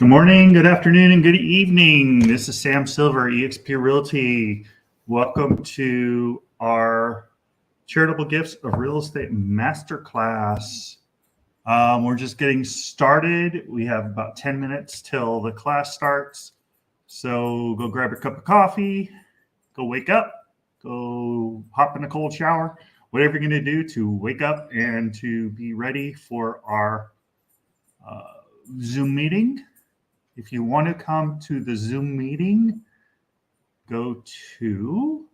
Good morning, good afternoon, and good evening. This is Sam Silver, eXp Realty. Welcome to our Charitable Gifts of Real Estate Masterclass. We're just getting started. We have about 10 minutes till the class starts. So go grab a cup of coffee, go wake up, go hop in a cold shower, whatever you're going to do to wake up and to be ready for our Zoom meeting. If you want to come to the Zoom meeting, go to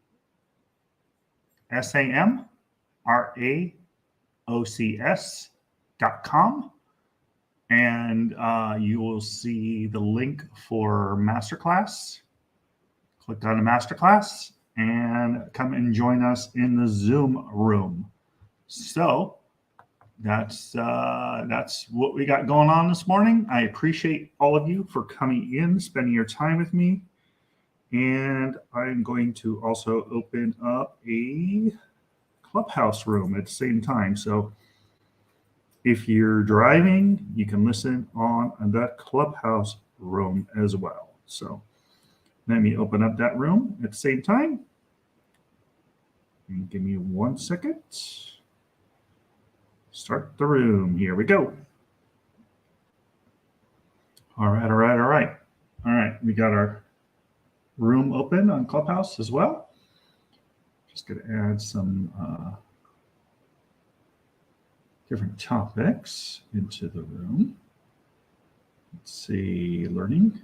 samraocs.com and you will see the link for Masterclass. Click on the Masterclass and come and join us in the Zoom room. So that's what we got going on this morning. I appreciate all of you for coming in, spending your time with me. And I'm going to also open up a clubhouse room at the same time. So if you're driving, you can listen on the clubhouse room as well. So let me open up that room at the same time. And give me 1 second. Start the room. Here we go. All right. We got our room open on Clubhouse as well. Just going to add some different topics into the room. Let's see, learning.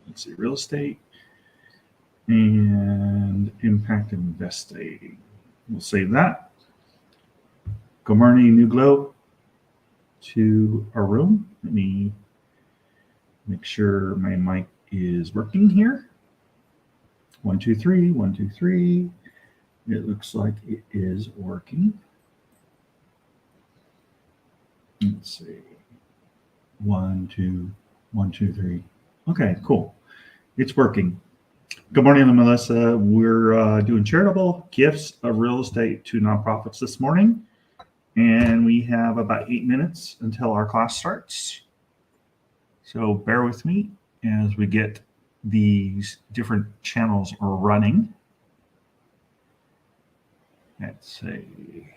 Let's see, real estate. And impact investing. We'll save that. Good morning, New Glow, to our room. Let me make sure my mic is working here. 1, 2, 3, 1, 2, 3. It looks like it is working. Let's see. 1, 2, 1, 2, 3. Okay, cool. It's working. Good morning, I'm Melissa. We're doing charitable gifts of real estate to nonprofits this morning. And we have about 8 minutes until our class starts. So bear with me as we get these different channels running. Let's see.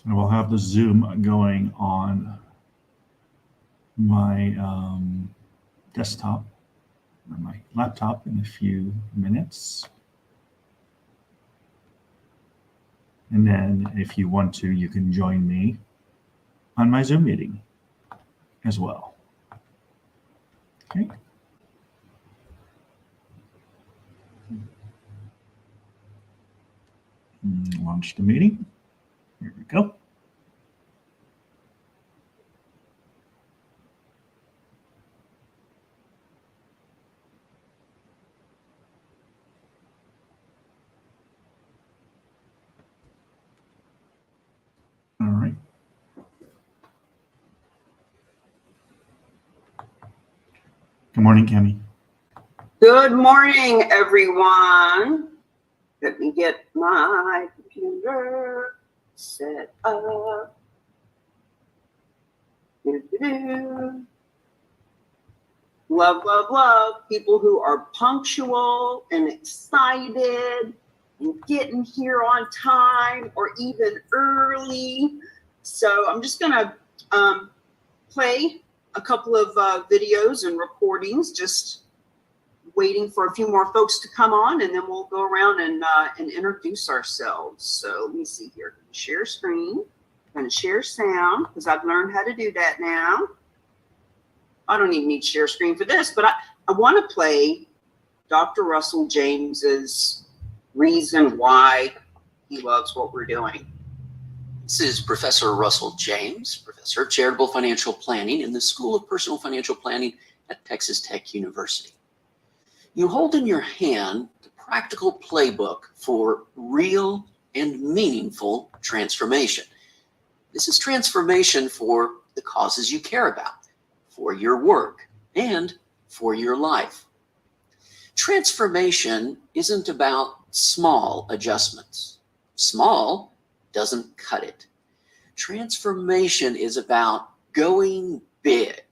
And we'll have the Zoom going on my desktop or my laptop in a few minutes. And then if you want to, you can join me on my Zoom meeting as well. Okay. Launch the meeting. Here we go. All right. Good morning, Cami. Good morning, everyone. Let me get my computer set up. Love people who are punctual and excited and getting here on time or even early. So I'm just gonna play a couple of videos and recordings, just waiting for a few more folks to come on, and then we'll go around and introduce ourselves. So let me see here. Share screen. I'm going to share sound because I've learned how to do that now. I don't even need share screen for this, but I want to play Dr. Russell James's reason why he loves what we're doing. This is Professor Russell James, Professor of Charitable Financial Planning in the School of Personal Financial Planning at Texas Tech University. You hold in your hand the practical playbook for real and meaningful transformation. This is transformation for the causes you care about, for your work, and for your life. Transformation isn't about small adjustments. Small doesn't cut it. Transformation is about going big.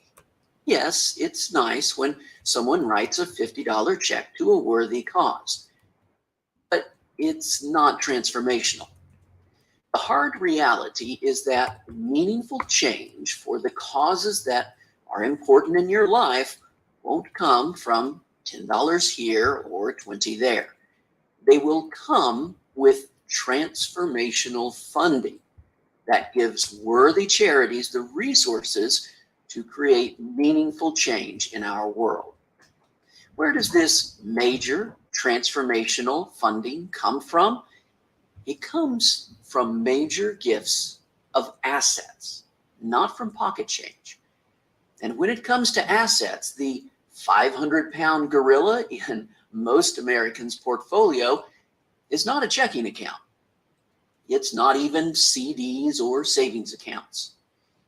Yes, it's nice when someone writes a $50 check to a worthy cause, but it's not transformational. The hard reality is that meaningful change for the causes that are important in your life won't come from $10 here or $20 there. They will come with transformational funding that gives worthy charities the resources to create meaningful change in our world. Where does this major transformational funding come from? It comes from major gifts of assets, not from pocket change. And when it comes to assets, the 500-pound gorilla in most Americans' portfolio is not a checking account. It's not even CDs or savings accounts.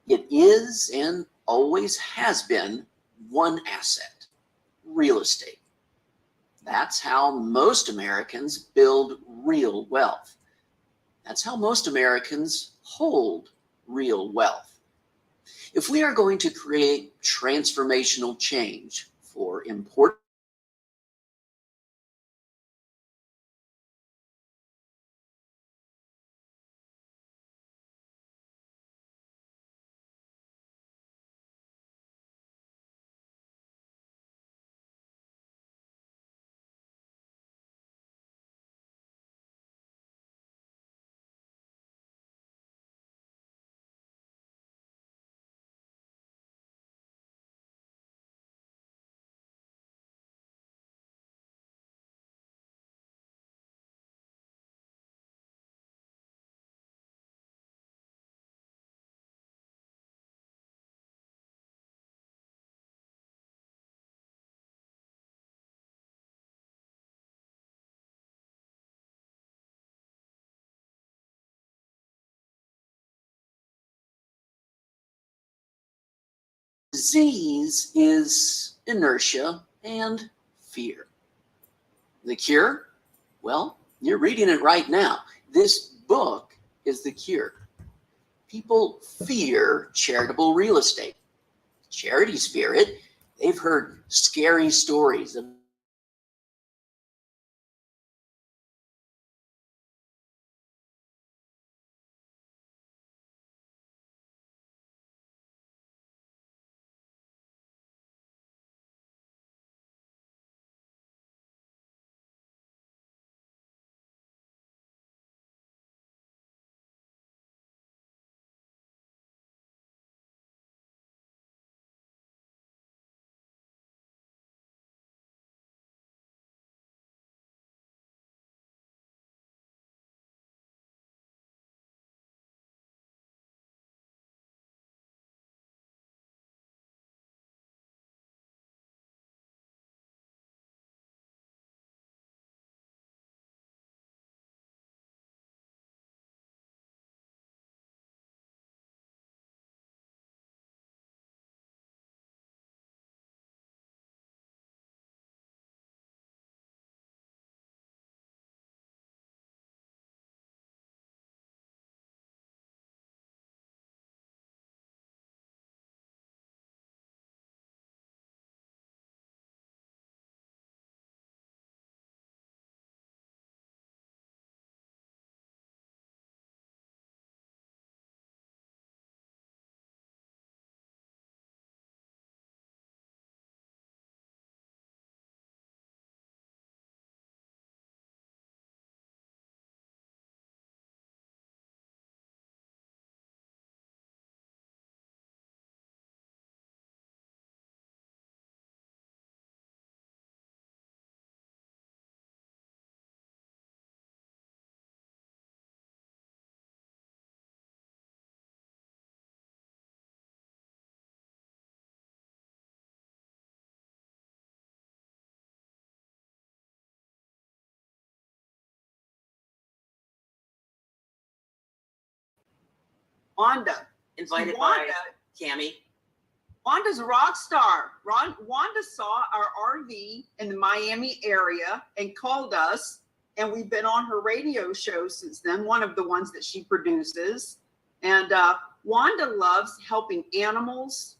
It is and always has been one asset: real estate. That's how most Americans build real wealth. That's how most Americans hold real wealth. If we are going to create transformational change for important disease is inertia and fear. The cure? Well, you're reading it right now. This book is the cure. People fear charitable real estate. Charities fear it. They've heard scary stories of Wanda. Invited Wanda. by Cammie. Wanda's a rock star. Wanda saw our RV in the Miami area and called us and we've been on her radio show since then, one of the ones that she produces. And Wanda loves helping animals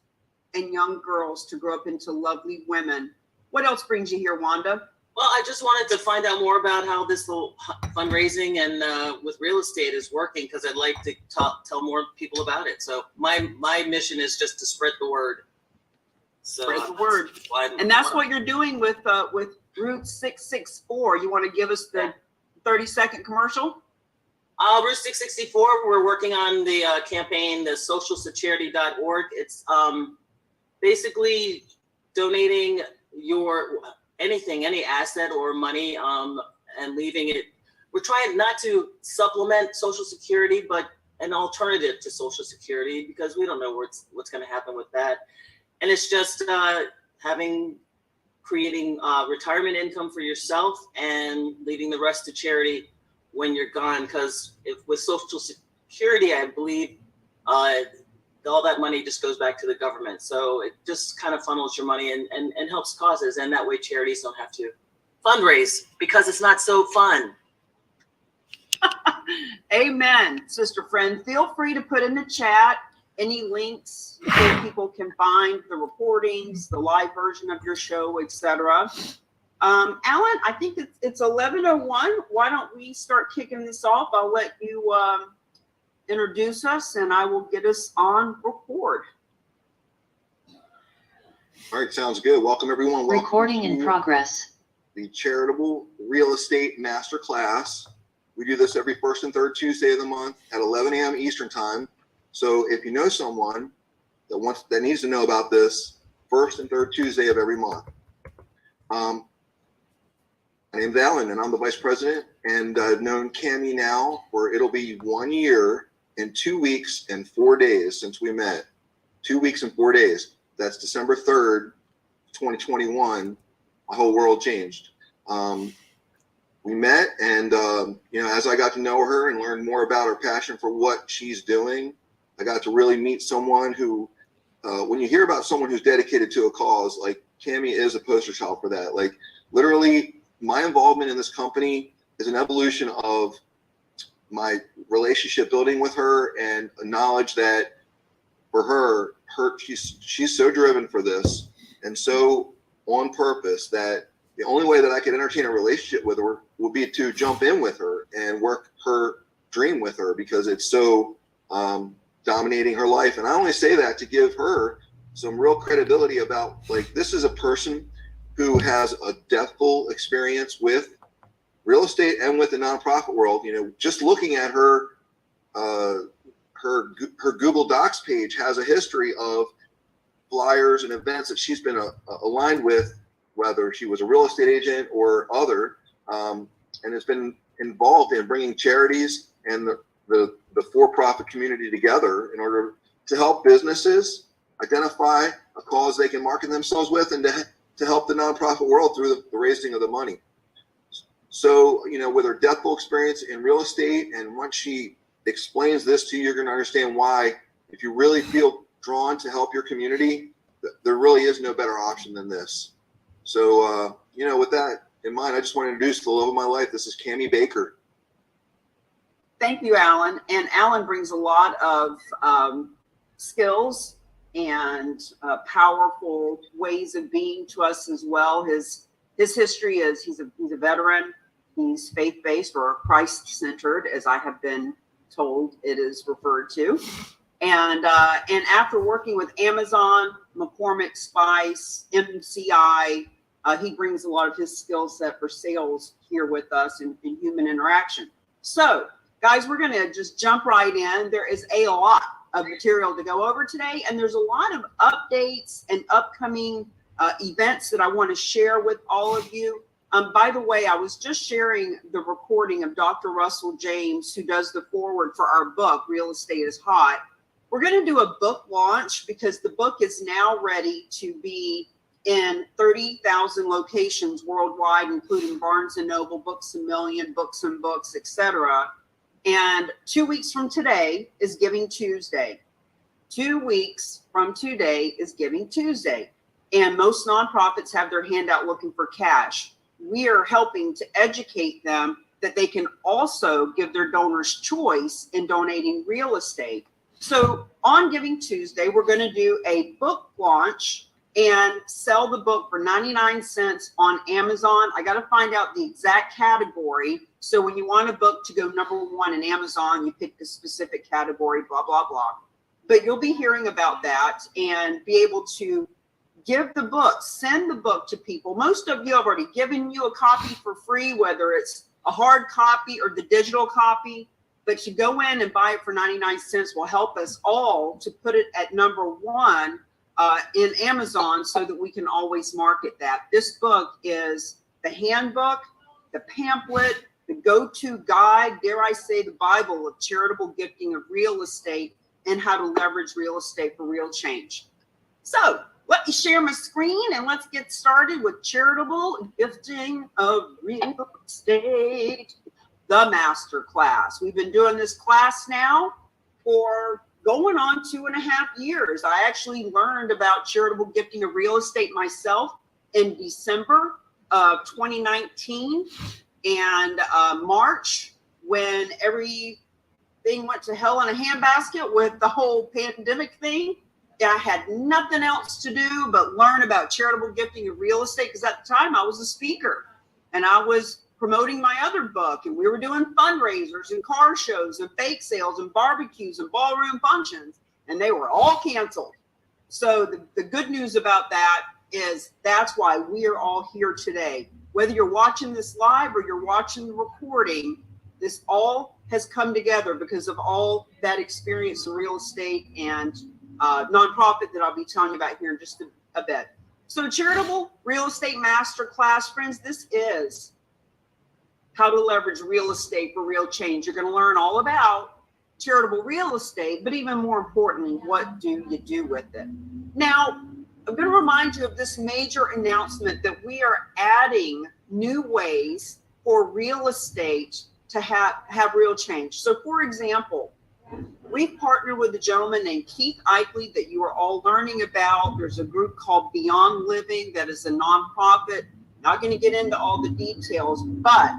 and young girls to grow up into lovely women. What else brings you here, Wanda? Well, I just wanted to find out more about how this little fundraising and with real estate is working, because I'd like to tell more people about it. So my mission is just to spread the word. So Spread the word. And that's what you're doing with Route 664. You want to give us the 30-second commercial? Route 664, we're working on the campaign, the socialsecurity.org. It's basically donating your anything, any asset or money, and leaving it. We're trying not to supplement Social Security, but an alternative to Social Security, because we don't know what's going to happen with that. And it's just creating retirement income for yourself and leaving the rest to charity when you're gone. Because with Social Security, I believe all that money just goes back to the government. So it just kind of funnels your money and helps causes. And that way charities don't have to fundraise, because it's not so fun. Amen, sister friend. Feel free to put in the chat any links where people can find the recordings, the live version of your show, etc. Alan, I think it's 11:01. Why don't we start kicking this off? I'll let you introduce us, and I will get us on record. All right, sounds good. Welcome, everyone. Welcome Recording in progress. The Charitable Real Estate Masterclass. We do this every first and third Tuesday of the month at 11 a.m. Eastern Time. So if you know someone that needs to know about this, first and third Tuesday of every month. My name's Alan, and I'm the vice president, and I've known Cammie now for it'll be 1 year and 2 weeks and 4 days since we met. 2 weeks and 4 days. That's December 3rd, 2021. My whole world changed. We met, and as I got to know her and learn more about her passion for what she's doing, I got to really meet someone who, when you hear about someone who's dedicated to a cause, like Cammie is a poster child for that. Like literally, my involvement in this company is an evolution of my relationship building with her, and a knowledge that for her she's so driven for this and so on purpose that the only way that I could entertain a relationship with her would be to jump in with her and work her dream with her, because it's so dominating her life. And I only say that to give her some real credibility about, like, this is a person who has a deathful experience with real estate and with the nonprofit world. Just looking at her Google Docs page has a history of flyers and events that she's been aligned with, whether she was a real estate agent or other, and has been involved in bringing charities and the for-profit community together in order to help businesses identify a cause they can market themselves with, and to help the nonprofit world through the raising of the money. So, with her deathful experience in real estate, and once she explains this to you, you're going to understand why, if you really feel drawn to help your community, there really is no better option than this. So, with that in mind, I just want to introduce the love of my life. This is Cammie Baker. Thank you, Alan. And Alan brings a lot of skills and powerful ways of being to us as well. His history is he's a veteran. He's faith-based, or Christ-centered, as I have been told it is referred to. And after working with Amazon, McCormick Spice, MCI, he brings a lot of his skill set for sales here with us in human interaction. So, guys, we're going to just jump right in. There is a lot of material to go over today, and there's a lot of updates and upcoming events that I want to share with all of you. By the way, I was just sharing the recording of Dr. Russell James, who does the foreword for our book, Real Estate is Hot. We're going to do a book launch because the book is now ready to be in 30,000 locations worldwide, including Barnes & Noble, Books A Million, Books and Books, etc. And 2 weeks from today is Giving Tuesday. 2 weeks from today is Giving Tuesday. And most nonprofits have their hand out looking for cash. We are helping to educate them that they can also give their donors choice in donating real estate. So on Giving Tuesday, we're going to do a book launch and sell the book for 99 cents on Amazon. I got to find out the exact category. So when you want a book to go #1 in Amazon, you pick the specific category, blah, blah, blah. But you'll be hearing about that and be able to give the book, send the book to people. Most of you have already given you a copy for free, whether it's a hard copy or the digital copy. But to go in and buy it for 99 cents will help us all to put it at #1 in Amazon so that we can always market that. This book is the handbook, the pamphlet, the go-to guide, dare I say the Bible of charitable gifting of real estate and how to leverage real estate for real change. So let me share my screen and let's get started with charitable gifting of real estate, the master class. We've been doing this class now for going on 2.5 years. I actually learned about charitable gifting of real estate myself in December of 2019 and March, when everything went to hell in a handbasket with the whole pandemic thing. I had nothing else to do but learn about charitable gifting of real estate, because at the time I was a speaker and I was promoting my other book, and we were doing fundraisers and car shows and bake sales and barbecues and ballroom functions, and they were all canceled. So the good news about that is that's why we are all here today. Whether you're watching this live or you're watching the recording, this all has come together because of all that experience in real estate and nonprofit that I'll be telling you about here in just a bit. So charitable real estate masterclass, friends, this is how to leverage real estate for real change. You're going to learn all about charitable real estate, but even more importantly, what do you do with it? Now, I'm going to remind you of this major announcement that we are adding new ways for real estate to have real change. So for example, we've partnered with a gentleman named Keith Eichley that you are all learning about. There's a group called Beyond Living that is a nonprofit. Not going to get into all the details, but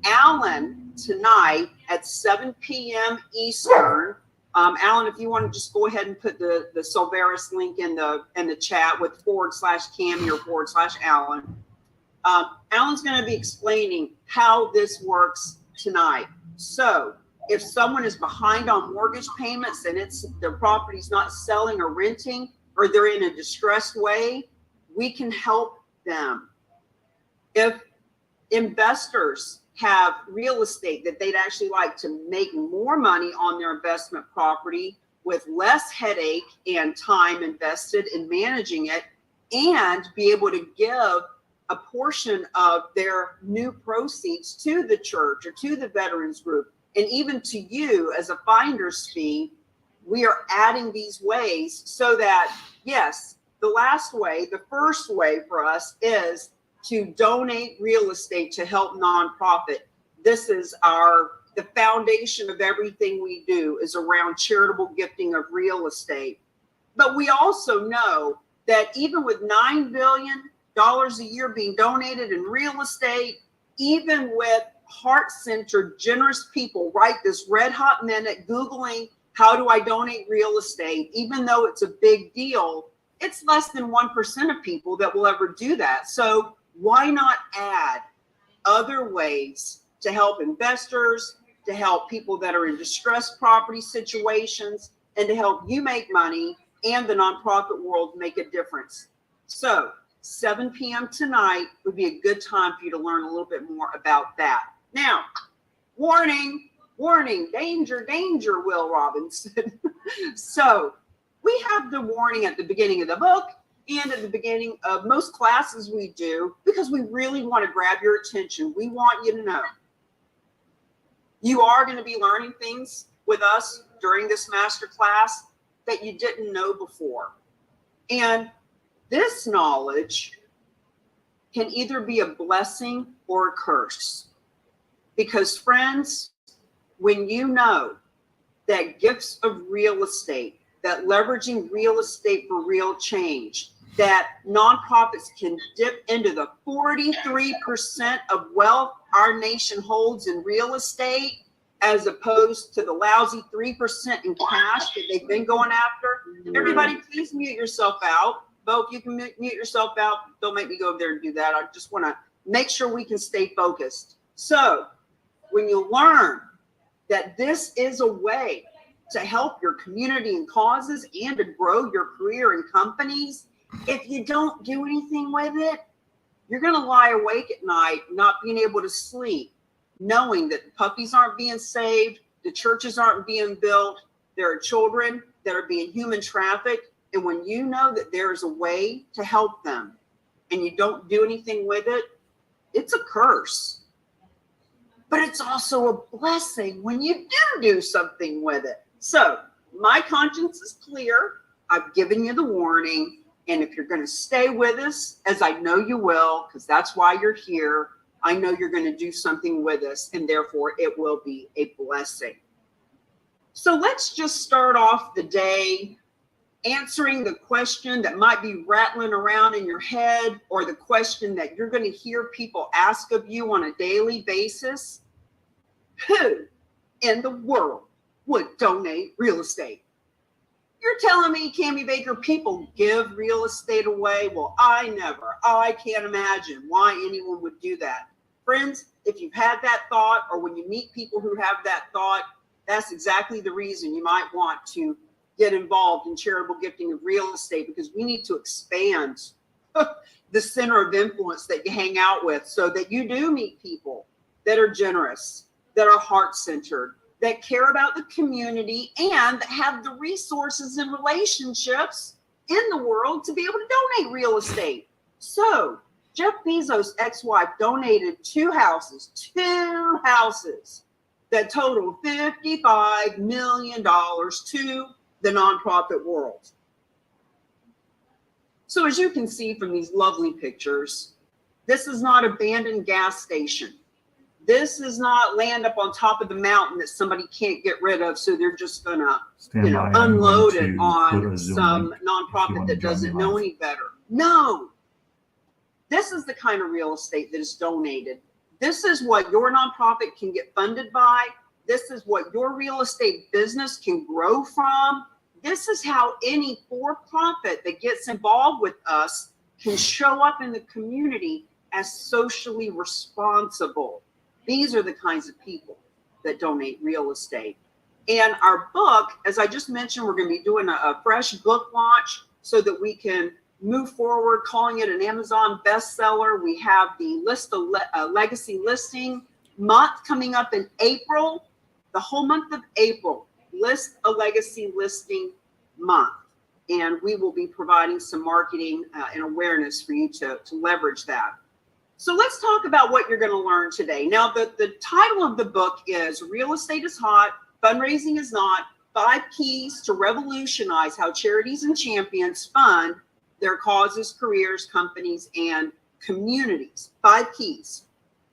Alan tonight at 7 p.m. Eastern. Alan, if you want to just go ahead and put the Silveris link in the chat with /Cami or /Alan. Alan's going to be explaining how this works tonight. So if someone is behind on mortgage payments and their property's not selling or renting, or they're in a distressed way, we can help them. If investors have real estate that they'd actually like to make more money on their investment property with less headache and time invested in managing it, and be able to give a portion of their new proceeds to the church or to the veterans group, and even to you as a finder's fee, we are adding these ways so that, yes, the first way for us is to donate real estate to help nonprofit. This is the foundation of everything we do is around charitable gifting of real estate. But we also know that even with $9 billion a year being donated in real estate, even with heart-centered, generous people right this red hot minute Googling, how do I donate real estate? Even though it's a big deal, it's less than 1% of people that will ever do that. So why not add other ways to help investors, to help people that are in distressed property situations, and to help you make money and the nonprofit world make a difference? So 7 p.m. tonight would be a good time for you to learn a little bit more about that. Now, warning, danger, danger, Will Robinson. So we have the warning at the beginning of the book and at the beginning of most classes we do, because we really want to grab your attention. We want you to know you are going to be learning things with us during this master class that you didn't know before. And this knowledge can either be a blessing or a curse. Because friends, when you know that gifts of real estate that leveraging real estate for real change, that nonprofits can dip into the 43% of wealth our nation holds in real estate, as opposed to the lousy 3% in cash that they've been going after. Everybody, please mute yourself out. Bo, if you can mute yourself out, don't make me go over there and do that. I just want to make sure we can stay focused. So when you learn that this is a way to help your community and causes and to grow your career and companies, if you don't do anything with it, you're going to lie awake at night not being able to sleep, knowing that the puppies aren't being saved, the churches aren't being built, there are children that are being human trafficked. And when you know that there's a way to help them and you don't do anything with it, it's a curse. But it's also a blessing when you do something with it. So my conscience is clear. I've given you the warning. And if you're going to stay with us, as I know you will, because that's why you're here, I know you're going to do something with us, and therefore it will be a blessing. So let's just start off the day answering the question that might be rattling around in your head, or the question that you're going to hear people ask of you on a daily basis. Who in the world would donate real estate? You're telling me, Cammie Baker, people give real estate away? Well, I can't imagine why anyone would do that. Friends, if you've had that thought, or when you meet people who have that thought, that's exactly the reason you might want to get involved in charitable gifting of real estate, because we need to expand the center of influence that you hang out with, so that you do meet people that are generous, that are heart-centered, that care about the community, and that have the resources and relationships in the world to be able to donate real estate. So Jeff Bezos' ex-wife donated two houses that total $55 million to the nonprofit world. So as you can see from these lovely pictures, this is not abandoned gas station. This is not land up on top of the mountain that somebody can't get rid of, so they're just gonna, unload it on some nonprofit that doesn't know any better. No, this is the kind of real estate that is donated. This is what your nonprofit can get funded by. This is what your real estate business can grow from. This is how any for-profit that gets involved with us can show up in the community as socially responsible. These are the kinds of people that donate real estate. And our book, as I just mentioned, we're going to be doing a fresh book launch so that we can move forward, calling it an Amazon bestseller. We have the list of legacy listing month coming up in April, the whole month of April, list a legacy listing month. And we will be providing some marketing and awareness for you to leverage that. So let's talk about what you're going to learn today. Now, the title of the book is Real Estate is Hot, Fundraising is Not, 5 Keys to Revolutionize How Charities and Champions Fund Their Causes, Careers, Companies, and Communities. 5 keys.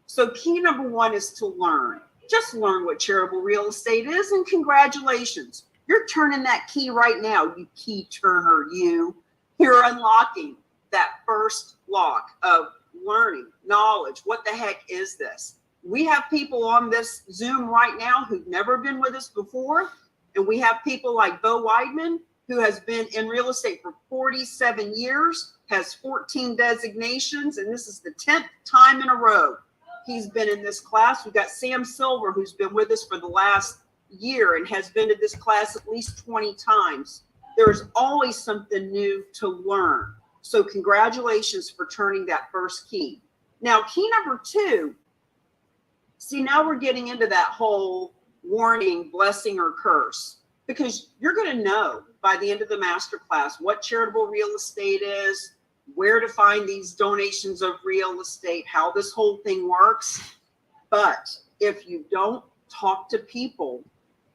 So key number 1 is to learn. Just learn what charitable real estate is, and congratulations. You're turning that key right now, you key turner, you. You're unlocking that first lock of learning, knowledge. What the heck is this? We have people on this Zoom right now who've never been with us before. And we have people like Bo Weidman, who has been in real estate for 47 years, has 14 designations, and this is the 10th time in a row he's been in this class. We've got Sam Silver, who's been with us for the last year and has been to this class at least 20 times. There's always something new to learn. So congratulations for turning that first key. Now, key number 2, see, now we're getting into that whole warning, blessing or curse, because you're going to know by the end of the masterclass what charitable real estate is, where to find these donations of real estate, how this whole thing works. But if you don't talk to people,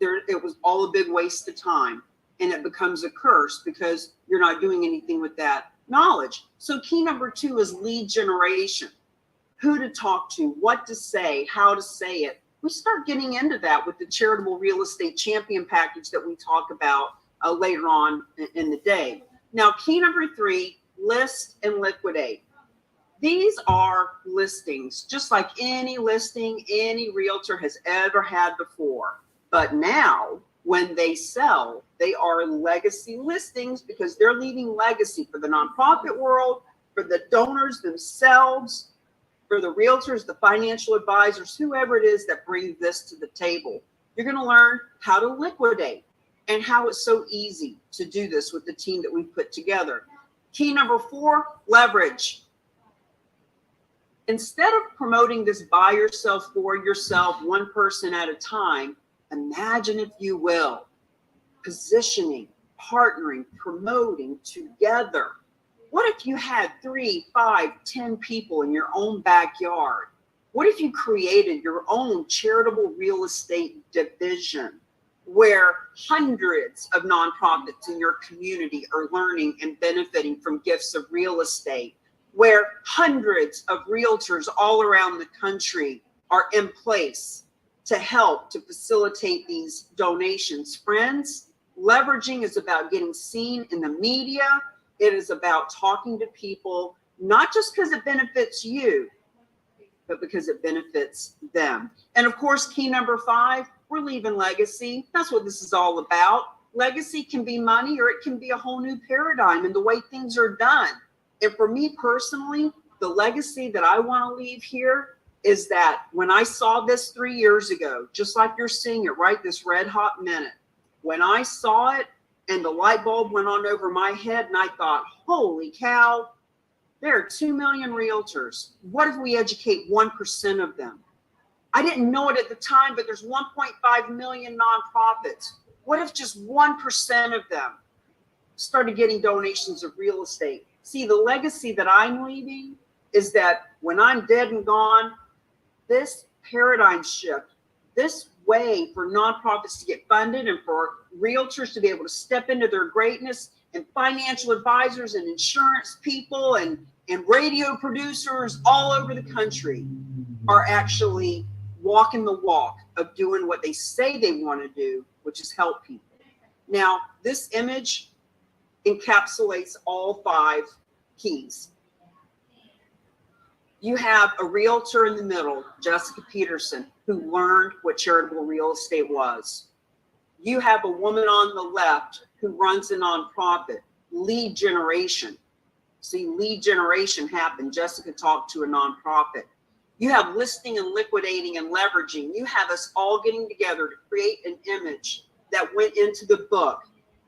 it was all a big waste of time, and it becomes a curse because you're not doing anything with that knowledge. So key number 2 is lead generation. Who to talk to, what to say, how to say it. We start getting into that with the charitable real estate champion package that we talk about later on in the day. Now, key number 3, list and liquidate. These are listings, just like any listing any realtor has ever had before. But now, when they sell, they are legacy listings because they're leaving legacy for the nonprofit world, for the donors themselves, for the realtors, the financial advisors, whoever it is that brings this to the table. You're going to learn how to liquidate and how it's so easy to do this with the team that we've put together. Key number 4, leverage. Instead of promoting this buy yourself, for yourself, one person at a time, imagine, if you will, positioning, partnering, promoting together. What if you had 3, 5, 10 people in your own backyard? What if you created your own charitable real estate division where hundreds of nonprofits in your community are learning and benefiting from gifts of real estate, where hundreds of realtors all around the country are in place to help to facilitate these donations? Friends, leveraging is about getting seen in the media. It is about talking to people, not just because it benefits you, but because it benefits them. And of course, key number 5, we're leaving legacy. That's what this is all about. Legacy can be money, or it can be a whole new paradigm in the way things are done. And for me personally, the legacy that I want to leave here is that when I saw this 3 years ago, just like you're seeing it right this red hot minute, when I saw it and the light bulb went on over my head and I thought, holy cow, there are 2 million realtors. What if we educate 1% of them? I didn't know it at the time, but there's 1.5 million nonprofits. What if just 1% of them started getting donations of real estate? See, the legacy that I'm leaving is that when I'm dead and gone, this paradigm shift, this way for nonprofits to get funded and for realtors to be able to step into their greatness, and financial advisors and insurance people and radio producers all over the country are actually walking the walk of doing what they say they want to do, which is help people. Now, this image encapsulates all 5 keys. You have a realtor in the middle, Jessica Peterson, who learned what charitable real estate was. You have a woman on the left who runs a nonprofit, lead generation. See, lead generation happened. Jessica talked to a nonprofit. You have listing and liquidating and leveraging. You have us all getting together to create an image that went into the book,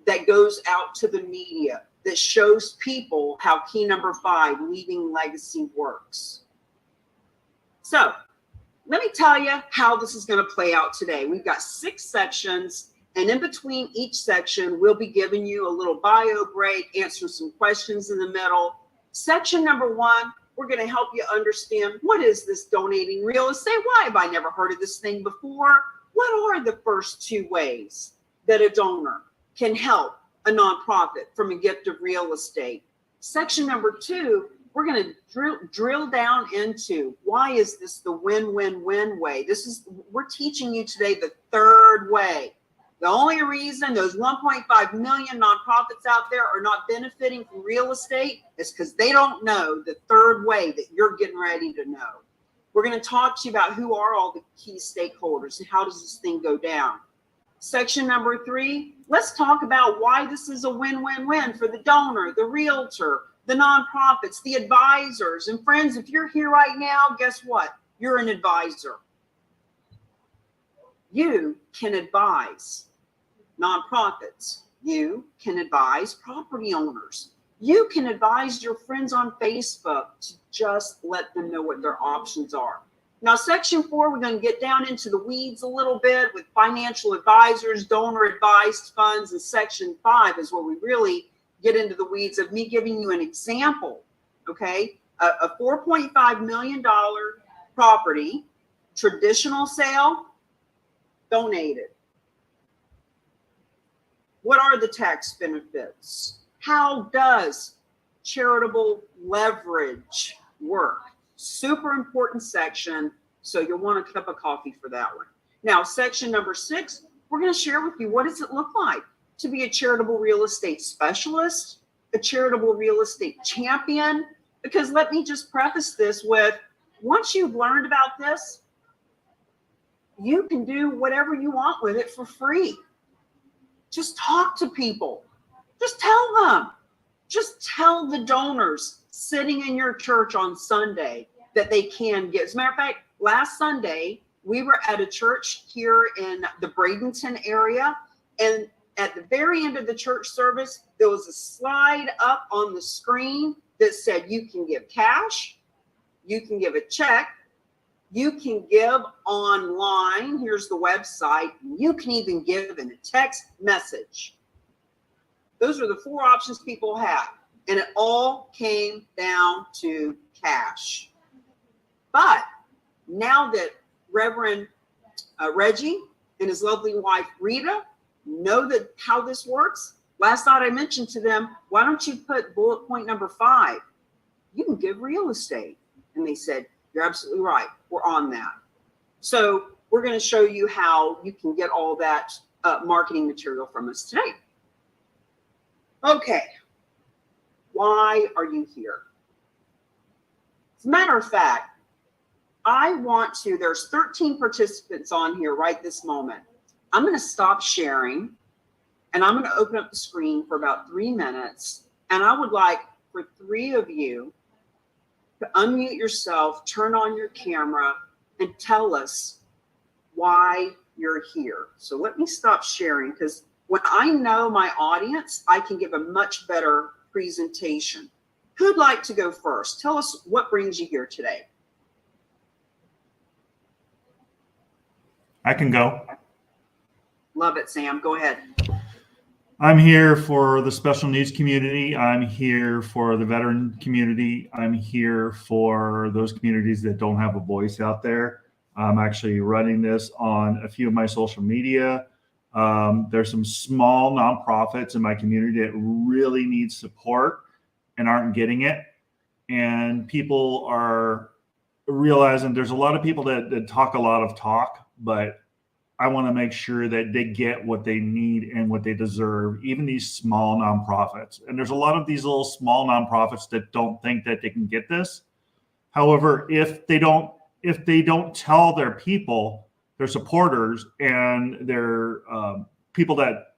that goes out to the media, that shows people how key number 5, leaving legacy, works. So let me tell you how this is going to play out today. We've got 6 sections, and in between each section, we'll be giving you a little bio break, answer some questions in the middle. Section number 1, we're going to help you understand, what is this donating real estate? Why have I never heard of this thing before? What are the first 2 ways that a donor can help a nonprofit from a gift of real estate? Section number 2, we're going to drill down into, why is this the win-win-win way? We're teaching you today the 3rd way. The only reason those 1.5 million nonprofits out there are not benefiting from real estate is because they don't know the 3rd way that you're getting ready to know. We're going to talk to you about who are all the key stakeholders and how does this thing go down. Section number 3, let's talk about why this is a win-win-win for the donor, the realtor, the nonprofits, the advisors. And friends, if you're here right now, guess what? You're an advisor. You can advise nonprofits. You can advise property owners. You can advise your friends on Facebook to just let them know what their options are. Now, section 4, we're going to get down into the weeds a little bit with financial advisors, donor advised funds, and section 5 is where we really get into the weeds of me giving you an example, okay? A $4.5 million property, traditional sale, donated. What are the tax benefits? How does charitable leverage work? Super important section, so you'll want a cup of coffee for that one. Now, section number 6, we're going to share with you, what does it look like to be a charitable real estate specialist, a charitable real estate champion, because let me just preface this with, once you've learned about this, you can do whatever you want with it for free. Just talk to people. Just tell them. Just tell the donors sitting in your church on Sunday that they can give. As a matter of fact, last Sunday, we were at a church here in the Bradenton area, and at the very end of the church service, there was a slide up on the screen that said you can give cash, you can give a check, you can give online. Here's the website. You can even give in a text message. Those are the 4 options people have. And it all came down to cash. But now that Reverend Reggie and his lovely wife, Rita, know that how this works, last night I mentioned to them, why don't you put bullet point number 5? You can give real estate. And they said, you're absolutely right. We're on that. So we're going to show you how you can get all that marketing material from us today. Okay. Why are you here? As a matter of fact, there's 13 participants on here right this moment. I'm going to stop sharing and I'm going to open up the screen for about 3 minutes. And I would like for 3 of you to unmute yourself, turn on your camera, and tell us why you're here. So let me stop sharing, because when I know my audience, I can give a much better presentation. Who'd like to go first? Tell us what brings you here today. I can go. Love it, Sam. Go ahead. I'm here for the special needs community. I'm here for the veteran community. I'm here for those communities that don't have a voice out there. I'm actually running this on a few of my social media. There's some small nonprofits in my community that really need support and aren't getting it. And people are realizing there's a lot of people that talk a lot of talk, but I want to make sure that they get what they need and what they deserve, even these small nonprofits. And there's a lot of these little small nonprofits that don't think that they can get this. However, if they don't tell their people, their supporters, and their people that,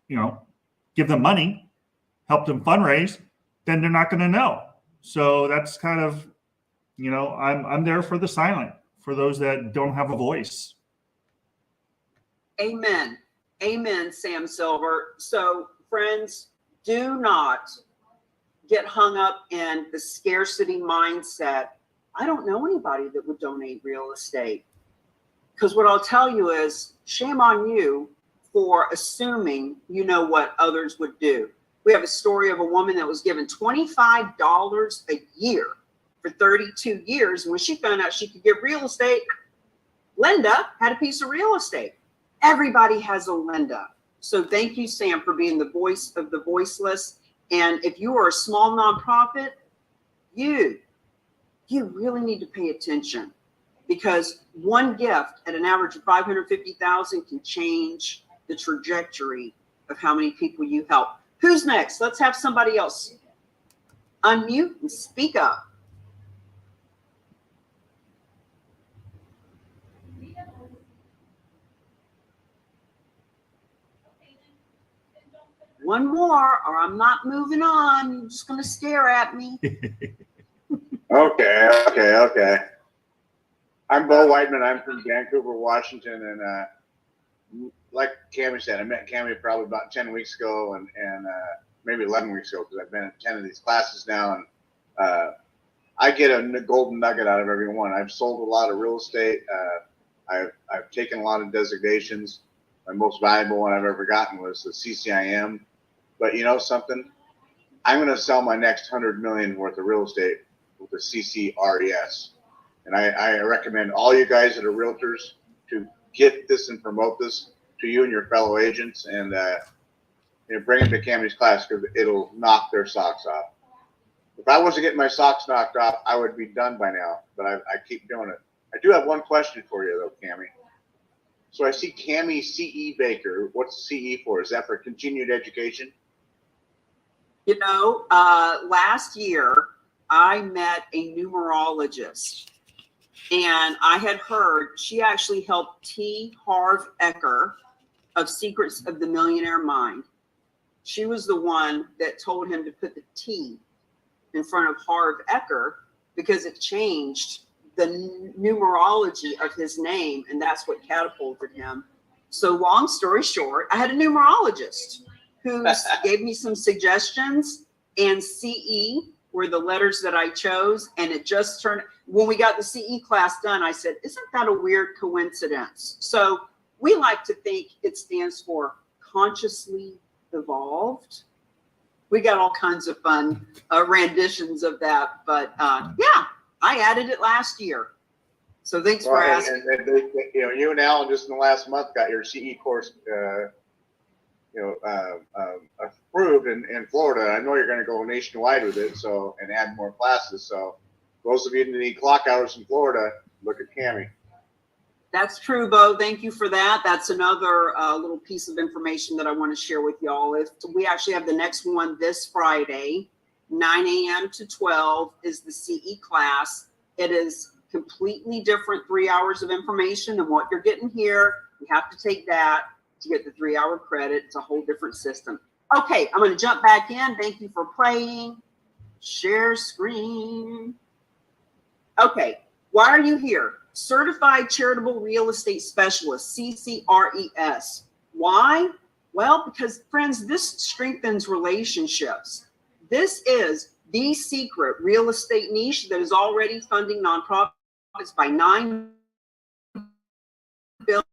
give them money, help them fundraise, then they're not going to know. So that's kind of, I'm there for the silent, for those that don't have a voice. Amen. Amen, Sam Silver. So, friends, do not get hung up in the scarcity mindset. I don't know anybody that would donate real estate. Because what I'll tell you is, shame on you for assuming you know what others would do. We have a story of a woman that was given $25 a year for 32 years. And when she found out she could give real estate, Linda had a piece of real estate. Everybody has a Linda. So thank you, Sam, for being the voice of the voiceless. And if you are a small nonprofit, you really need to pay attention, because one gift at an average of $550,000 can change the trajectory of how many people you help. Who's next? Let's have somebody else unmute and speak up. One more, or I'm not moving on. You're just going to stare at me. Okay. I'm Bo Whiteman. I'm from Vancouver, Washington, and like Cammie said, I met Cammie probably about 10 weeks ago, and maybe 11 weeks ago, because I've been at 10 of these classes now, and I get a golden nugget out of every one. I've sold a lot of real estate. I've taken a lot of designations. My most valuable one I've ever gotten was the CCIM. But you know something? I'm going to sell my next $100 million worth of real estate with the CCRES. And I recommend all you guys that are realtors to get this and promote this to you and your fellow agents, and bring them to Cammie's class, because it'll knock their socks off. If I wasn't getting my socks knocked off, I would be done by now, but I keep doing it. I do have one question for you, though, Cammie. So I see Cami CE Baker. What's CE for? Is that for continued education? You know, last year I met a numerologist, and I had heard she actually helped T. Harv Eker of Secrets of the Millionaire Mind. She was the one that told him to put the T in front of Harv Eker because it changed the numerology of his name, and that's what catapulted him. So long story short, I had a numerologist who gave me some suggestions, and CE were the letters that I chose, and it just turned, when we got the CE class done, I said, isn't that a weird coincidence? So we like to think it stands for consciously evolved. We got all kinds of fun renditions of that, but yeah, I added it last year. So thanks for asking. And you know, you and Alan just in the last month got your CE course, approved in Florida. I know you're going to go nationwide with it, so, and add more classes. So those of you that need clock hours in Florida, look at Cami. That's true, Bo. Thank you for that. That's another little piece of information that I want to share with y'all. If we actually have the next one this Friday, 9 a.m. to 12 is the CE class. It is completely different 3 hours of information than what you're getting here. You have to take that to get the 3 hour credit. It's a whole different system. Okay, I'm going to jump back in. Thank you for playing. Share screen. Okay, why are you here? Certified Charitable Real Estate Specialist, CCRES. Why? Well, because friends, this strengthens relationships. This is the secret real estate niche that is already funding nonprofits by $9 billion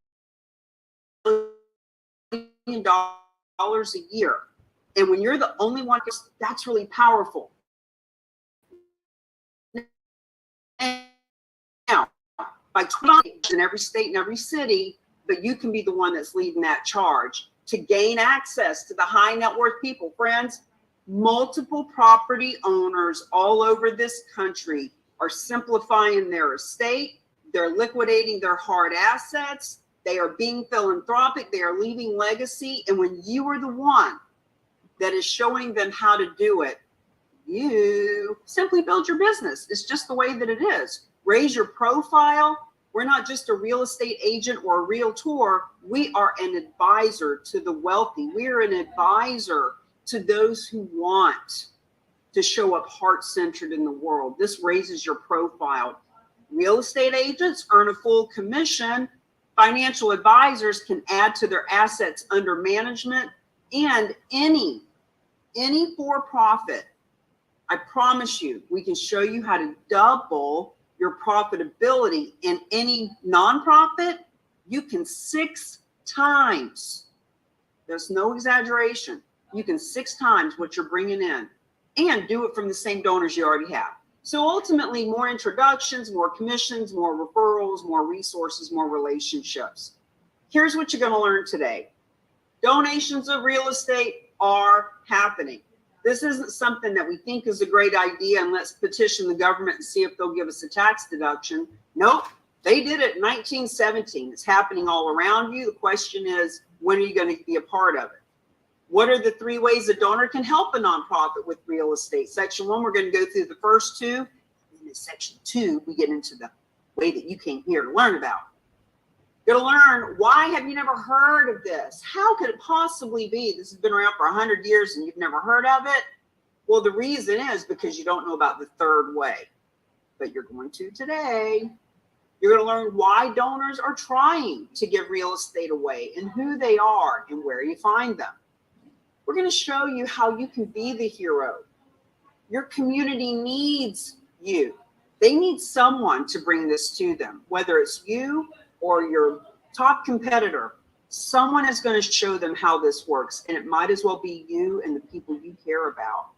a year. And when you're the only one, that's really powerful. Now, by 20 in every state and every city, but you can be the one that's leading that charge to gain access to the high net worth people. Friends, multiple property owners all over this country are simplifying their estate. They're liquidating their hard assets. They are being philanthropic. They are leaving legacy. And when you are the one that is showing them how to do it, you simply build your business. It's just the way that it is. Raise your profile. We're not just a real estate agent or a realtor. We are an advisor to the wealthy. We are an advisor to those who want to show up heart-centered in the world. This raises your profile. Real estate agents earn a full commission. Financial advisors can add to their assets under management, and any for-profit, I promise you, we can show you how to double your profitability. In any nonprofit, you can 6 times. There's no exaggeration. You can 6 times what you're bringing in and do it from the same donors you already have. So ultimately, more introductions, more commissions, more referrals, more resources, more relationships. Here's what you're going to learn today. Donations of real estate are happening. This isn't something that we think is a great idea and let's petition the government and see if they'll give us a tax deduction. Nope, they did it in 1917. It's happening all around you. The question is, when are you going to be a part of it? What are the 3 ways a donor can help a nonprofit with real estate? Section 1, we're going to go through the first 2. And in section 2, we get into the way that you came here to learn about. You're going to learn, why have you never heard of this? How could it possibly be? This has been around for 100 years and you've never heard of it. Well, the reason is because you don't know about the 3rd way, but you're going to today. You're going to learn why donors are trying to give real estate away and who they are and where you find them. We're going to show you how you can be the hero. Your community needs you. They need someone to bring this to them, whether it's you or your top competitor. Someone is going to show them how this works, and it might as well be you and the people you care about.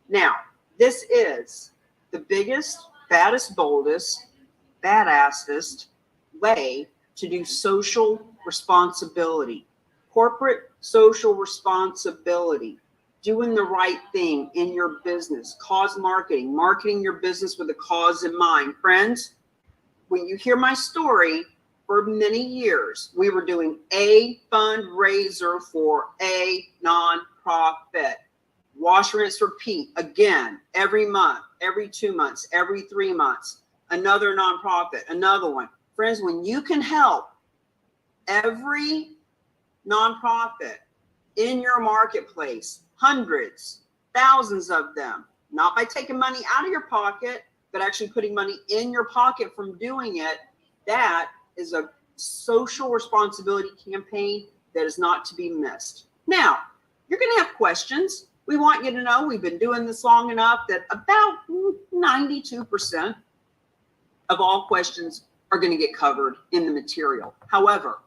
Now, this is the biggest, baddest, boldest, badassest way to do social responsibility, corporate social responsibility, doing the right thing in your business, cause marketing, marketing your business with a cause in mind. Friends, when you hear my story, for many years, we were doing a fundraiser for a nonprofit. Wash, rinse, repeat again, every month, every 2 months, every 3 months, another nonprofit, another one. Friends, when you can help every nonprofit in your marketplace, hundreds, thousands of them, not by taking money out of your pocket, but actually putting money in your pocket from doing it, that is a social responsibility campaign that is not to be missed. Now, you're going to have questions. We want you to know we've been doing this long enough that about 92% of all questions are going to get covered in the material. However,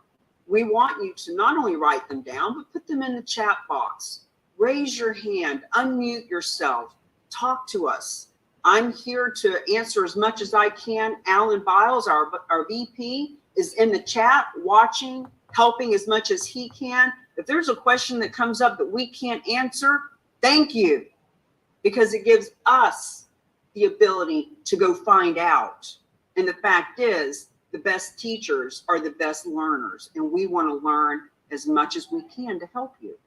we want you to not only write them down, but put them in the chat box. Raise your hand, unmute yourself, talk to us. I'm here to answer as much as I can. Alan Biles, our VP, is in the chat watching, helping as much as he can. If there's a question that comes up that we can't answer, thank you, because it gives us the ability to go find out. And the fact is, the best teachers are the best learners, and we want to learn as much as we can to help you.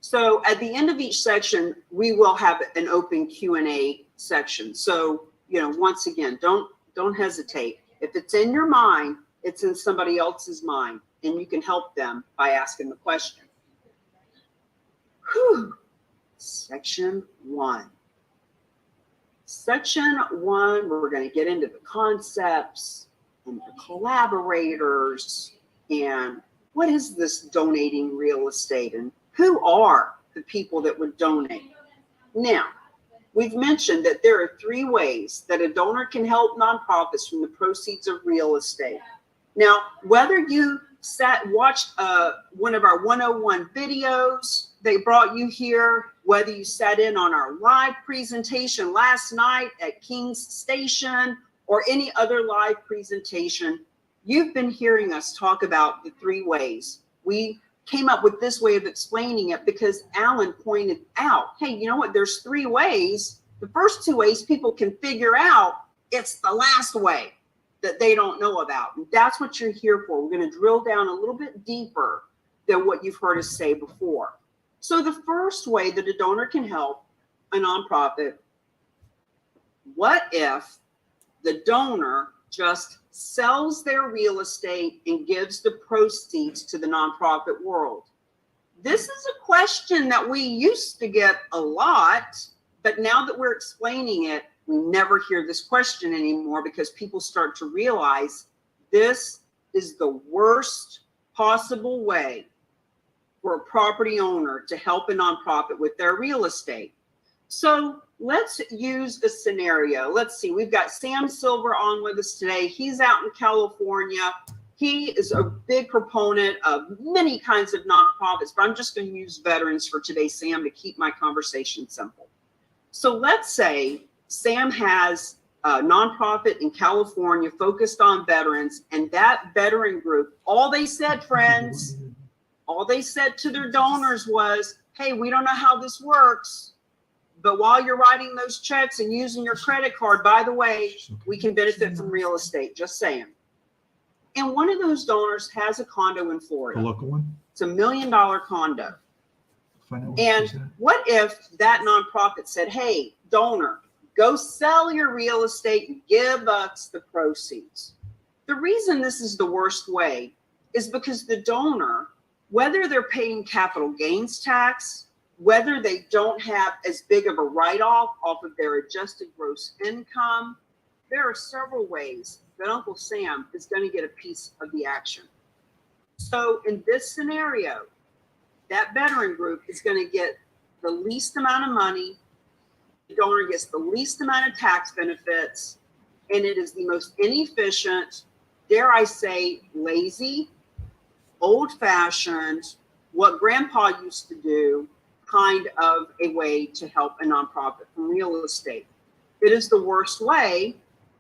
So at the end of each section, we will have an open Q&A section. So, once again, don't hesitate. If it's in your mind, it's in somebody else's mind, and you can help them by asking the question. Whew. Section 1. Section 1, we're going to get into the concepts and the collaborators and what is this donating real estate and who are the people that would donate. Now, we've mentioned that there are 3 ways that a donor can help nonprofits from the proceeds of real estate. Now, whether you watched one of our 101 videos, they brought you here, whether you sat in on our live presentation last night at King's Station or any other live presentation, you've been hearing us talk about the 3 ways. We came up with this way of explaining it because Alan pointed out, hey, you know what? There's 3 ways. The first 2 ways people can figure out. It's the last way that they don't know about. And that's what you're here for. We're going to drill down a little bit deeper than what you've heard us say before. So the first way that a donor can help a nonprofit, what if the donor just sells their real estate and gives the proceeds to the nonprofit world? This is a question that we used to get a lot, but now that we're explaining it, we never hear this question anymore because people start to realize this is the worst possible way for a property owner to help a nonprofit with their real estate. So let's use a scenario. Let's see, we've got Sam Silver on with us today. He's out in California. He is a big proponent of many kinds of nonprofits, but I'm just going to use veterans for today, Sam, to keep my conversation simple. So let's say Sam has a nonprofit in California focused on veterans, and that veteran group, all they said, friends, all they said to their donors was, hey, we don't know how this works, but while you're writing those checks and using your credit card, by the way, we can benefit from real estate, just saying. And one of those donors has a condo in Florida. The local one? It's $1 million condo. And what if that nonprofit said, hey, donor, go sell your real estate and give us the proceeds? The reason this is the worst way is because the donor, whether they're paying capital gains tax, whether they don't have as big of a write-off off of their adjusted gross income, there are several ways that Uncle Sam is going to get a piece of the action. So in this scenario, that veteran group is going to get the least amount of money, the donor gets the least amount of tax benefits, and it is the most inefficient, dare I say, lazy, old-fashioned, what grandpa used to do kind of a way to help a nonprofit from real estate. It is the worst way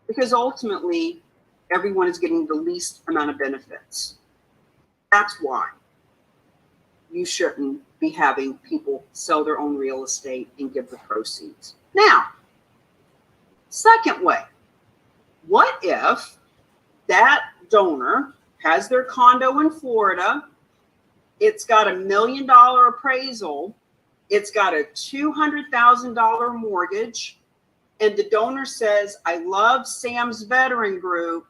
because ultimately everyone is getting the least amount of benefits. That's why you shouldn't be having people sell their own real estate and give the proceeds. Now, second way, what if that donor has their condo in Florida. It's got $1 million appraisal. It's got a $200,000 mortgage. And the donor says, I love Sam's veteran group.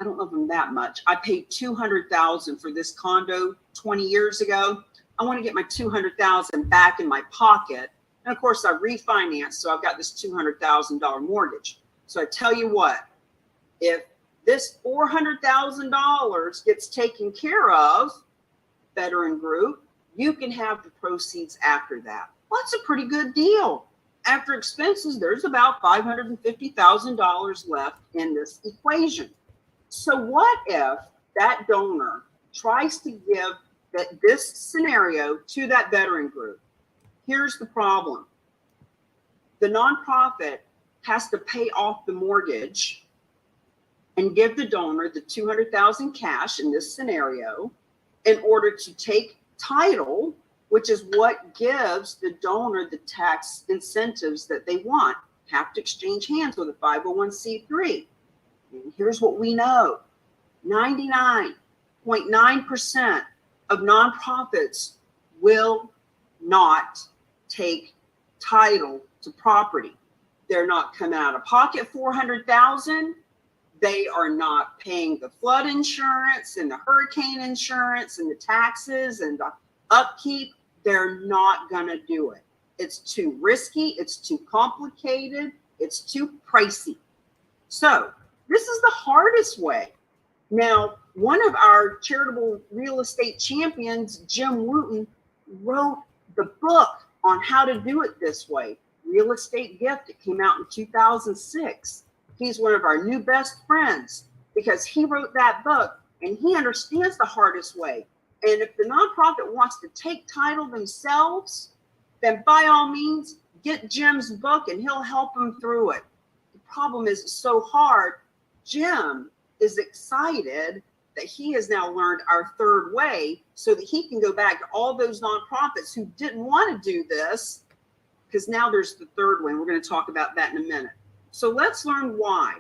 I don't love them that much. I paid $200,000 for this condo 20 years ago. I want to get my $200,000 back in my pocket. And of course I refinanced, so I've got this $200,000 mortgage. So I tell you what, if this $400,000 gets taken care of, veteran group, you can have the proceeds after that. Well, that's a pretty good deal. After expenses, there's about $550,000 left in this equation. So what if that donor tries to give this scenario to that veteran group? Here's the problem. The nonprofit has to pay off the mortgage and give the donor the $200,000 cash in this scenario in order to take title, which is what gives the donor the tax incentives that they want. Have to exchange hands with a 501c3. And here's what we know. 99.9% of nonprofits will not take title to property. They're not coming out of pocket $400,000. They are not paying the flood insurance and the hurricane insurance and the taxes and the upkeep. They're not going to do it. It's too risky. It's too complicated. It's too pricey. So this is the hardest way. Now, one of our charitable real estate champions, Jim Wooten, wrote the book on how to do it this way, Real Estate Gift. It came out in 2006. He's one of our new best friends because he wrote that book and he understands the hardest way. And if the nonprofit wants to take title themselves, then by all means, get Jim's book and he'll help them through it. The problem is it's so hard. Jim is excited that he has now learned our third way so that he can go back to all those nonprofits who didn't want to do this, because now there's the third way. And we're going to talk about that in a minute. So let's learn why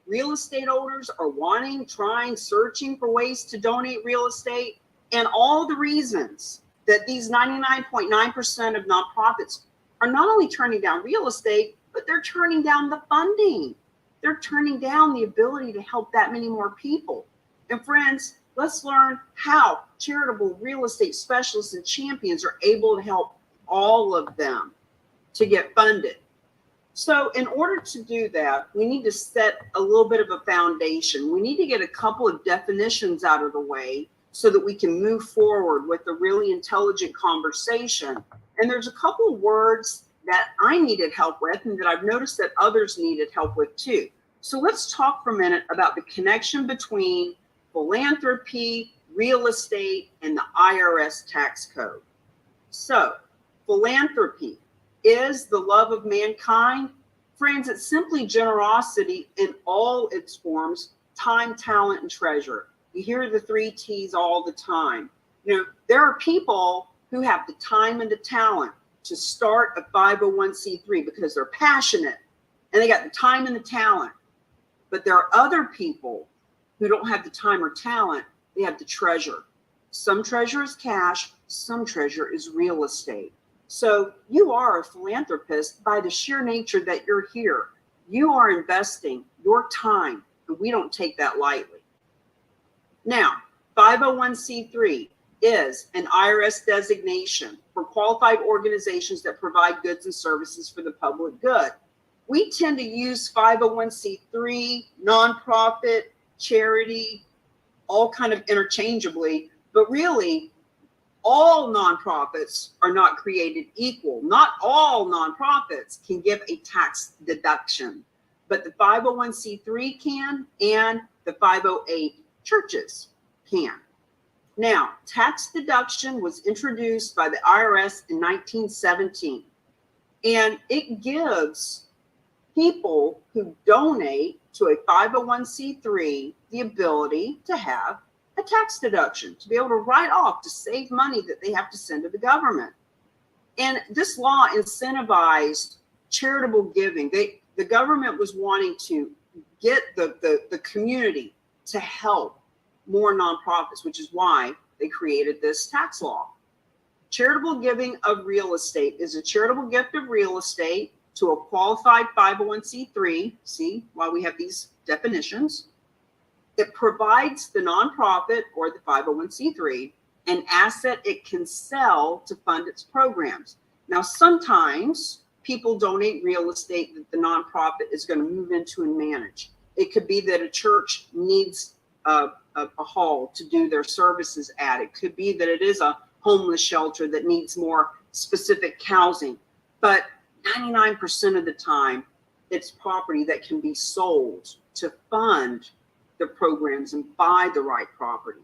real estate owners are wanting, trying, searching for ways to donate real estate, and all the reasons that these 99.9% of nonprofits are not only turning down real estate, but they're turning down the funding. They're turning down the ability to help that many more people. And friends, let's learn how charitable real estate specialists and champions are able to help all of them to get funded. So in order to do that, we need to set a little bit of a foundation. We need to get a couple of definitions out of the way so that we can move forward with a really intelligent conversation. And there's a couple of words that I needed help with and that I've noticed that others needed help with too. So let's talk for a minute about the connection between philanthropy, real estate, and the IRS tax code. So philanthropy is the love of mankind. Friends, it's simply generosity in all its forms: time, talent, and treasure. You hear the 3 T's all the time. You know, there are people who have the time and the talent to start a 501c3 because they're passionate and they got the time and the talent. But there are other people who don't have the time or talent. They have the treasure. Some treasure is cash, some treasure is real estate. So you are a philanthropist by the sheer nature that you're here. You are investing your time, and we don't take that lightly. Now, 501c3 is an IRS designation for qualified organizations that provide goods and services for the public good. We tend to use 501c3, nonprofit, charity, all kind of interchangeably, but really all nonprofits are not created equal. Not all nonprofits can give a tax deduction, but the 501c3 can, and the 508 churches can. Now, tax deduction was introduced by the IRS in 1917, and it gives people who donate to a 501c3 the ability to have a tax deduction, to be able to write off, to save money that they have to send to the government. And this law incentivized charitable giving. The government was wanting to get the community to help more nonprofits, which is why they created this tax law. Charitable giving of real estate is a charitable gift of real estate to a qualified 501c3. See why we have these definitions. It provides the nonprofit or the 501c3 an asset it can sell to fund its programs. Now, sometimes people donate real estate that the nonprofit is going to move into and manage. It could be that a church needs a hall to do their services at. It could be that it is a homeless shelter that needs more specific housing. But 99% of the time, it's property that can be sold to fund the programs and buy the right property.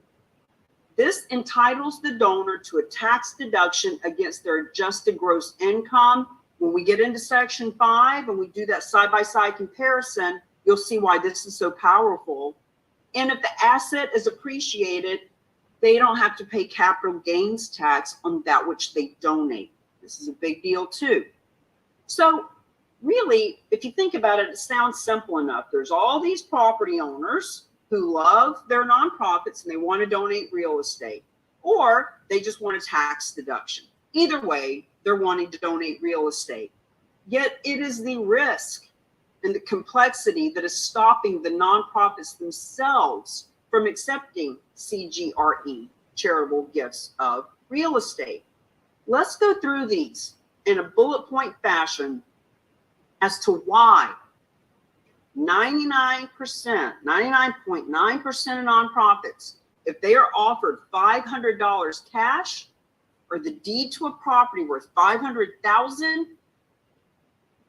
This entitles the donor to a tax deduction against their adjusted gross income. When we get into Section 5 and we do that side-by-side comparison, you'll see why this is so powerful. And if the asset is appreciated, they don't have to pay capital gains tax on that which they donate. This is a big deal too. So really, if you think about it, it sounds simple enough. There's all these property owners who love their nonprofits and they want to donate real estate, or they just want a tax deduction. Either way, they're wanting to donate real estate. Yet it is the risk and the complexity that is stopping the nonprofits themselves from accepting CGRE, charitable gifts of real estate. Let's go through these in a bullet point fashion as to why 99.9% of nonprofits, if they are offered $500 cash or the deed to a property worth $500,000,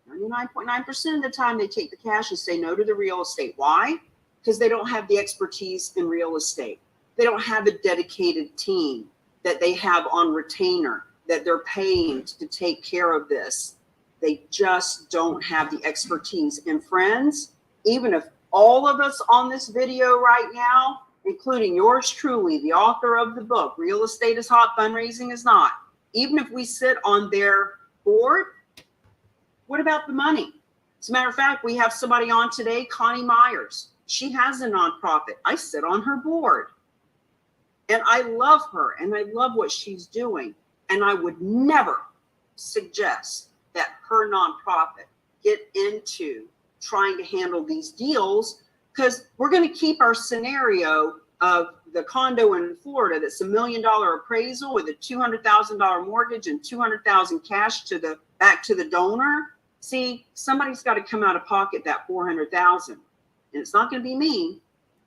99.9% of the time they take the cash and say no to the real estate. Why? Because they don't have the expertise in real estate. They don't have a dedicated team that they have on retainer that they're paying to take care of this. They just don't have the expertise. And friends, even if all of us on this video right now, including yours truly, the author of the book, Real Estate is Hot, Fundraising is Not, even if we sit on their board, what about the money? As a matter of fact, we have somebody on today, Connie Myers. She has a nonprofit. I sit on her board. And I love her and I love what she's doing. And I would never suggest that her nonprofit get into trying to handle these deals, because we're going to keep our scenario of the condo in Florida that's $1 million appraisal with a $200,000 mortgage and $200,000 cash back to the donor. See, somebody's got to come out of pocket that $400,000, and it's not going to be me,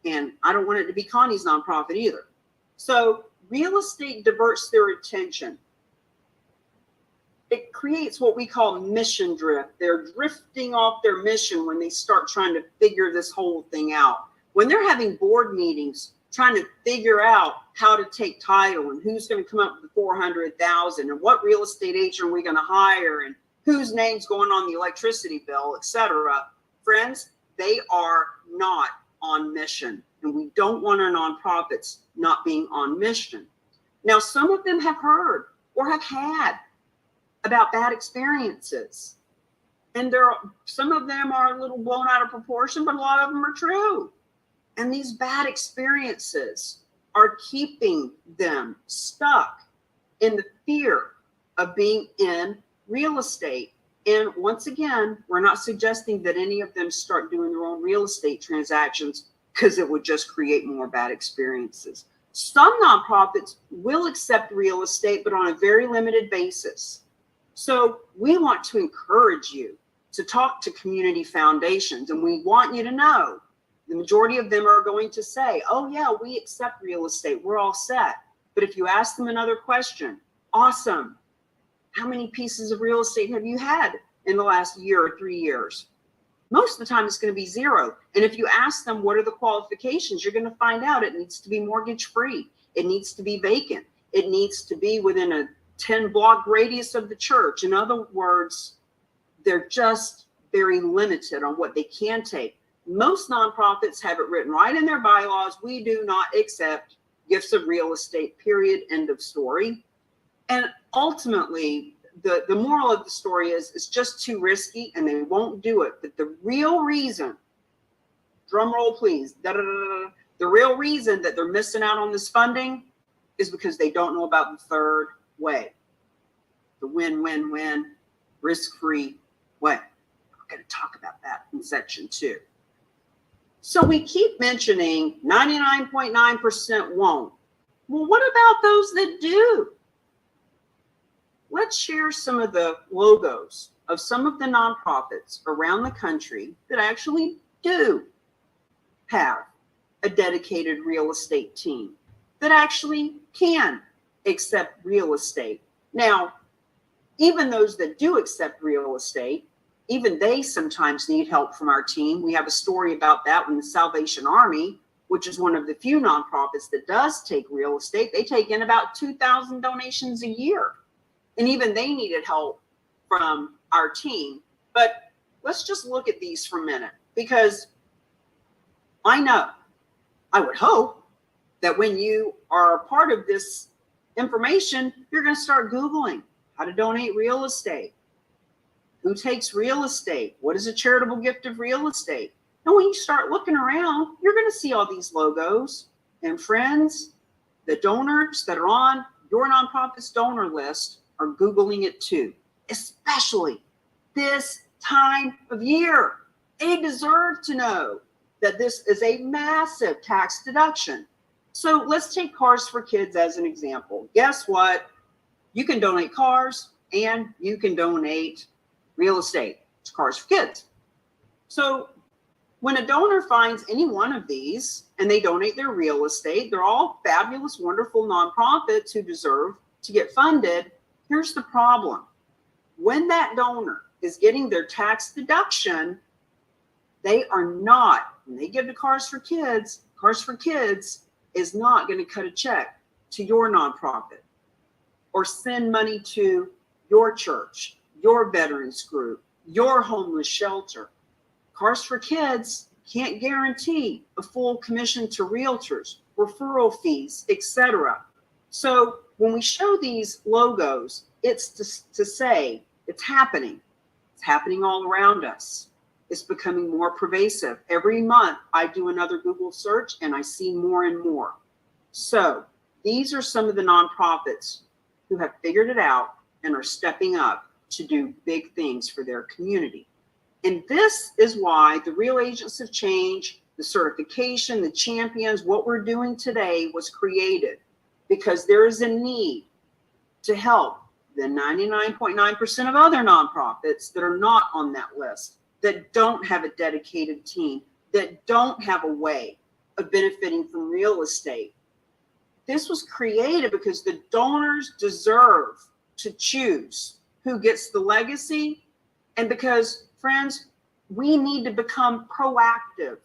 and I don't want it to be Connie's nonprofit either. So real estate diverts their attention. It creates what we call mission drift. They're drifting off their mission when they start trying to figure this whole thing out. When they're having board meetings, trying to figure out how to take title and who's going to come up with the $400,000 and what real estate agent are we going to hire and whose name's going on the electricity bill, etc. Friends, they are not on mission, and we don't want our nonprofits not being on mission. Now, some of them have heard or have had about bad experiences, and some of them are a little blown out of proportion, but a lot of them are true. And these bad experiences are keeping them stuck in the fear of being in real estate. And once again, we're not suggesting that any of them start doing their own real estate transactions, because it would just create more bad experiences. Some nonprofits will accept real estate, but on a very limited basis. So we want to encourage you to talk to community foundations, and we want you to know the majority of them are going to say, oh yeah, we accept real estate, we're all set. But if you ask them another question, awesome, how many pieces of real estate have you had in the last year or 3 years? Most of the time it's going to be zero. And if you ask them what are the qualifications, you're going to find out it needs to be mortgage free. It needs to be vacant. It needs to be within a 10-block radius of the church. In other words, they're just very limited on what they can take. Most nonprofits have it written right in their bylaws. We do not accept gifts of real estate, period, end of story. And ultimately, the moral of the story is it's just too risky and they won't do it. But the real reason, drum roll please, The real reason that they're missing out on this funding is because they don't know about the third way, the win-win-win, risk-free way. We're going to talk about that in section 2. So we keep mentioning 99.9% won't. Well, what about those that do? Let's share some of the logos of some of the nonprofits around the country that actually do have a dedicated real estate team, that actually can accept real estate. Now, even those that do accept real estate, even they sometimes need help from our team. We have a story about that when the Salvation Army, which is one of the few nonprofits that does take real estate, they take in about 2,000 donations a year. And even they needed help from our team. But let's just look at these for a minute, because I know, I would hope that when you are a part of this information, you're going to start Googling how to donate real estate. Who takes real estate? What is a charitable gift of real estate? And when you start looking around, you're going to see all these logos. And friends, the donors that are on your nonprofit's donor list are Googling it too, especially this time of year. They deserve to know that this is a massive tax deduction. So let's take Cars for Kids as an example. Guess what? You can donate cars and you can donate real estate. It's Cars for Kids. So when a donor finds any one of these and they donate their real estate, they're all fabulous, wonderful nonprofits who deserve to get funded. Here's the problem. When that donor is getting their tax deduction, they are not, when they give to Cars for Kids is not going to cut a check to your nonprofit or send money to your church, your veterans group, your homeless shelter. Cars for Kids can't guarantee a full commission to realtors, referral fees, etc. So when we show these logos, it's to say it's happening. It's happening all around us. It's becoming more pervasive. Every month I do another Google search and I see more and more. So these are some of the nonprofits who have figured it out and are stepping up to do big things for their community. And this is why the Real Agents of Change, the certification, the champions, what we're doing today was created because there is a need to help the 99.9% of other nonprofits that are not on that list, that don't have a dedicated team, that don't have a way of benefiting from real estate. This was created because the donors deserve to choose who gets the legacy, and because, friends, we need to become proactive,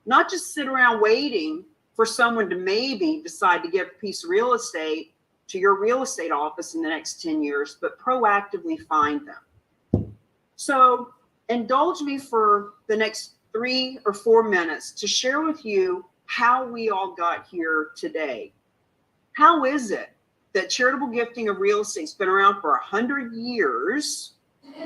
not just sit around waiting for someone to maybe decide to give a piece of real estate to your real estate office in the next 10 years, but proactively find them. So indulge me for the next 3 or 4 minutes to share with you how we all got here today. How is it that charitable gifting of real estate has been around for 100 years,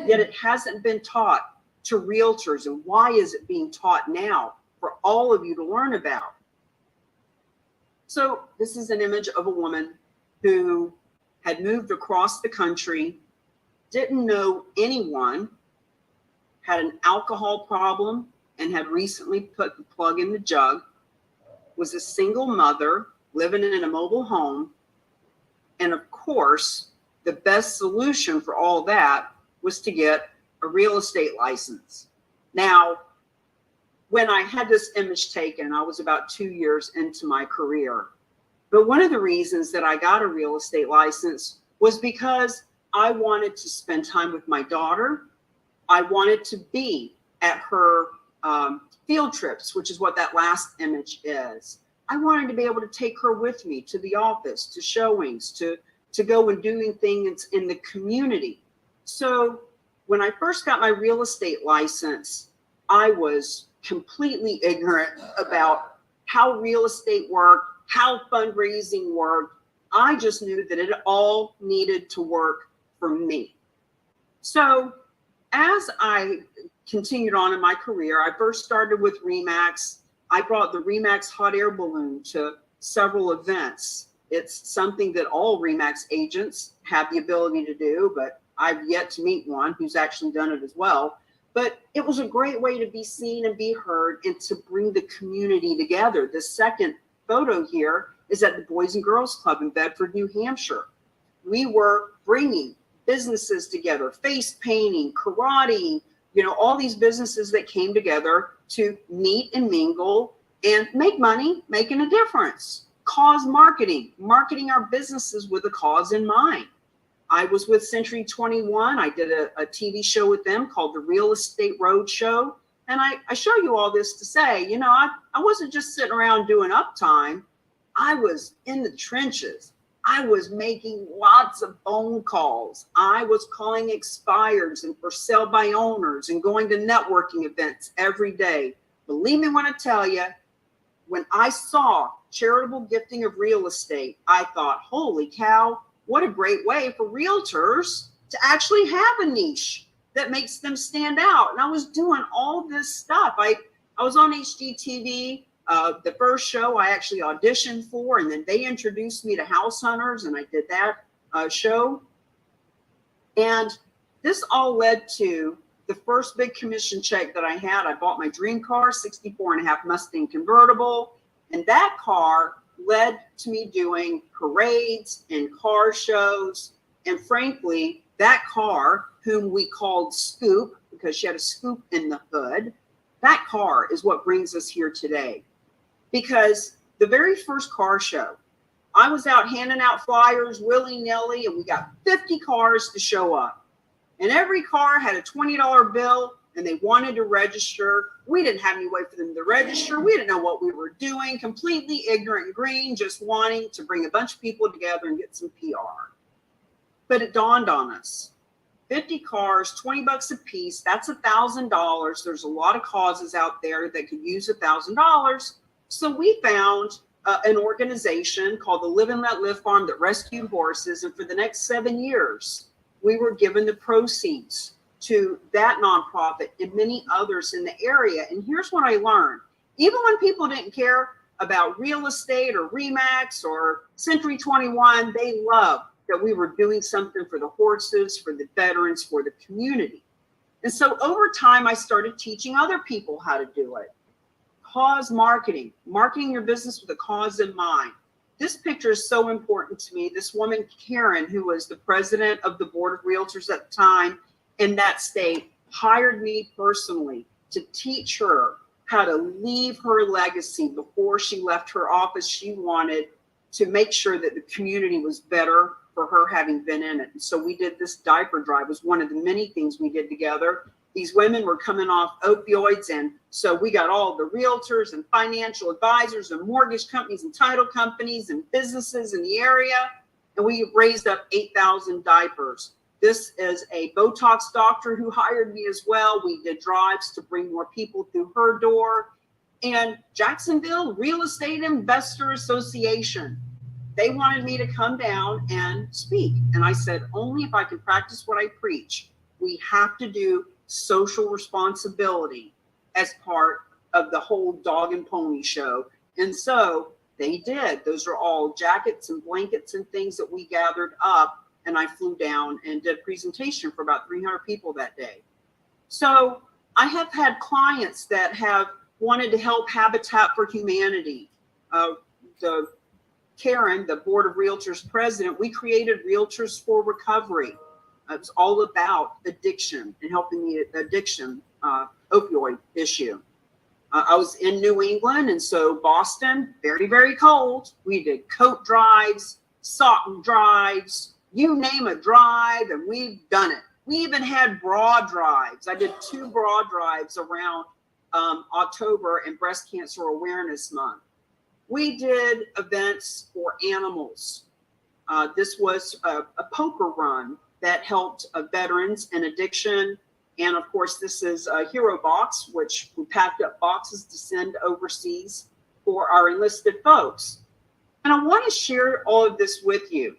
yet it hasn't been taught to realtors? And why is it being taught now for all of you to learn about? So this is an image of a woman who had moved across the country, didn't know anyone, had an alcohol problem, and had recently put the plug in the jug, was a single mother living in a mobile home. And of course, the best solution for all that was to get a real estate license. Now, when I had this image taken, I was about 2 years into my career. But one of the reasons that I got a real estate license was because I wanted to spend time with my daughter. I wanted to be at her field trips, which is what that last image is. I wanted to be able to take her with me to the office, to showings, to go and doing things in the community. So when I first got my real estate license, I was completely ignorant about how real estate worked, how fundraising worked. I just knew that it all needed to work for me. So as I continued on in my career, I first started with RE/MAX, I brought the Remax hot air balloon to several events. It's something that all Remax agents have the ability to do, but I've yet to meet one who's actually done it as well. But it was a great way to be seen and be heard and to bring the community together. The second photo here is at the Boys and Girls Club in Bedford, New Hampshire. We were bringing businesses together, face painting, karate, all these businesses that came together to meet and mingle and make money, making a difference. Cause marketing our businesses with a cause in mind. I was with Century 21. I did a TV show with them called The Real Estate Roadshow. And I show you all this to say, I wasn't just sitting around doing uptime. I was in the trenches. I was making lots of phone calls. I was calling expireds and for sale by owners and going to networking events every day. Believe me when I tell you, when I saw charitable gifting of real estate, I thought, holy cow, what a great way for realtors to actually have a niche that makes them stand out. And I was doing all this stuff. I was on HGTV. The first show I actually auditioned for, and then they introduced me to House Hunters, and I did that show. And this all led to the first big commission check that I had. I bought my dream car, 64.5 Mustang convertible, and that car led to me doing parades and car shows. And frankly, that car, whom we called Scoop, because she had a scoop in the hood, that car is what brings us here today. Because the very first car show, I was out handing out flyers willy-nilly, and we got 50 cars to show up. And every car had a $20 bill, and they wanted to register. We didn't have any way for them to register. We didn't know what we were doing, completely ignorant and green, just wanting to bring a bunch of people together and get some PR. But it dawned on us. 50 cars, 20 bucks a piece, that's $1,000. There's a lot of causes out there that could use $1,000. So we found an organization called the Live and Let Live Farm that rescued horses. And for the next 7 years, we were given the proceeds to that nonprofit and many others in the area. And here's what I learned. Even when people didn't care about real estate or Remax or Century 21, they loved that we were doing something for the horses, for the veterans, for the community. And so over time, I started teaching other people how to do it. Cause marketing your business with a cause in mind. This picture is so important to me. This woman, Karen, who was the president of the Board of Realtors at the time in that state, hired me personally to teach her how to leave her legacy before she left her office. She wanted to make sure that the community was better for her having been in it. And so we did this diaper drive. It was one of the many things we did together. These women were coming off opioids, and so we got all the realtors and financial advisors and mortgage companies and title companies and businesses in the area, and we raised up 8,000 diapers. This is a Botox doctor who hired me as well. We did drives to bring more people through her door. And Jacksonville Real Estate Investor Association, they wanted me to come down and speak. And I said, only if I can practice what I preach. We have to do social responsibility as part of the whole dog and pony show. And so they did. Those are all jackets and blankets and things that we gathered up. And I flew down and did a presentation for about 300 people that day. So I have had clients that have wanted to help Habitat for Humanity. Karen, the Board of Realtors president, we created Realtors for Recovery. It was all about addiction and helping the addiction opioid issue. I was in New England, and so Boston, very, very cold. We did coat drives, sock drives, you name a drive, and we've done it. We even had bra drives. I did 2 bra drives around October and Breast Cancer Awareness Month. We did events for animals. This was a poker run that helped veterans and addiction. And of course, this is a Hero Box, which we packed up boxes to send overseas for our enlisted folks. And I want to share all of this with you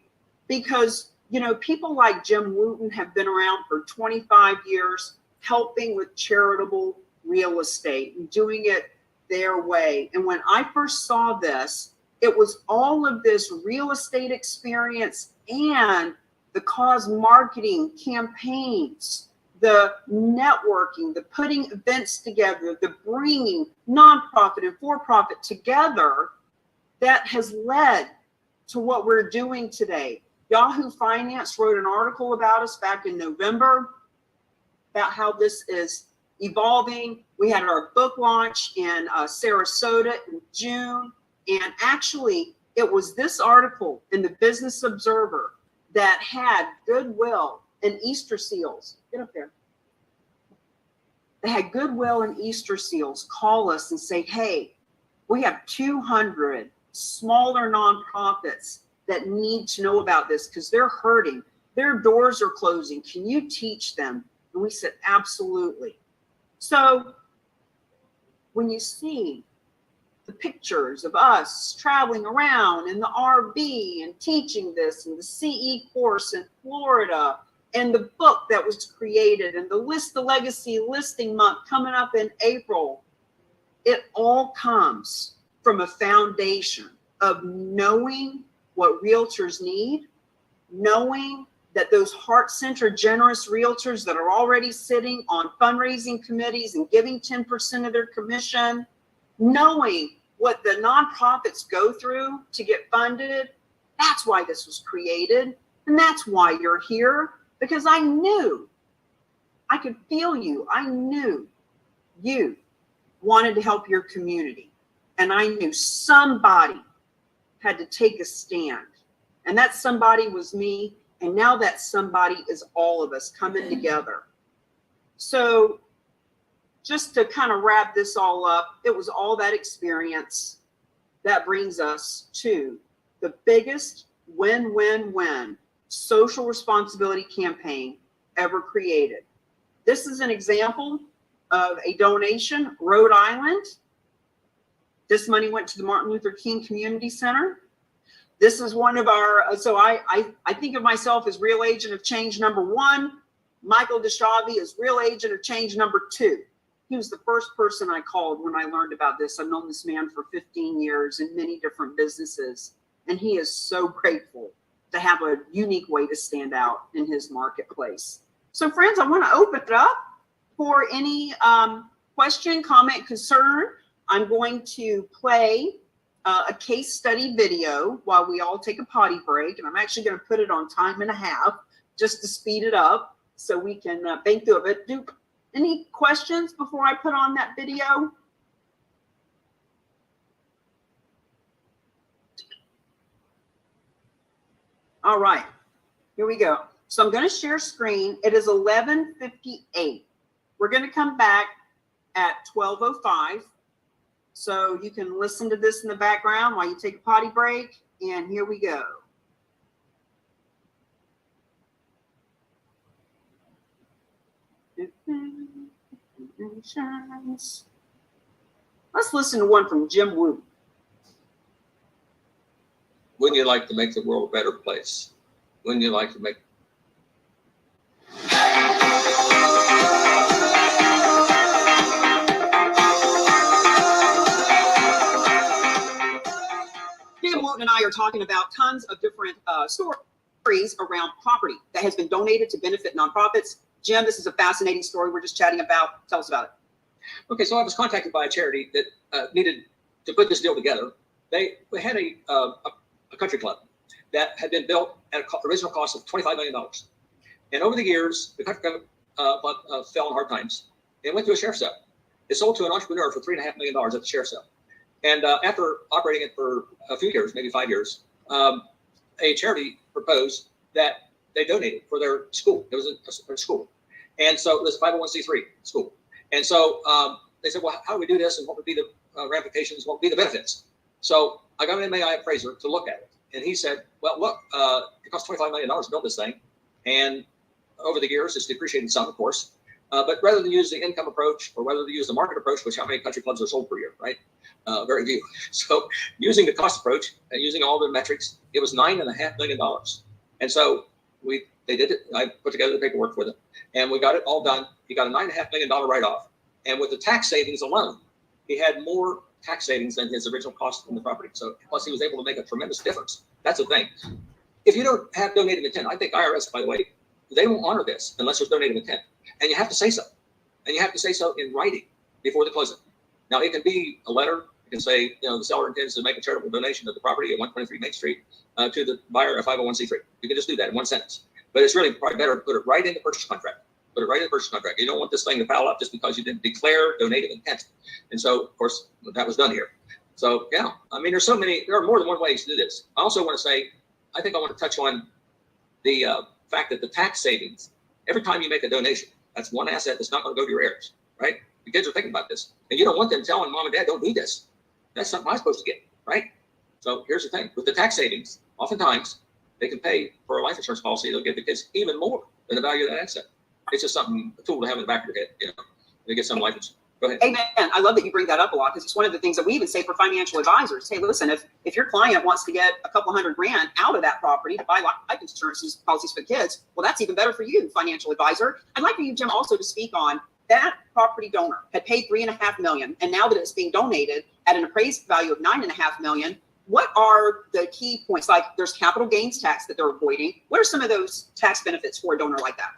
because, people like Jim Wooten have been around for 25 years, helping with charitable real estate and doing it their way. And when I first saw this, it was all of this real estate experience and the cause marketing campaigns, the networking, the putting events together, the bringing nonprofit and for-profit together that has led to what we're doing today. Yahoo Finance wrote an article about us back in November about how this is evolving. We had our book launch in Sarasota in June. And actually, it was this article in the Business Observer that had Goodwill and Easter Seals. Get up there. They had Goodwill and Easter Seals call us and say, hey, we have 200 smaller nonprofits that need to know about this because they're hurting. Their doors are closing. Can you teach them? And we said, absolutely. So when you see the pictures of us traveling around in the RV and teaching this and the CE course in Florida and the book that was created and the List the Legacy listing month coming up in April, it all comes from a foundation of knowing what realtors need, knowing that those heart-centered, generous realtors that are already sitting on fundraising committees and giving 10% of their commission, knowing what the nonprofits go through to get funded, that's why this was created. And that's why you're here, because I knew, I could feel you. I knew you wanted to help your community. And I knew somebody had to take a stand. And that somebody was me. And now that somebody is all of us coming together. So just to kind of wrap this all up, it was all that experience that brings us to the biggest win-win-win social responsibility campaign ever created. This is an example of a donation, Rhode Island. This money went to the Martin Luther King Community Center. This is one of our, so I think of myself as real agent of change #1. Michael Deshavi is real agent of change #2. He was the first person I called when I learned about this. I've known this man for 15 years in many different businesses, and he is so grateful to have a unique way to stand out in his marketplace. So friends, I want to open it up for any question, comment, concern. I'm going to play a case study video while we all take a potty break, and I'm actually going to put it on 1.5 times just to speed it up so we can bank through it. Do any questions before I put on that video? All right, here we go. So I'm going to share screen. It is 11:58. We're going to come back at 12:05. So you can listen to this in the background while you take a potty break. And here we go. Let's listen to one from Jim Wu. Wouldn't you like to make the world a better place? Wouldn't you like to make Jim Wooten and I are talking about tons of different stories around property that has been donated to benefit nonprofits. Jim, this is a fascinating story we're just chatting about. Tell us about it. Okay, so I was contacted by a charity that needed to put this deal together. They had a country club that had been built at an original cost of $25 million. And over the years, the country club fell in hard times. It went to a sheriff sale. It sold to an entrepreneur for $3.5 million at the sheriff sale. And after operating it for a few years, maybe 5 years, a charity proposed that they donated for their school. It was a school. And so it was a 501c3 school. And so they said, well, how do we do this? And what would be the ramifications? What would be the benefits? So I got an MAI appraiser to look at it. And he said, well, look, it cost $25 million to build this thing. And over the years, it's depreciated some, of course. But rather than use the income approach or whether to use the market approach, which how many country clubs are sold per year, right? Very few. So using the cost approach and using all the metrics, it was $9.5 million. And so they did it. I put together the paperwork for them and we got it all done. He got a $9.5 million write-off. And with the tax savings alone, he had more tax savings than his original cost on the property. So plus he was able to make a tremendous difference. That's the thing. If you don't have donated intent, I think IRS, by the way, they won't honor this unless there's donated intent. And you have to say so. And you have to say so in writing before the closing. Now, it can be a letter. You can say, the seller intends to make a charitable donation of the property at 123 Main Street to the buyer of 501c3. You can just do that in one sentence. But it's really probably better to put it right in the purchase contract. Put it right in the purchase contract. You don't want this thing to foul up just because you didn't declare donated intent. And so, of course, that was done here. So, yeah, I mean, there are more than one way to do this. I also want to say, I think I want to touch on the fact that the tax savings, every time you make a donation, that's one asset that's not going to go to your heirs, right? The kids are thinking about this. And you don't want them telling mom and dad, don't do this. That's something I'm supposed to get, right? So here's the thing. With the tax savings, oftentimes they can pay for a life insurance policy. They'll give the kids even more than the value of that asset. It's just something, a tool to have in the back of your head, to get some life insurance. Go ahead. Amen. I love that you bring that up a lot because it's one of the things that we even say for financial advisors. Hey, listen, if your client wants to get a couple $100,000 out of that property to buy life insurance policies for kids, well, that's even better for you, financial advisor. I'd like for you, Jim, also to speak on that property donor had paid $3.5 million, and now that it's being donated at an appraised value of $9.5 million. What are the key points? Like there's capital gains tax that they're avoiding. What are some of those tax benefits for a donor like that?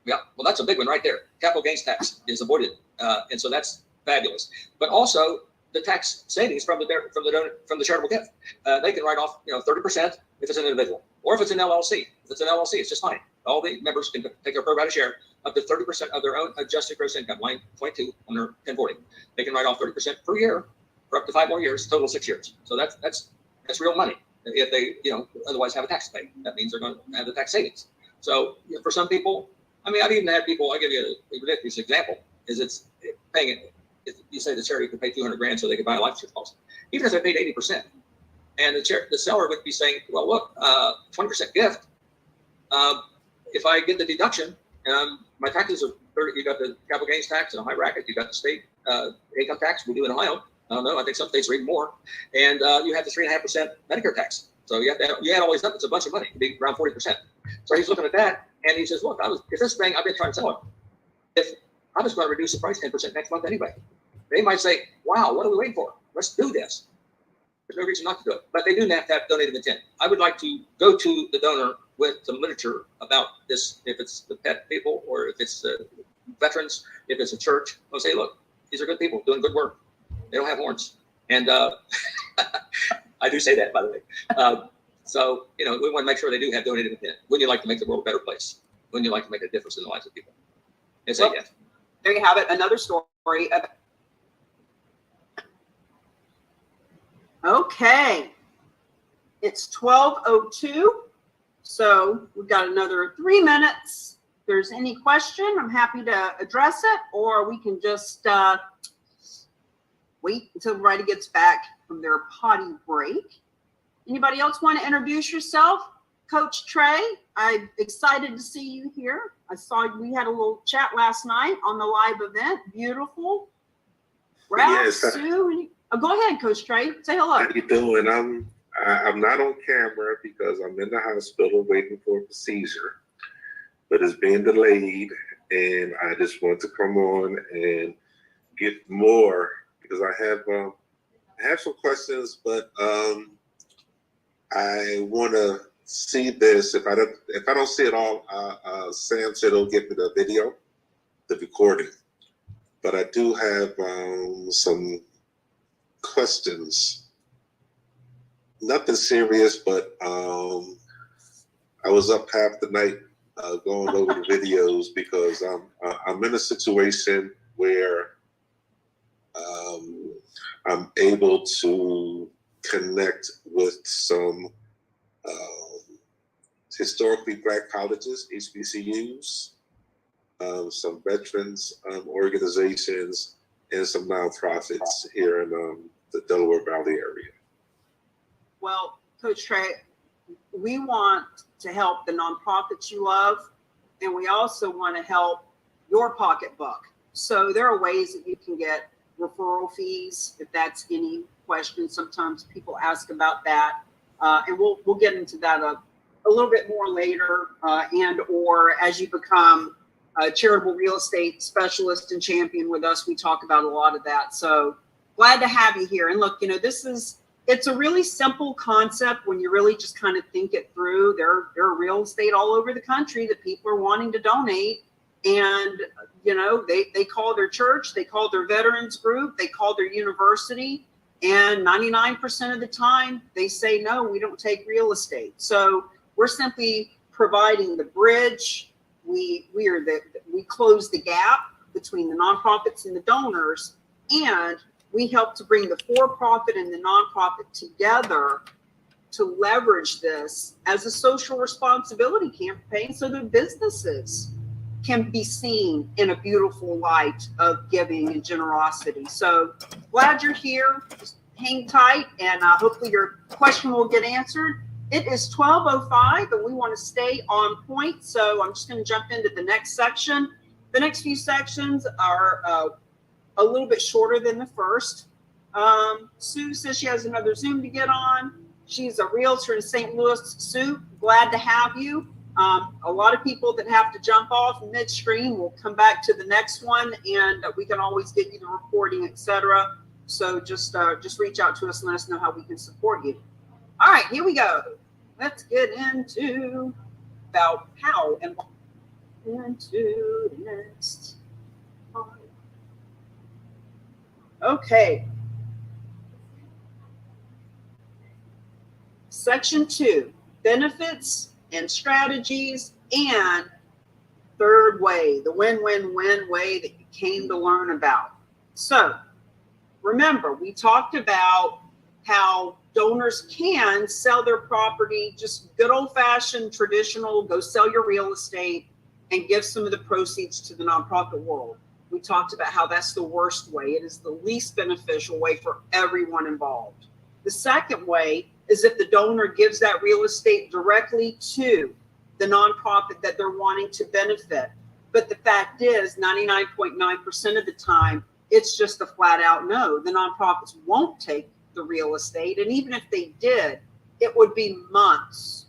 Yeah, well, that's a big one right there. Capital gains tax is avoided, and so that's fabulous. But also the tax savings from the charitable gift, they can write off 30% if it's an individual, or if it's an LLC. If it's an LLC, it's just fine. All the members can take their pro rata share up to 30% of their own adjusted gross income, line 22 on their 1040. They can write off 30% per year for up to 5 more years, total 6 years. So that's real money. If they otherwise have a tax to pay, that means they're going to have the tax savings. So for some people, I mean, I've even had people. I'll give you a ridiculous example. Is it's paying it. If you say the charity could pay $200,000 so they could buy a life insurance policy, even if they paid 80%, and the seller would be saying, well, look, 20% gift. If I get the deduction, my taxes are 30. You got the capital gains tax in a high bracket. You got the state income tax. We do in Ohio. I don't know. I think some states are even more. And you have the 3.5% Medicare tax. So you add all these up. It's a bunch of money. It'd be around 40%. So he's looking at that, and he says, look, if this thing I've been trying to sell it, if I was going to reduce the price 10% next month anyway. They might say, wow, what are we waiting for? Let's do this. There's no reason not to do it. But they do have to have donated intent. I would like to go to the donor with some literature about this, if it's the pet people or if it's the veterans, if it's a church. I'll say, look, these are good people doing good work. They don't have horns. And I do say that, by the way. So, we want to make sure they do have donated intent. Wouldn't you like to make the world a better place? Wouldn't you like to make a difference in the lives of people? And say yes. There you have it. Another story. Okay. It's 12:02. So we've got another 3 minutes. If there's any question, I'm happy to address it, or we can just wait until everybody gets back from their potty break. Anybody else want to introduce yourself? Coach Trey, I'm excited to see you here. I saw we had a little chat last night on the live event. Beautiful. Ralph, Yes. Sue, go ahead, Coach Trey. Say hello. How you doing? I'm not on camera because I'm in the hospital waiting for a procedure, but it's being delayed, and I just want to come on and get more because I have some questions, but I want to see this. If I don't see it all, Sam said he'll give me the video, the recording. But I do have some questions. Nothing serious, but I was up half the night going over the videos because I'm in a situation where I'm able to connect with some historically Black colleges, HBCUs, some veterans organizations, and some nonprofits here in the Delaware Valley area. Well, Coach Trey, we want to help the nonprofits you love, and we also want to help your pocketbook. So there are ways that you can get referral fees, if that's any question. Sometimes people ask about that, and we'll get into that a little bit more later, and or as you become a charitable real estate specialist and champion with us, we talk about a lot of that. So glad to have you here. And look, you know, it's a really simple concept when you really just kind of think it through. There are real estate all over the country that people are wanting to donate. And, you know, they call their church, they call their veterans group, they call their university. And 99% of the time they say, no, we don't take real estate. So we're simply providing the bridge. We close the gap between the nonprofits and the donors, and we help to bring the for-profit and the nonprofit together to leverage this as a social responsibility campaign so that businesses can be seen in a beautiful light of giving and generosity. So glad you're here. Just hang tight, and hopefully your question will get answered. It is 12:05, and we want to stay on point. So I'm just going to jump into the next section. The next few sections are a little bit shorter than the first. Sue says she has another Zoom to get on. She's a realtor in St. Louis. Sue, glad to have you. A lot of people that have to jump off midstream will come back to the next one, and we can always get you the recording, etc. So just reach out to us and let us know how we can support you. All right, here we go. Let's get into about how and into the next. Okay. Section 2, benefits and strategies, and third way, the win-win-win way that you came to learn about. So remember, we talked about how donors can sell their property, just good old-fashioned traditional, go sell your real estate and give some of the proceeds to the nonprofit world. We talked about how that's the worst way. It is the least beneficial way for everyone involved. The second way is if the donor gives that real estate directly to the nonprofit that they're wanting to benefit. But the fact is, 99.9% of the time, it's just a flat out no. The nonprofits won't take the real estate. And even if they did, it would be months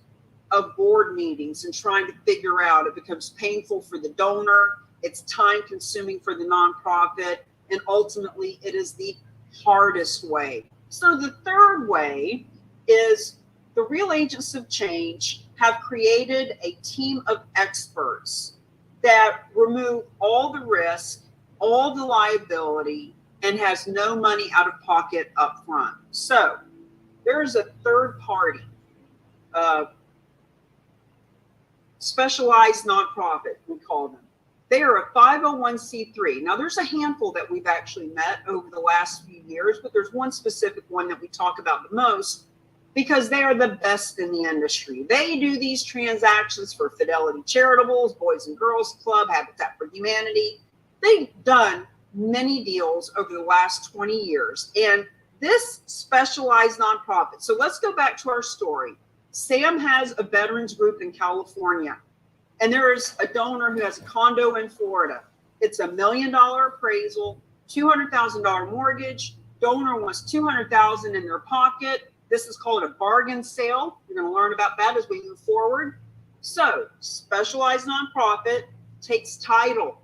of board meetings and trying to figure out. It becomes painful for the donor. It's time consuming for the nonprofit. And ultimately, it is the hardest way. So the third way is the real agents of change have created a team of experts that remove all the risk, all the liability, and has no money out of pocket up front. So there's a third party, specialized nonprofit, we call them. They are a 501c3. Now, there's a handful that we've actually met over the last few years, but there's one specific one that we talk about the most because they are the best in the industry. They do these transactions for Fidelity Charitables, Boys and Girls Club, Habitat for Humanity. They've done many deals over the last 20 years. And this specialized nonprofit, so let's go back to our story. Sam has a veterans group in California. And there is a donor who has a condo in Florida. It's $1 million appraisal, $200,000 mortgage. Donor wants $200,000 in their pocket. This is called a bargain sale. You're going to learn about that as we move forward. So, specialized nonprofit takes title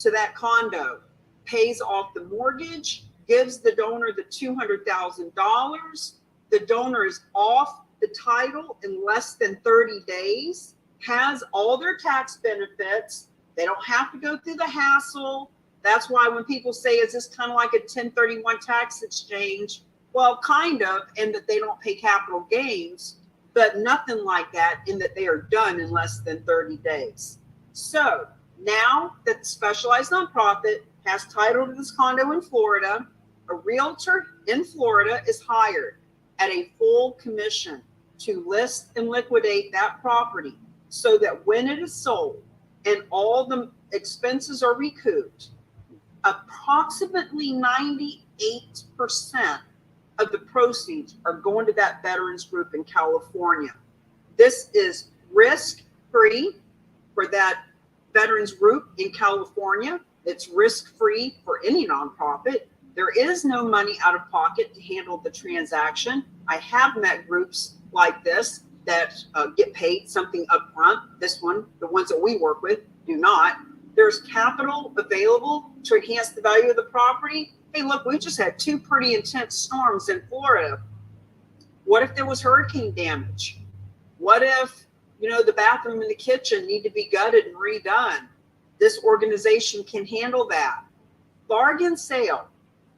to that condo, pays off the mortgage, gives the donor the $200,000. The donor is off the title in less than 30 days. Has all their tax benefits. They don't have to go through the hassle. That's why when people say, is this kind of like a 1031 tax exchange? Well, kind of, in that they don't pay capital gains, but nothing like that in that they are done in less than 30 days. So now that the specialized nonprofit has title to this condo in Florida, a realtor in Florida is hired at a full commission to list and liquidate that property, so that when it is sold and all the expenses are recouped, approximately 98% of the proceeds are going to that veterans group in California. This is risk-free for that veterans group in California. It's risk-free for any nonprofit. There is no money out of pocket to handle the transaction. I have met groups like this that get paid something up front. This one, the ones that we work with, do not. There's capital available to enhance the value of the property, Hey, look, we just had 2 pretty intense storms in Florida. What if there was hurricane damage? What if, the bathroom and the kitchen need to be gutted and redone? This organization can handle that. Bargain sale.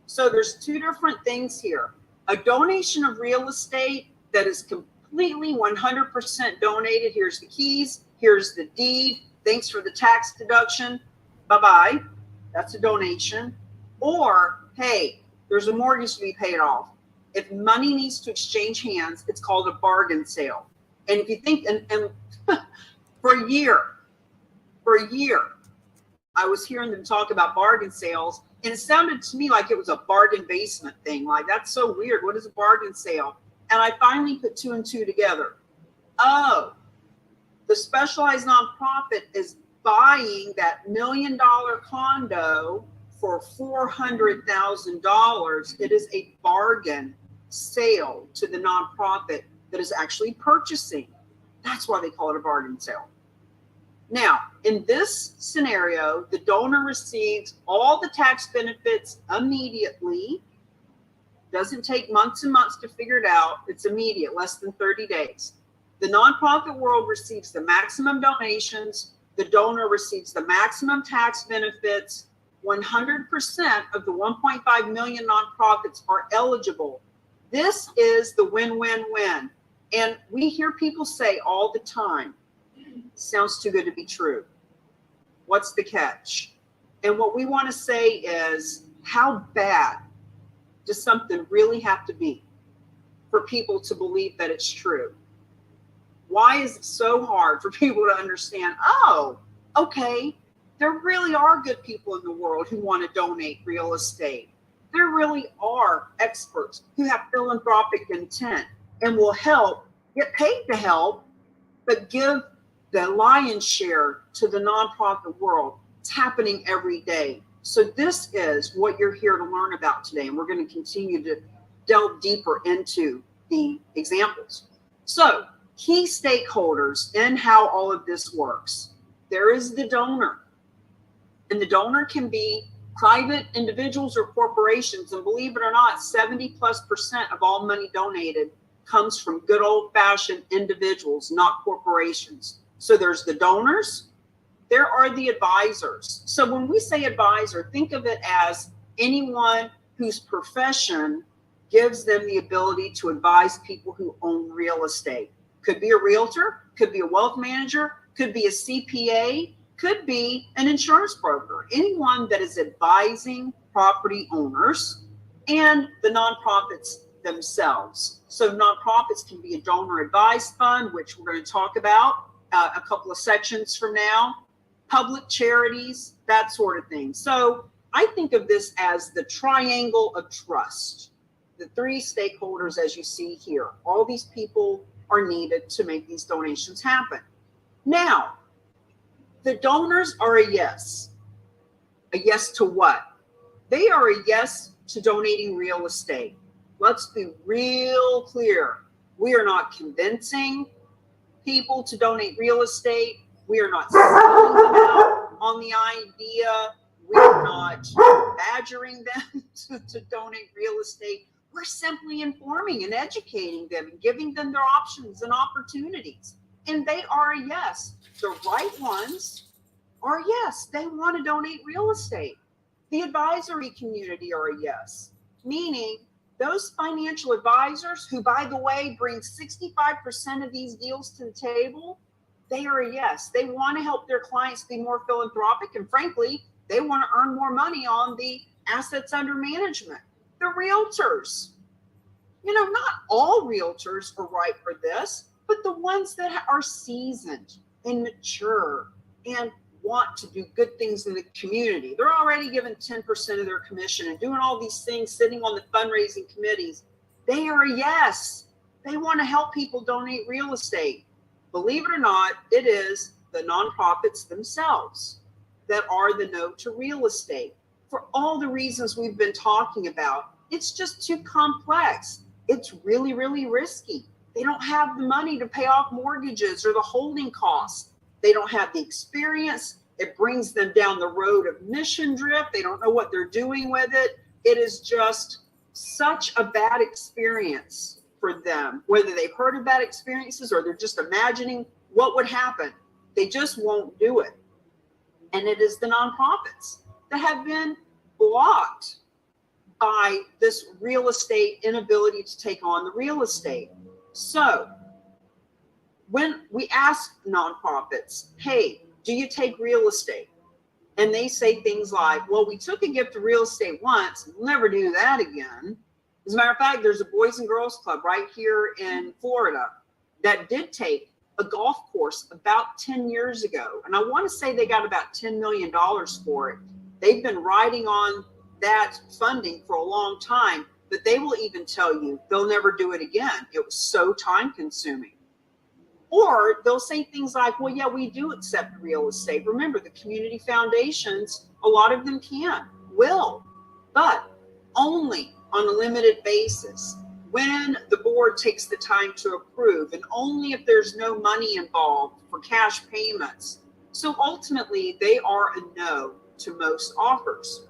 So there's 2 different things here. A donation of real estate that is completely 100% donated. Here's the keys. Here's the deed. Thanks for the tax deduction. Bye-bye. That's a donation. Or, hey, there's a mortgage to be paid off. If money needs to exchange hands, it's called a bargain sale. And if you think, and for a year, I was hearing them talk about bargain sales, and it sounded to me like it was a bargain basement thing. Like, that's so weird. What is a bargain sale? And I finally put 2 and 2 together. Oh, the specialized nonprofit is buying that $1 million condo for $400,000. It is a bargain sale to the nonprofit that is actually purchasing. That's why they call it a bargain sale. Now, in this scenario, the donor receives all the tax benefits immediately. Doesn't take months and months to figure it out. It's immediate, less than 30 days. The nonprofit world receives the maximum donations. The donor receives the maximum tax benefits. 100% of the 1.5 million nonprofits are eligible. This is the win-win-win. And we hear people say all the time, sounds too good to be true. What's the catch? And what we want to say is, how bad does something really have to be for people to believe that it's true? Why is it so hard for people to understand, oh, okay, there really are good people in the world who want to donate real estate. There really are experts who have philanthropic intent and will help, get paid to help, but give the lion's share to the nonprofit world. It's happening every day. So this is what you're here to learn about today. And we're going to continue to delve deeper into the examples. So key stakeholders in how all of this works. There is the donor. And the donor can be private individuals or corporations. And believe it or not, 70+% of all money donated comes from good old-fashioned individuals, not corporations. So there's the donors. There are the advisors. So when we say advisor, think of it as anyone whose profession gives them the ability to advise people who own real estate. Could be a realtor, could be a wealth manager, could be a CPA, could be an insurance broker, anyone that is advising property owners and the nonprofits themselves. So nonprofits can be a donor advised fund, which we're going to talk about a couple of sections from now, public charities, that sort of thing. So I think of this as the triangle of trust, the 3 stakeholders as you see here. All these people are needed to make these donations happen. Now, the donors are a yes. A yes to what? They are a yes to donating real estate. Let's be real clear. We are not convincing people to donate real estate. We are not selling them out on the idea. We are not badgering them to donate real estate. We're simply informing and educating them and giving them their options and opportunities. And they are a yes. The right ones are yes. They want to donate real estate. The advisory community are a yes, meaning those financial advisors who, by the way, bring 65% of these deals to the table, they are a yes. They want to help their clients be more philanthropic, and frankly, they want to earn more money on the assets under management. The realtors, not all realtors are right for this, but the ones that are seasoned and mature and want to do good things in the community. They're already given 10% of their commission and doing all these things, sitting on the fundraising committees. They are a yes. They want to help people donate real estate. Believe it or not, it is the nonprofits themselves that are the no to real estate. For all the reasons we've been talking about, it's just too complex. It's really, really risky. They don't have the money to pay off mortgages or the holding costs. They don't have the experience. It brings them down the road of mission drift. They don't know what they're doing with it. it is just such a bad experience for them, whether they've heard of bad experiences or they're just imagining what would happen. They just won't do it. And it is the nonprofits that have been blocked by this real estate inability to take on the real estate. So when we ask nonprofits, hey, do you take real estate? And they say things like, well, we took a gift of real estate once, we'll never do that again. As a matter of fact, there's a Boys and Girls Club right here in Florida that did take a golf course about 10 years ago. And I want to say they got about $10 million for it. They've been riding on that funding for a long time, but they will even tell you they'll never do it again. It was so time consuming. Or they'll say things like, well, yeah, we do accept real estate. Remember, the community foundations, a lot of them will, but only on a limited basis when the board takes the time to approve, and only if there's no money involved for cash payments. So ultimately, they are a no to most offers.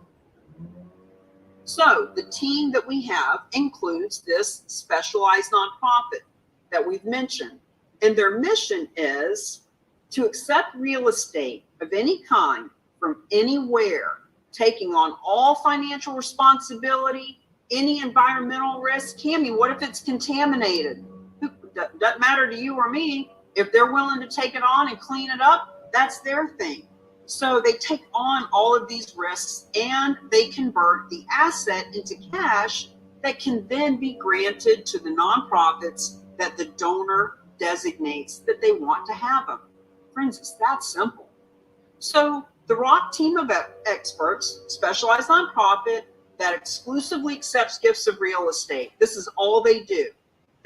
So the team that we have includes this specialized nonprofit that we've mentioned. And their mission is to accept real estate of any kind from anywhere, taking on all financial responsibility, any environmental risk. Cammy, what if it's contaminated? Doesn't matter to you or me. If they're willing to take it on and clean it up, that's their thing. So they take on all of these risks and they convert the asset into cash that can then be granted to the nonprofits that the donor designates that they want to have them. Friends, it's that simple. So the ROC team of experts, specialized nonprofit that exclusively accepts gifts of real estate. This is all they do.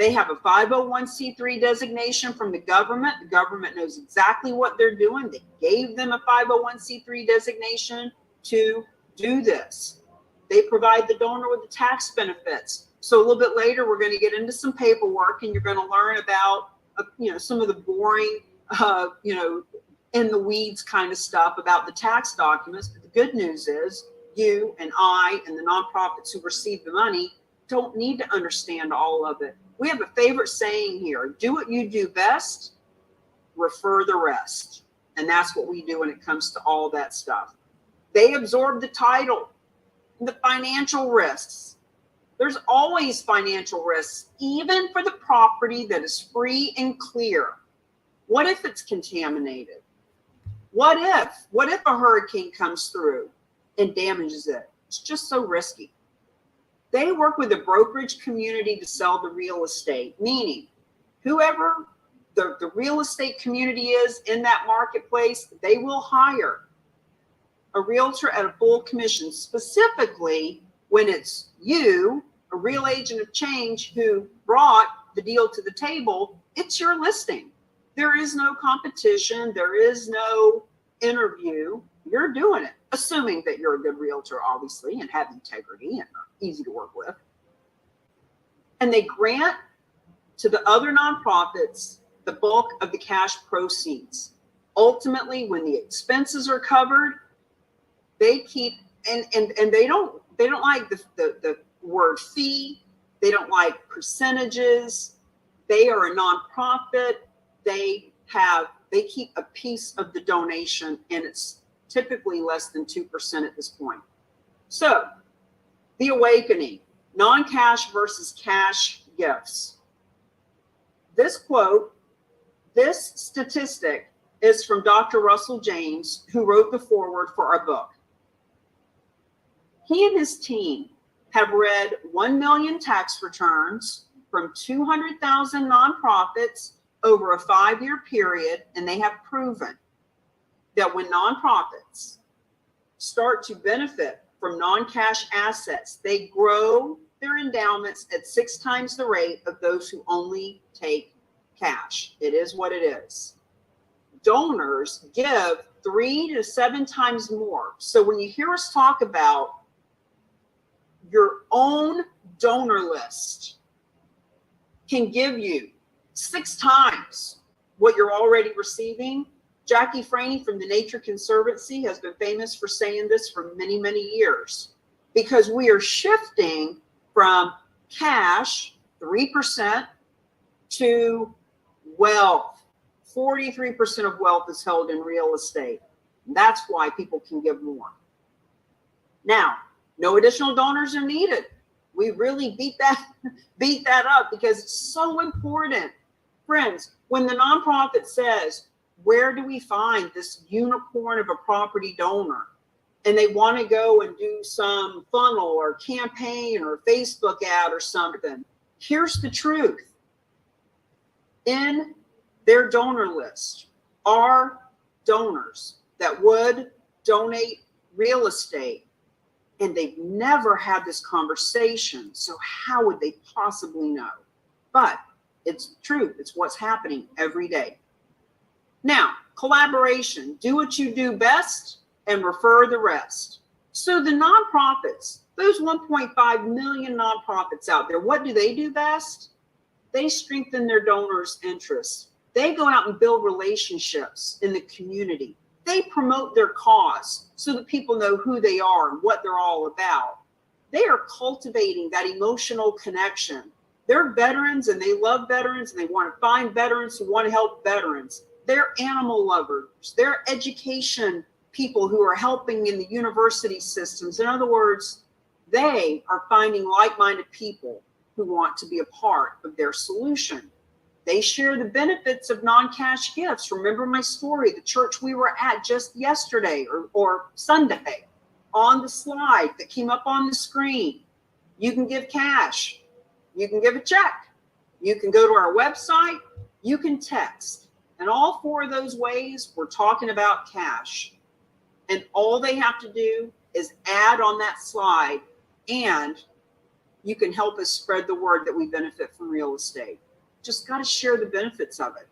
They have a 501c3 designation from the government. The government knows exactly what they're doing. They gave them a 501c3 designation to do this. They provide the donor with the tax benefits. So a little bit later, we're going to get into some paperwork and you're going to learn about some of the boring, in the weeds kind of stuff about the tax documents. But the good news is you and I and the nonprofits who receive the money don't need to understand all of it. We have a favorite saying here: do what you do best, refer the rest. And that's what we do when it comes to all that stuff. They absorb the title, the financial risks. There's always financial risks, even for the property that is free and clear. What if it's contaminated? What if a hurricane comes through and damages it? It's just so risky. They work with the brokerage community to sell the real estate, meaning whoever the real estate community is in that marketplace, they will hire a realtor at a full commission, specifically when it's you, a real agent of change who brought the deal to the table. It's your listing. There is no competition. There is no interview. You're doing it, assuming that you're a good realtor, obviously, and have integrity and are easy to work with. And they grant to the other nonprofits the bulk of the cash proceeds. Ultimately, when the expenses are covered, they keep, and they don't like the word fee. They don't like percentages. They are a nonprofit. They keep a piece of the donation, and it's typically less than 2% at this point. So the awakening, non-cash versus cash gifts. This quote, this statistic is from Dr. Russell James, who wrote the foreword for our book. He and his team have read 1 million tax returns from 200,000 nonprofits over a 5-year period, and they have proven that when nonprofits start to benefit from non-cash assets, they grow their endowments at 6 times the rate of those who only take cash. It is what it is. Donors give 3 to 7 times more. So when you hear us talk about your own donor list can give you 6 times what you're already receiving. Jackie Franey from the Nature Conservancy has been famous for saying this for many, many years. because we are shifting from cash, 3%, to wealth. 43% of wealth is held in real estate. That's why people can give more. Now, no additional donors are needed. We really beat that up because it's so important. Friends, when the nonprofit says, where do we find this unicorn of a property donor? And they want to go and do some funnel or campaign or Facebook ad or something. Here's the truth. In their donor list are donors that would donate real estate, and they've never had this conversation. So how would they possibly know? But it's true. It's what's happening every day. Now, collaboration. Do what you do best and refer the rest. So the nonprofits, those 1.5 million nonprofits out there, what do they do best? They strengthen their donors' interests. They go out and build relationships in the community. They promote their cause so that people know who they are and what they're all about. They are cultivating that emotional connection. They're veterans and they love veterans and they want to find veterans who want to help veterans. They're animal lovers. They're education people who are helping in the university systems. In other words, they are finding like-minded people who want to be a part of their solution. They share the benefits of non-cash gifts. Remember my story, the church we were at just yesterday or Sunday, on the slide that came up on the screen. You can give cash. You can give a check. You can go to our website. You can text. And all four of those ways, we're talking about cash. And all they have to do is add on that slide, and you can help us spread the word that we benefit from real estate. Just got to share the benefits of it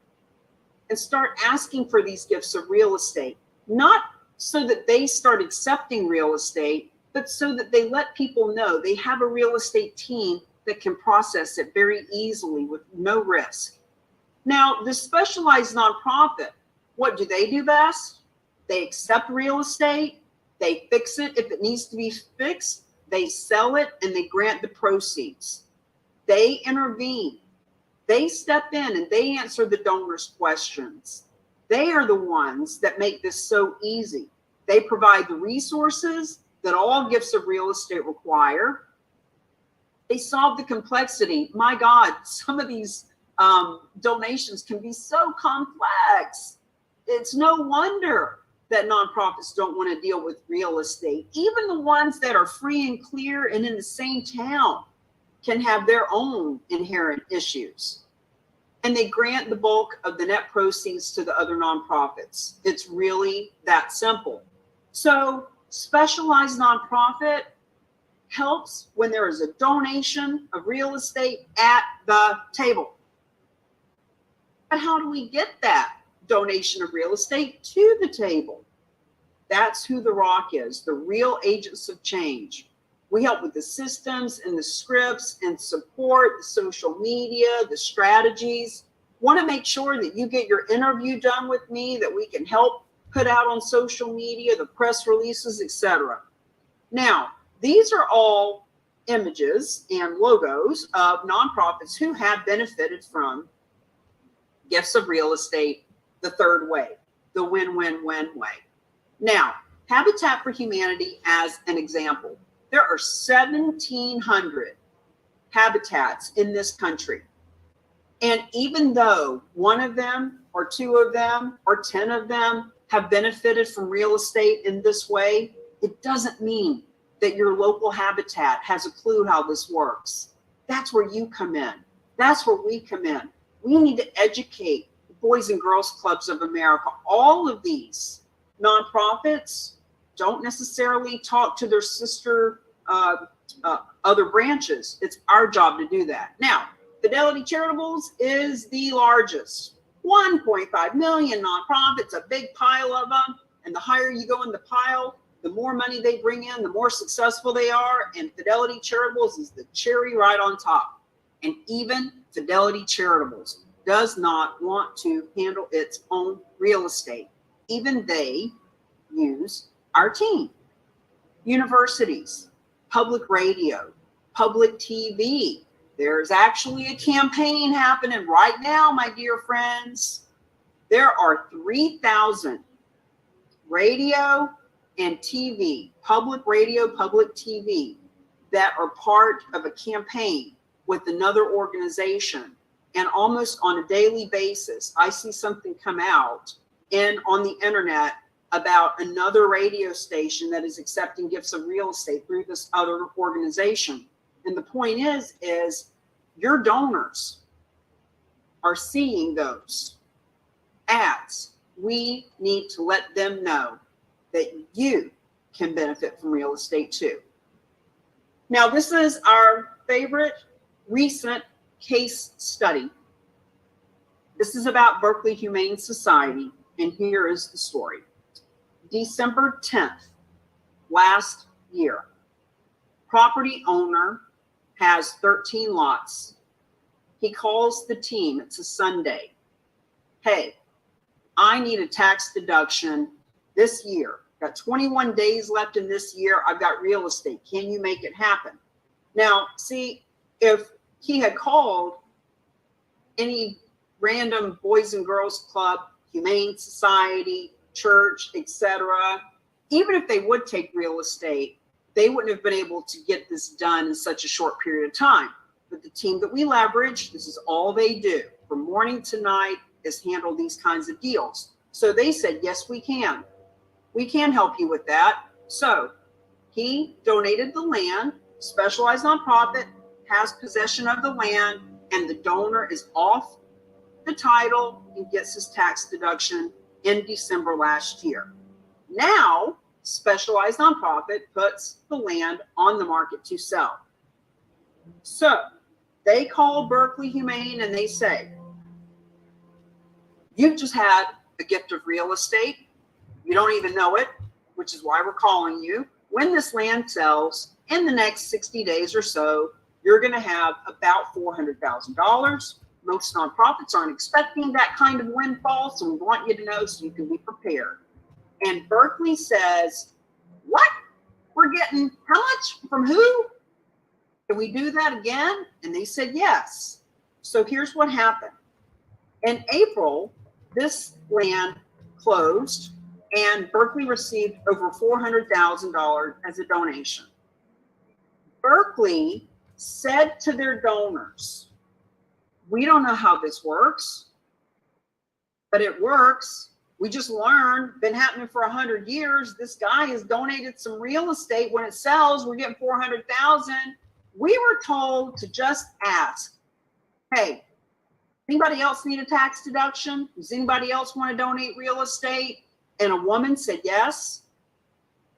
and start asking for these gifts of real estate, not so that they start accepting real estate, but so that they let people know they have a real estate team that can process it very easily with no risk. Now, the specialized nonprofit, what do they do best? They accept real estate, they fix it if it needs to be fixed, they sell it, and they grant the proceeds. They intervene. They step in and they answer the donors' questions. They are the ones that make this so easy. They provide the resources that all gifts of real estate require. They solve the complexity. My God, some of these donations can be so complex. It's no wonder that nonprofits don't want to deal with real estate. Even the ones that are free and clear and in the same town can have their own inherent issues. And they grant the bulk of the net proceeds to the other nonprofits. It's really that simple. So specialized nonprofit helps when there is a donation of real estate at the table. But how do we get that donation of real estate to the table? That's who the Rock is, the real agents of change. We help with the systems and the scripts and support the social media, the strategies. Want to make sure that you get your interview done with me, that we can help put out on social media, the press releases, etc. Now, these are all images and logos of nonprofits who have benefited from gifts of real estate the third way, the win-win-win way. Now, Habitat for Humanity as an example. There are 1,700 habitats in this country. And even though one of them or two of them or 10 of them have benefited from real estate in this way, it doesn't mean that your local habitat has a clue how this works. That's where you come in. That's where we come in. We need to educate the Boys and Girls Clubs of America. All of these nonprofits don't necessarily talk to their sister other branches. It's our job to do that. Now, Fidelity Charitables is the largest. 1.5 million nonprofits, a big pile of them. And the higher you go in the pile, the more money they bring in, the more successful they are. And Fidelity Charitables is the cherry right on top. And even Fidelity Charitables does not want to handle its own real estate. Even they use our team. Universities. public radio, public TV. There's actually a campaign happening right now, my dear friends. There are 3,000 radio and TV, public radio, public TV, that are part of a campaign with another organization. And almost on a daily basis, I see something come out on the internet about another radio station that is accepting gifts of real estate through this other organization. And the point is your donors are seeing those ads. We need to let them know that you can benefit from real estate too. Now, this is our favorite recent case study. This is about Berkeley Humane Society, and here is the story. December 10th, last year, property owner has 13 lots. He calls the team, it's a Sunday. Hey, I need a tax deduction this year. Got 21 days left in this year. I've got real estate. Can you make it happen? Now, see, if he had called any random Boys and Girls Club, Humane Society, church, etc., even if they would take real estate, they wouldn't have been able to get this done in such a short period of time. But the team that we leverage, this is all they do from morning to night, is handle these kinds of deals. So they said, yes, we can. We can help you with that. So he donated the land, specialized nonprofit, has possession of the land, and the donor is off the title and gets his tax deduction in December last year. Now, specialized nonprofit puts the land on the market to sell. So they call Berkeley Humane and they say, you've just had a gift of real estate. You don't even know it, which is why we're calling you. When this land sells in the next 60 days or so, you're going to have about $400,000. Most nonprofits aren't expecting that kind of windfall, so we want you to know so you can be prepared. And Berkeley says, what? We're getting how much from who? Can we do that again? And they said yes. So here's what happened. In April, this land closed and Berkeley received over $400,000 as a donation. Berkeley said to their donors, we don't know how this works, but it works. We just learned, been happening for 100 years. This guy has donated some real estate. When it sells, we're getting $400,000. We were told to just ask, hey, anybody else need a tax deduction? Does anybody else want to donate real estate? And a woman said yes.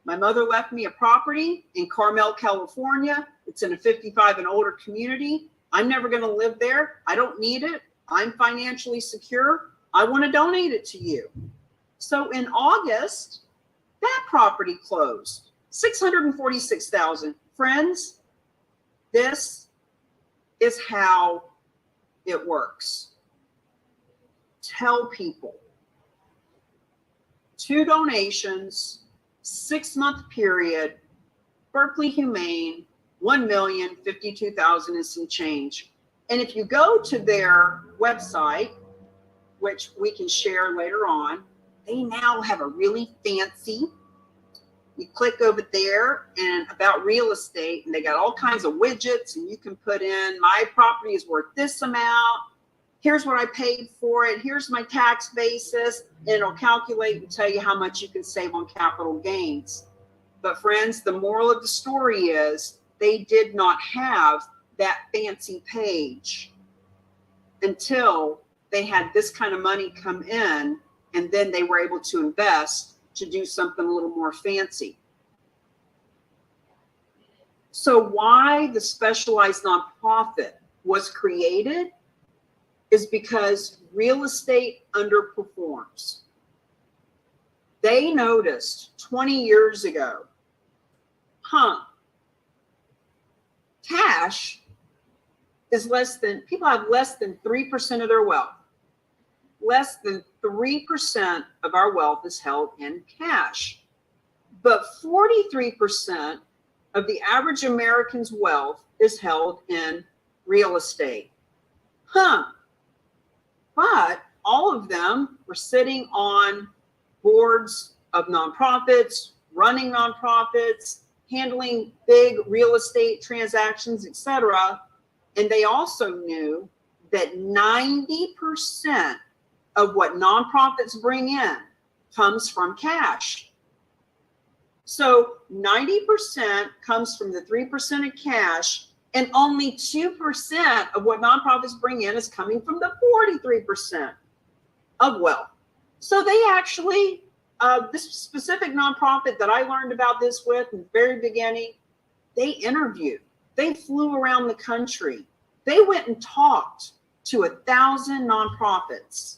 My mother left me a property in Carmel, California. It's in a 55 and older community. I'm never going to live there. I don't need it. I'm financially secure. I want to donate it to you. So in August, that property closed. $646,000. Friends, this is how it works. Tell people. 2 donations, 6-month period, Berkeley Humane, $1,052,000 and some change. And if you go to their website, which we can share later on, they now have a really fancy, you click over there and about real estate, and they got all kinds of widgets, and you can put in, my property is worth this amount. Here's what I paid for it. Here's my tax basis. And it'll calculate and tell you how much you can save on capital gains. But friends, the moral of the story is they did not have that fancy page until they had this kind of money come in, and then they were able to invest to do something a little more fancy. So why the specialized nonprofit was created is because real estate underperforms. They noticed 20 years ago, cash is people have less than 3% of their wealth. Less than 3% of our wealth is held in cash. But 43% of the average American's wealth is held in real estate. But all of them were sitting on boards of nonprofits, running nonprofits, handling big real estate transactions, etc. And they also knew that 90% of what nonprofits bring in comes from cash. So 90% comes from the 3% of cash, and only 2% of what nonprofits bring in is coming from the 43% of wealth. So they actually, this specific nonprofit that I learned about this with in the very beginning, they interviewed, they flew around the country, they went and talked to 1,000 nonprofits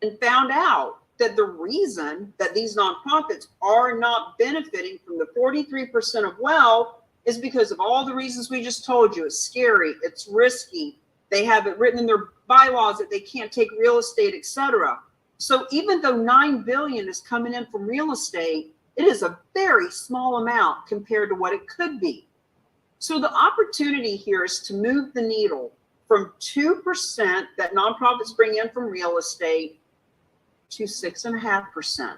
and found out that the reason that these nonprofits are not benefiting from the 43% of wealth is because of all the reasons we just told you. It's scary, it's risky, they have it written in their bylaws that they can't take real estate, etc. So even though $9 billion is coming in from real estate, it is a very small amount compared to what it could be. So the opportunity here is to move the needle from 2% that nonprofits bring in from real estate to 6.5%.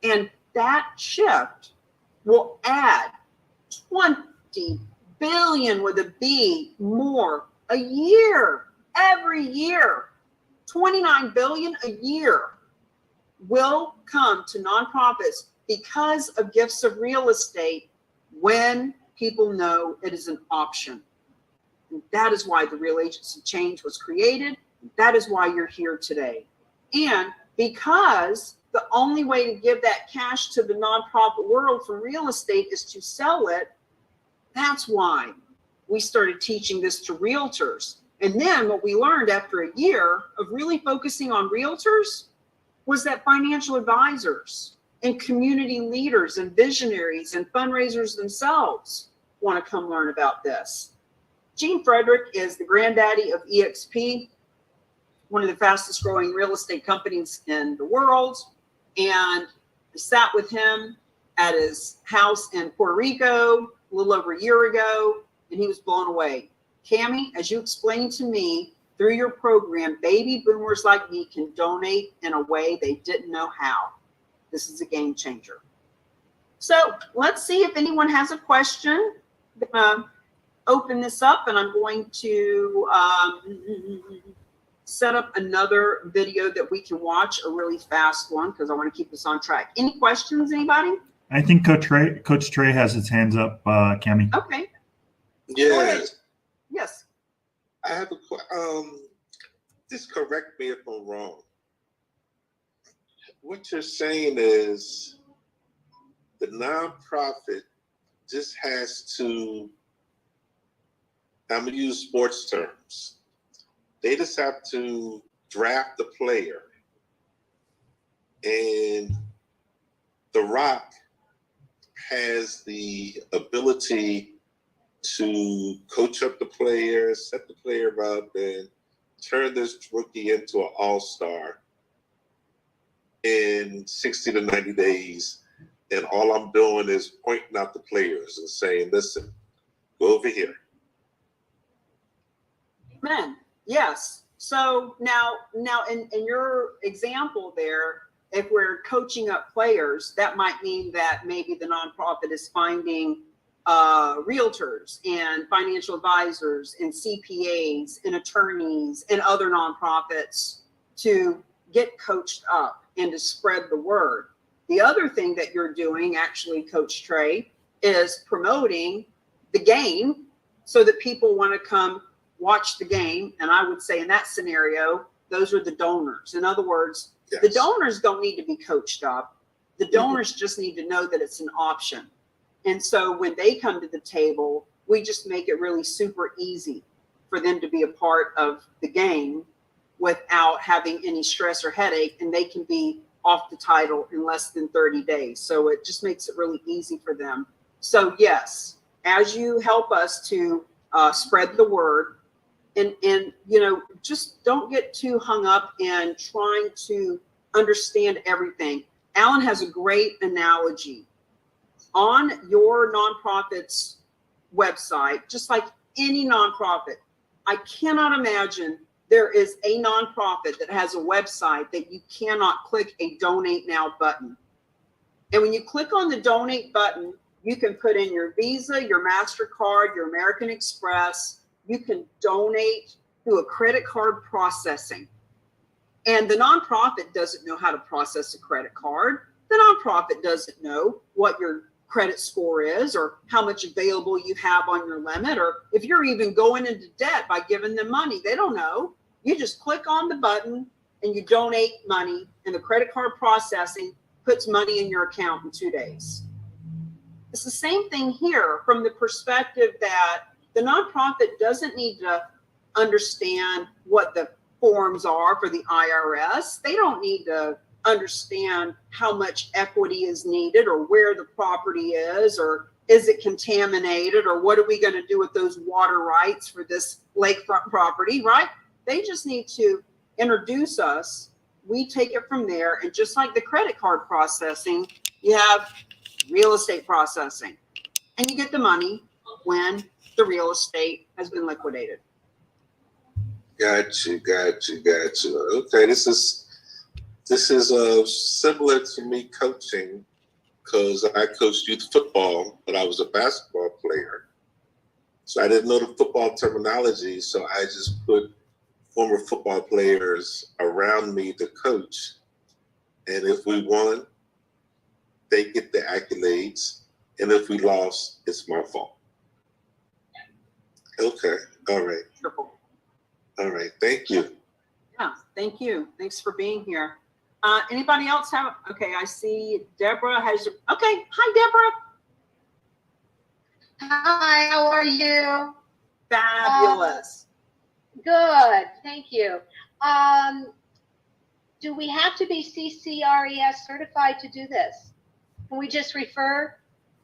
And that shift will add 20 billion with a B more a year, every year. 29 billion a year will come to nonprofits because of gifts of real estate when people know it is an option. And that is why the Real Agency Change was created. That is why you're here today. And because the only way to give that cash to the nonprofit world from real estate is to sell it, that's why we started teaching this to realtors. And then what we learned after a year of really focusing on realtors was that financial advisors and community leaders and visionaries and fundraisers themselves want to come learn about this. Gene Frederick is the granddaddy of EXP, one of the fastest growing real estate companies in the world. And I sat with him at his house in Puerto Rico a little over a year ago, and he was blown away. Cammie, as you explained to me through your program, baby boomers like me can donate in a way they didn't know how. This is a game changer. So let's see if anyone has a question. I'm gonna open this up, and I'm going to set up another video that we can watch, a really fast one, because I want to keep us on track. Any questions, anybody? I think Coach Trey has his hands up, Cammie. Okay. Yeah, Yes. I have a just correct me if I'm wrong. What you're saying is the nonprofit just has to, I'm going to use sports terms. They just have to draft the player, and The Rock has the ability to coach up the player, set the player up, and turn this rookie into an all-star in 60 to 90 days. And all I'm doing is pointing out the players and saying, listen, go over here. Amen. Yes. So now in your example there, if we're coaching up players, that might mean that maybe the nonprofit is finding realtors and financial advisors and CPAs and attorneys and other nonprofits to get coached up and to spread the word. The other thing that you're doing, actually, Coach Trey, is promoting the game so that people want to come watch the game. And I would say in that scenario, those are the donors. In other words, Yes. the donors don't need to be coached up. The donors just need to know that it's an option. And so when they come to the table, we just make it really super easy for them to be a part of the game without having any stress or headache, and they can be off the title in less than 30 days. So it just makes it really easy for them. So yes, as you help us to spread the word, and you know, just don't get too hung up in trying to understand everything. Alan has a great analogy. on your nonprofit's website, just like any nonprofit. I cannot imagine there is a nonprofit that has a website that you cannot click a donate now button. And when you click on the donate button, you can put in your Visa, your MasterCard, your American Express. You can donate through a credit card processing. And the nonprofit doesn't know how to process a credit card. The nonprofit doesn't know what your credit score is or how much available you have on your limit, or if you're even going into debt by giving them money. They don't know. You just click on the button and you donate money, and the credit card processing puts money in your account in 2 days. It's the same thing here from the perspective that the nonprofit doesn't need to understand what the forms are for the IRS. They don't need to understand how much equity is needed or where the property is, or is it contaminated, or what are we going to do with those water rights for this lakefront property, right? They just need to introduce us. We take it from there. And just like the credit card processing, you have real estate processing, and you get the money when the real estate has been liquidated. Got you. Okay, this is similar to me coaching, because I coached youth football, but I was a basketball player. So I didn't know the football terminology, so I just put former football players around me to coach. And if we won, they get the accolades. And if we lost, it's my fault. Okay, all right. Triple. All right, thank you. Yeah, thank you. Thanks for being here. Anybody else have? Okay, I see Deborah has. Okay, hi Deborah. Hi, how are you? Fabulous. Good, thank you. Do we have to be CCRES certified to do this? Can we just refer?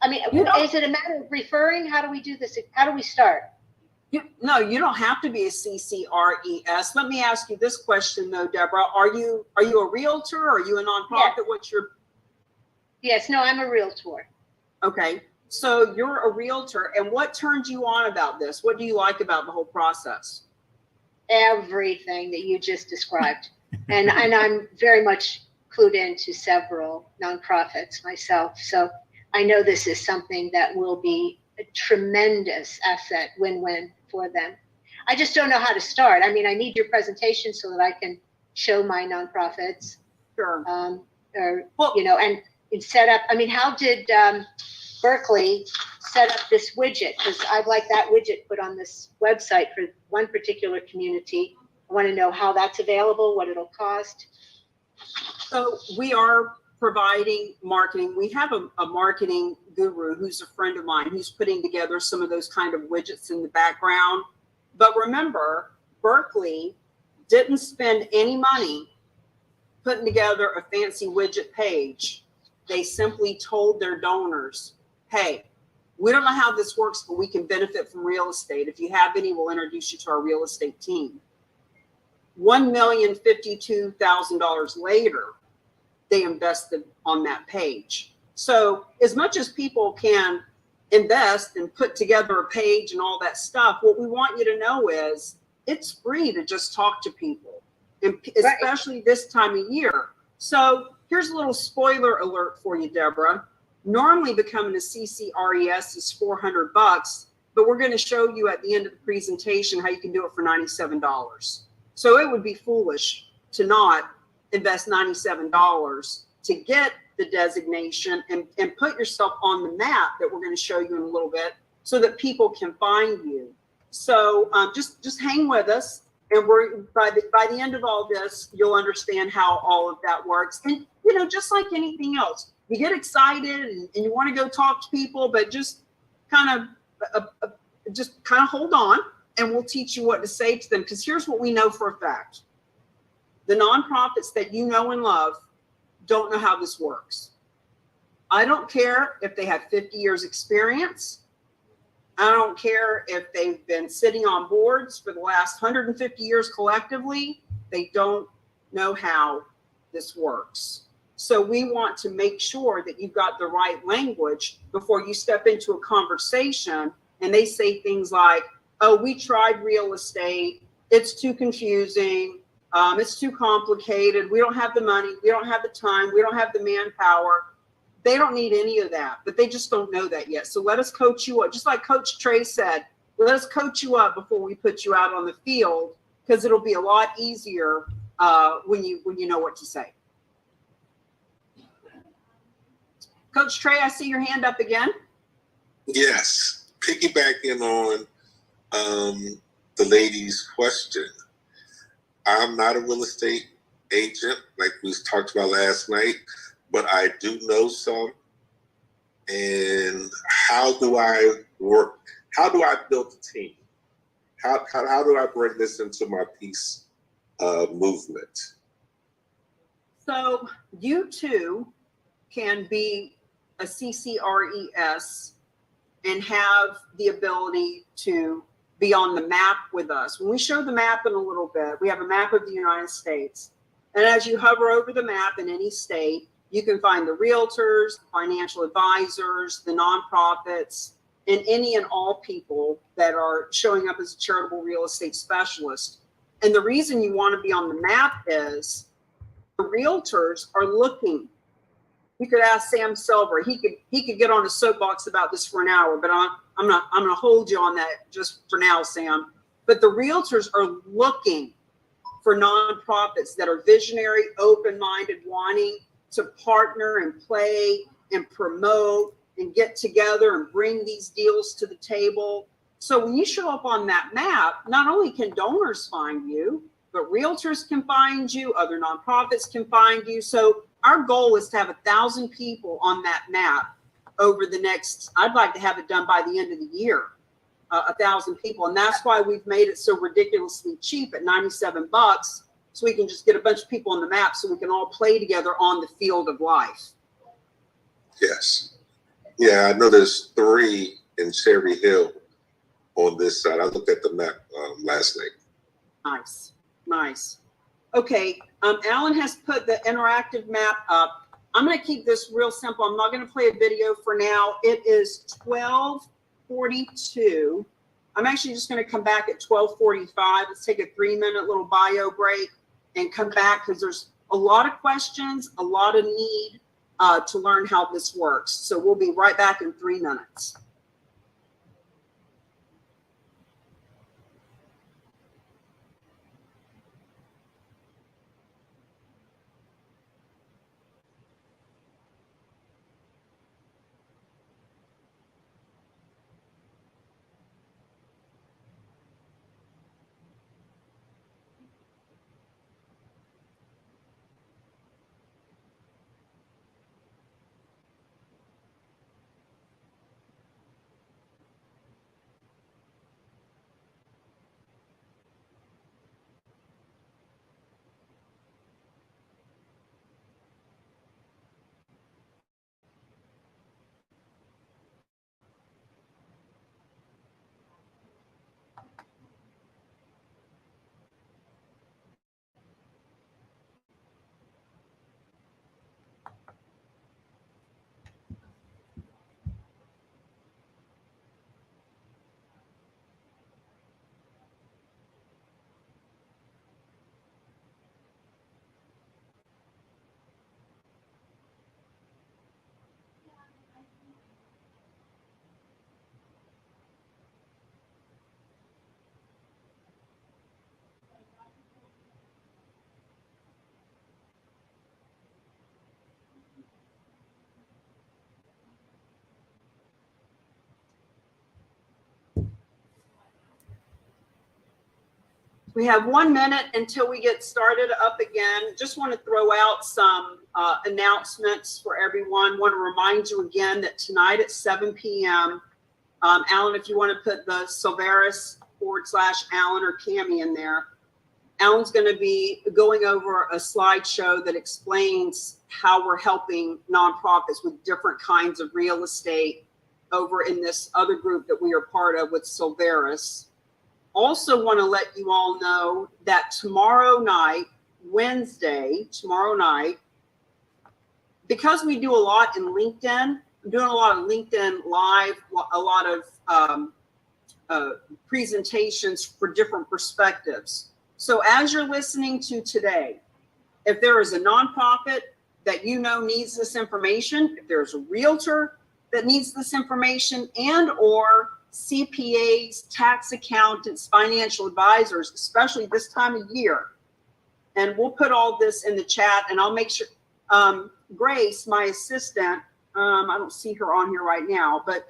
I mean, is it a matter of referring? How do we do this? How do we start? No, you don't have to be a CCRES. Let me ask you this question though, Deborah. Are you a realtor? Are you a nonprofit? Yeah. What's your? Yes, no, I'm a realtor. Okay, so you're a realtor, and what turns you on about this? What do you like about the whole process? Everything that you just described. and I'm very much clued into several nonprofits myself. So I know this is something that will be a tremendous asset, win-win for them. I just don't know how to start. I mean, I need your presentation so that I can show my nonprofits. Sure. And set up. I mean, how did Berkeley set up this widget? Because I'd like that widget put on this website for one particular community. I want to know how that's available, what it'll cost. So we are providing marketing. We have a marketing guru who's a friend of mine who's putting together some of those kind of widgets in the background. But remember, Berkeley didn't spend any money putting together a fancy widget page. They simply told their donors, hey, we don't know how this works, but we can benefit from real estate. If you have any, we'll introduce you to our real estate team. $1,052,000 later, they invested on that page. So as much as people can invest and put together a page and all that stuff, what we want you to know is it's free to just talk to people, and especially this time of year. So here's a little spoiler alert for you, Deborah. Normally becoming a CCRES is $400, but we're going to show you at the end of the presentation how you can do it for $97. So it would be foolish to not invest $97 to get the designation and put yourself on the map that we're going to show you in a little bit so that people can find you. So just hang with us, and we're by the end of all this, you'll understand how all of that works. And just like anything else, you get excited and you want to go talk to people, but just kind of hold on, and we'll teach you what to say to them. Because here's what we know for a fact: the nonprofits that you know and love don't know how this works. I don't care if they have 50 years experience. I don't care if they've been sitting on boards for the last 150 years collectively. They don't know how this works. So we want to make sure that you've got the right language before you step into a conversation and they say things like, oh, we tried real estate. It's too confusing. It's too complicated. We don't have the money. We don't have the time. We don't have the manpower. They don't need any of that, but they just don't know that yet. So let us coach you up. Just like Coach Trey said, let us coach you up before we put you out on the field, because it'll be a lot easier when you know what to say. Coach Trey, I see your hand up again. Yes, piggybacking on the lady's question. I'm not a real estate agent like we talked about last night, but I do know some. And how do I work? How do I build a team? How do I bring this into my peace movement? So you too can be a CCRES and have the ability to be on the map with us. When we show the map in a little bit, we have a map of the United States. And as you hover over the map in any state, you can find the realtors, the financial advisors, the nonprofits, and any and all people that are showing up as a charitable real estate specialist. And the reason you want to be on the map is the realtors are looking. You could ask Sam Silver. He could get on a soapbox about this for an hour, but I'm going to hold you on that just for now, Sam. But the realtors are looking for nonprofits that are visionary, open-minded, wanting to partner and play and promote and get together and bring these deals to the table. So when you show up on that map, not only can donors find you, but realtors can find you, other nonprofits can find you. So our goal is to have 1,000 people on that map over the next, I'd like to have it done by the end of the year, 1,000 people. And that's why we've made it so ridiculously cheap at $97, so we can just get a bunch of people on the map so we can all play together on the field of life. Yes. Yeah, I know there's 3 in Cherry Hill on this side. I looked at the map last night. Nice, nice. Okay, Alan has put the interactive map up. I'm going to keep this real simple. I'm not going to play a video for now. It is 12:42. I'm actually just going to come back at 12:45. Let's take a 3-minute little bio break and come back, because there's a lot of questions, a lot of need to learn how this works. So we'll be right back in 3 minutes. We have 1 minute until we get started up again. Just want to throw out some announcements for everyone. Want to remind you again that tonight at 7 p.m., Alan, if you want to put the Silveris/Alan or Cami in there, Alan's going to be going over a slideshow that explains how we're helping nonprofits with different kinds of real estate over in this other group that we are part of with Silveris. Also want to let you all know that tomorrow night, Wednesday, tomorrow night, because we do a lot in LinkedIn, I'm doing a lot of LinkedIn Live, a lot of presentations for different perspectives. So as you're listening to today, if there is a nonprofit that you know needs this information, if there's a realtor that needs this information, and or CPAs, tax accountants, financial advisors, especially this time of year, and we'll put all this in the chat, and I'll make sure, Grace, my assistant, I don't see her on here right now, but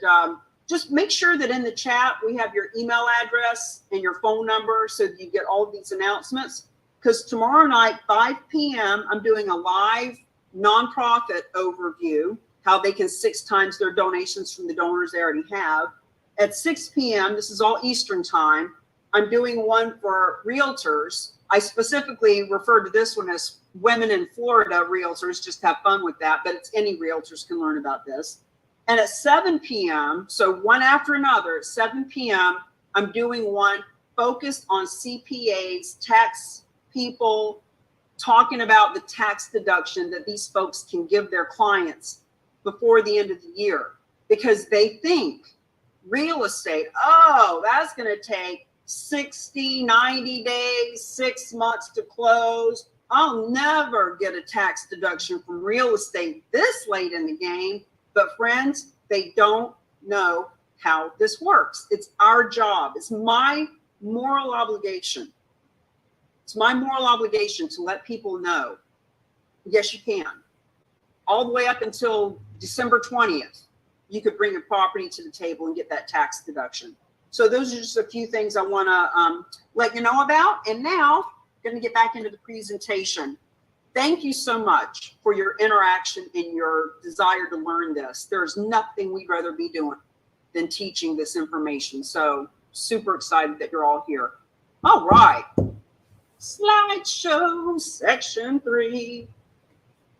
just make sure that in the chat we have your email address and your phone number so that you get all of these announcements. Because tomorrow night, 5 p.m., I'm doing a live nonprofit overview, how they can 6 times their donations from the donors they already have. At 6 p.m., this is all Eastern time, I'm doing one for realtors. I specifically refer to this one as Women in Florida Realtors, just have fun with that, but it's any realtors can learn about this. And at 7 p.m., so one after another, at 7 p.m., I'm doing one focused on CPAs, tax people, talking about the tax deduction that these folks can give their clients before the end of the year, because they think real estate, oh, that's going to take 60, 90 days, 6 months to close. I'll never get a tax deduction from real estate this late in the game. But friends, they don't know how this works. It's our job. It's my moral obligation. It's my moral obligation to let people know, yes, you can. All the way up until December 20th, you could bring a property to the table and get that tax deduction. So those are just a few things I want to let you know about. And now I'm going to get back into the presentation. Thank you so much for your interaction and your desire to learn this. There's nothing we'd rather be doing than teaching this information. So super excited that you're all here. All right. Slideshow section 3.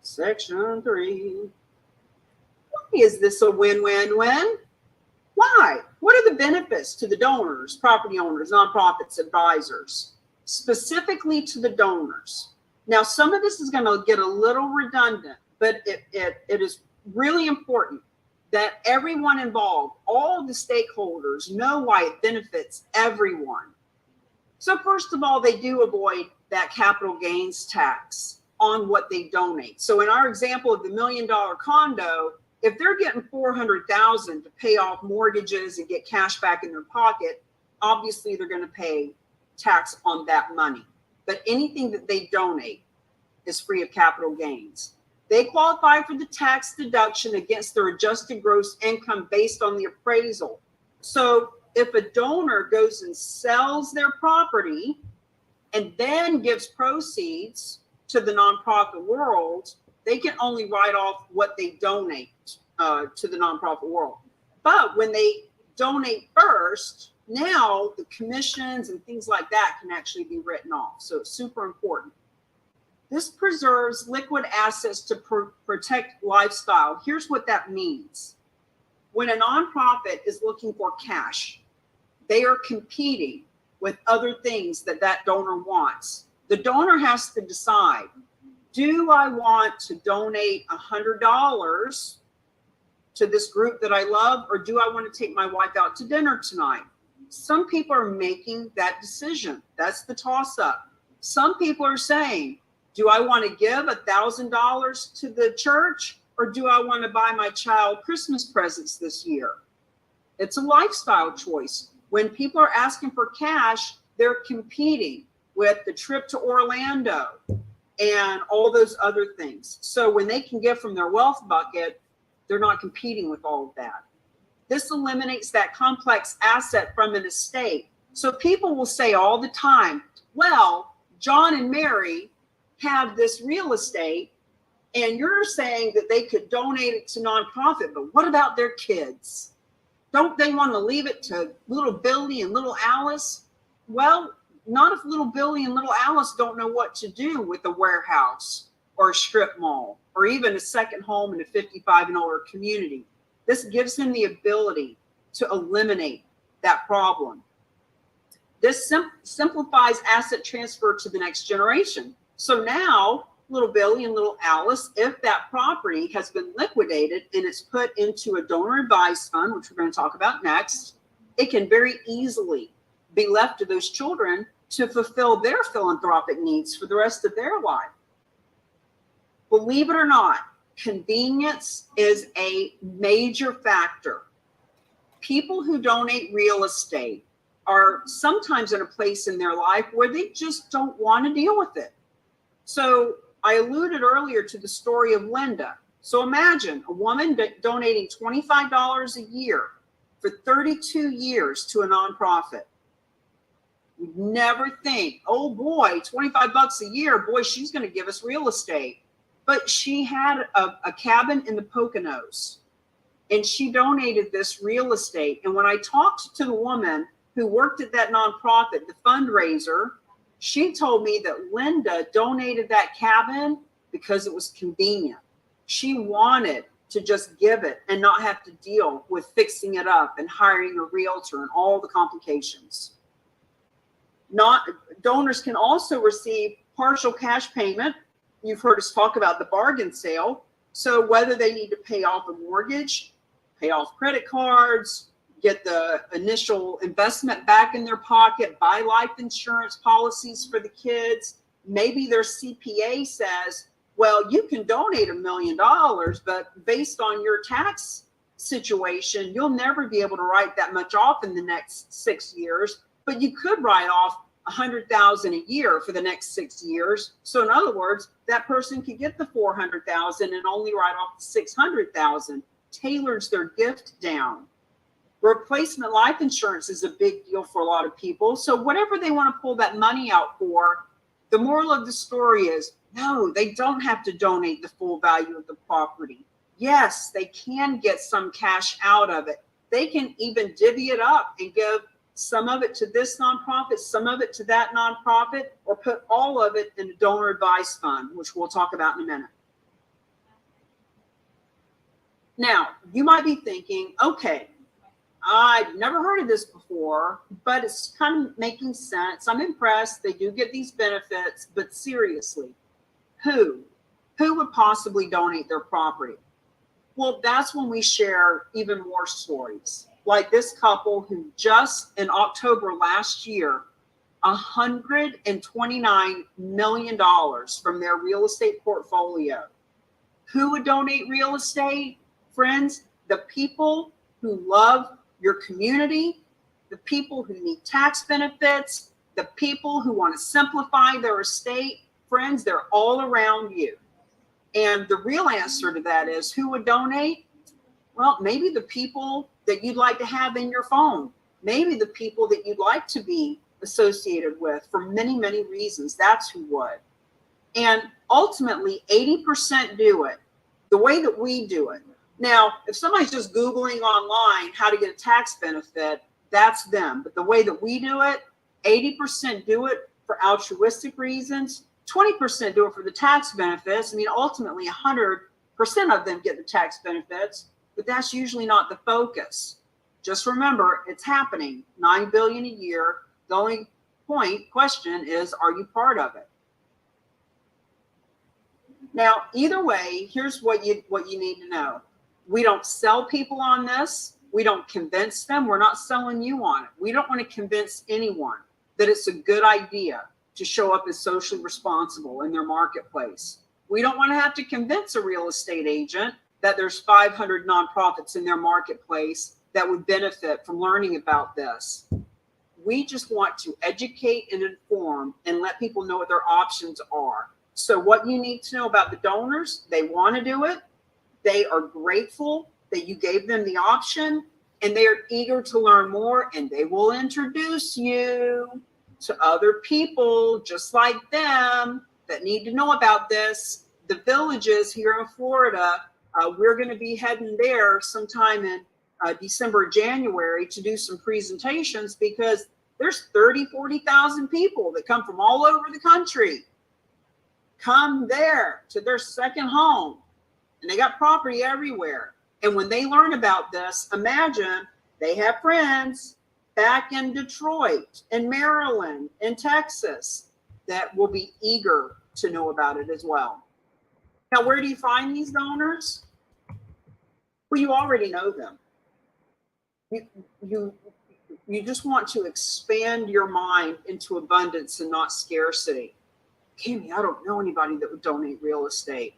Section 3. Why is this a win-win-win? Why? What are the benefits to the donors, property owners, nonprofits, advisors, specifically to the donors? Now, some of this is going to get a little redundant, but it is really important that everyone involved, all the stakeholders, know why it benefits everyone. So first of all, they do avoid that capital gains tax on what they donate. So in our example of the $1 million condo, if they're getting $400,000 to pay off mortgages and get cash back in their pocket, obviously they're going to pay tax on that money. But anything that they donate is free of capital gains. They qualify for the tax deduction against their adjusted gross income based on the appraisal. So if a donor goes and sells their property and then gives proceeds to the nonprofit world, they can only write off what they donate to the nonprofit world. But when they donate first, now the commissions and things like that can actually be written off. So it's super important. This preserves liquid assets to protect lifestyle. Here's what that means. When a nonprofit is looking for cash, they are competing with other things that that donor wants. The donor has to decide, do I want to donate $100 to this group that I love, or do I want to take my wife out to dinner tonight? Some people are making that decision. That's the toss-up. Some people are saying, do I want to give $1,000 to the church, or do I want to buy my child Christmas presents this year? It's a lifestyle choice. When people are asking for cash, they're competing with the trip to Orlando and all those other things. So when they can give from their wealth bucket, they're not competing with all of that. This eliminates that complex asset from an estate. So people will say all the time, well, John and Mary have this real estate and you're saying that they could donate it to nonprofit, but what about their kids? Don't they want to leave it to little Billy and little Alice? Well, not if little Billy and little Alice don't know what to do with a warehouse or a strip mall or even a second home in a 55 and older community. This gives them the ability to eliminate that problem. This simplifies asset transfer to the next generation. So now little Billy and little Alice, if that property has been liquidated and it's put into a donor advised fund, which we're going to talk about next, it can very easily be left to those children to fulfill their philanthropic needs for the rest of their life. Believe it or not, convenience is a major factor. People who donate real estate are sometimes in a place in their life where they just don't want to deal with it. So I alluded earlier to the story of Linda. So imagine a woman donating $25 a year for 32 years to a nonprofit. We'd never think, oh boy, 25 bucks a year, boy, she's going to give us real estate. But she had a cabin in the Poconos, and she donated this real estate. And when I talked to the woman who worked at that nonprofit, the fundraiser, she told me that Linda donated that cabin because it was convenient. She wanted to just give it and not have to deal with fixing it up and hiring a realtor and all the complications. Donors can also receive partial cash payment. You've heard us talk about the bargain sale. So whether they need to pay off a mortgage, pay off credit cards, get the initial investment back in their pocket, buy life insurance policies for the kids. Maybe their CPA says, well, you can donate $1 million, but based on your tax situation, you'll never be able to write that much off in the next 6 years, but you could write off $100,000 a year for the next 6 years. So in other words, that person could get the $400,000 and only write off the $600,000, tailors their gift down. Replacement life insurance is a big deal for a lot of people. So whatever they want to pull that money out for, the moral of the story is, no, they don't have to donate the full value of the property. Yes, they can get some cash out of it. They can even divvy it up and give some of it to this nonprofit, some of it to that nonprofit, or put all of it in a donor advised fund, which we'll talk about in a minute. Now, you might be thinking, okay, I've never heard of this before, but it's kind of making sense. I'm impressed. They do get these benefits, but seriously, who would possibly donate their property? Well, that's when we share even more stories. Like this couple who just in October last year, $129 million from their real estate portfolio. Who would donate real estate? Friends, the people who love your community, the people who need tax benefits, the people who want to simplify their estate. Friends, they're all around you. And the real answer to that is, who would donate? Well, maybe the people that you'd like to have in your phone, maybe the people that you'd like to be associated with for many, many reasons. That's who would. And ultimately, 80% do it the way that we do it. Now, if somebody's just Googling online how to get a tax benefit, that's them. But the way that we do it, 80% do it for altruistic reasons. 20% do it for the tax benefits. I mean, ultimately, 100% of them get the tax benefits, but that's usually not the focus. Just remember, it's happening. $9 billion a year. The only question is, are you part of it? Now, either way, here's what you need to know. We don't sell people on this. We don't convince them. We're not selling you on it. We don't want to convince anyone that it's a good idea to show up as socially responsible in their marketplace. We don't want to have to convince a real estate agent that there's 500 nonprofits in their marketplace that would benefit from learning about this. We just want to educate and inform and let people know what their options are. So what you need to know about the donors, they want to do it. They are grateful that you gave them the option, and they are eager to learn more, and they will introduce you to other people just like them that need to know about this. The Villages here in Florida, we're going to be heading there sometime in December, January to do some presentations, because there's 40,000 people that come from all over the country, come there to their second home, and they got property everywhere. And when they learn about this, imagine they have friends back in Detroit, in Maryland, in Texas, that will be eager to know about it as well. Now, where do you find these donors? Well, you already know them. You just want to expand your mind into abundance and not scarcity. Cami, I don't know anybody that would donate real estate.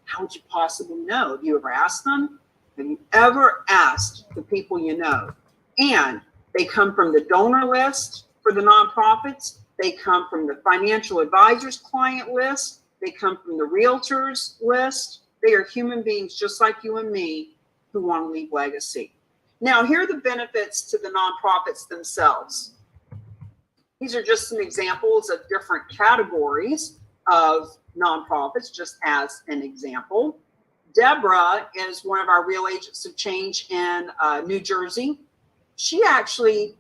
How would you possibly know? Have you ever asked them? Have you ever asked the people you know? And they come from the donor list for the nonprofits. They come from the financial advisors client list. They come from the realtors list. They are human beings just like you and me who want to leave legacy. Now, here are the benefits to the nonprofits themselves. These are just some examples of different categories of nonprofits, just as an example. Deborah is one of our real agents of change in New Jersey. She actually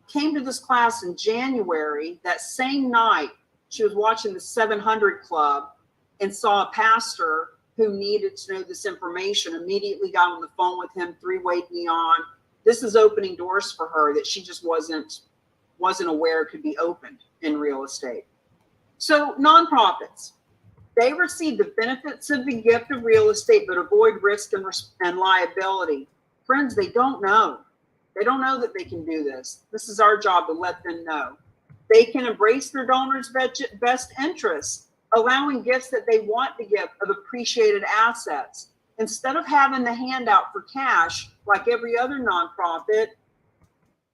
came to this class in January. That same night, she was watching the 700 Club and saw a pastor who needed to know this information, immediately got on the phone with him, three-wayed me on. This is opening doors for her that she just wasn't aware could be opened in real estate. So nonprofits, they receive the benefits of the gift of real estate, but avoid risk and liability. Friends, they don't know. They don't know that they can do this. This is our job to let them know. They can embrace their donors' best interests, allowing gifts that they want to give of appreciated assets. Instead of having the handout for cash like every other nonprofit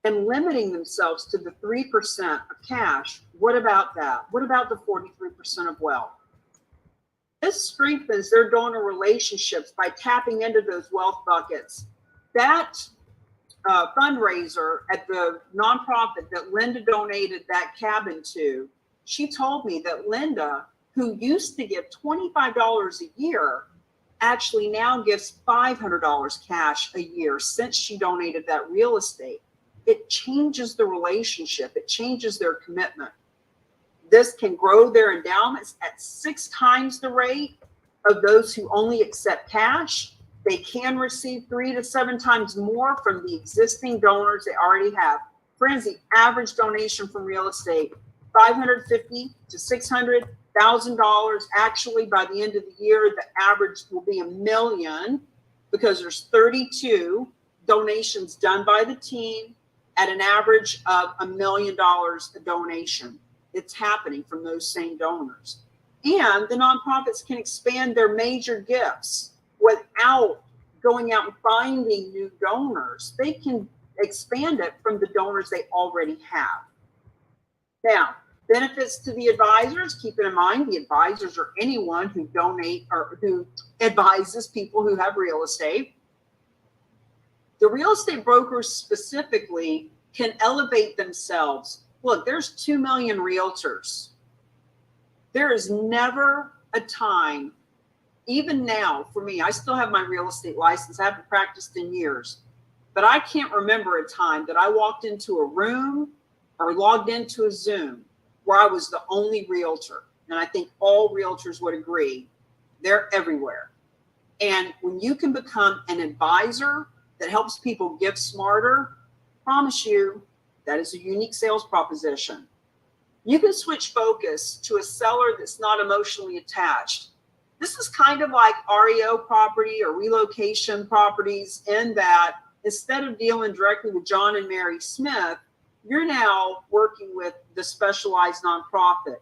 and limiting themselves to the 3% of cash, what about that? What about the 43% of wealth? This strengthens their donor relationships by tapping into those wealth buckets. That fundraiser at the nonprofit that Linda donated that cabin to, she told me that Linda, who used to give $25 a year, actually now gives $500 cash a year since she donated that real estate. It changes the relationship. It changes their commitment. This can grow their endowments at 6 times the rate of those who only accept cash. They can receive 3 to 7 times more from the existing donors they already have. Friends, the average donation from real estate, $550,000 to $600,000. Actually, by the end of the year, the average will be $1 million because there's 32 donations done by the team at an average of $1 million a donation. It's happening from those same donors. And the nonprofits can expand their major gifts without going out and finding new donors. They can expand it from the donors they already have. Now, benefits to the advisors, keep in mind the advisors are anyone who donate or who advises people who have real estate. The real estate brokers specifically can elevate themselves. Look, there's 2 million realtors. There is never a time, even now for me, I still have my real estate license. I haven't practiced in years, but I can't remember a time that I walked into a room or logged into a Zoom where I was the only realtor. And I think all realtors would agree, they're everywhere. And when you can become an advisor that helps people give smarter, I promise you, that is a unique sales proposition. You can switch focus to a seller that's not emotionally attached. This is kind of like REO property or relocation properties in that instead of dealing directly with John and Mary Smith, you're now working with the specialized nonprofit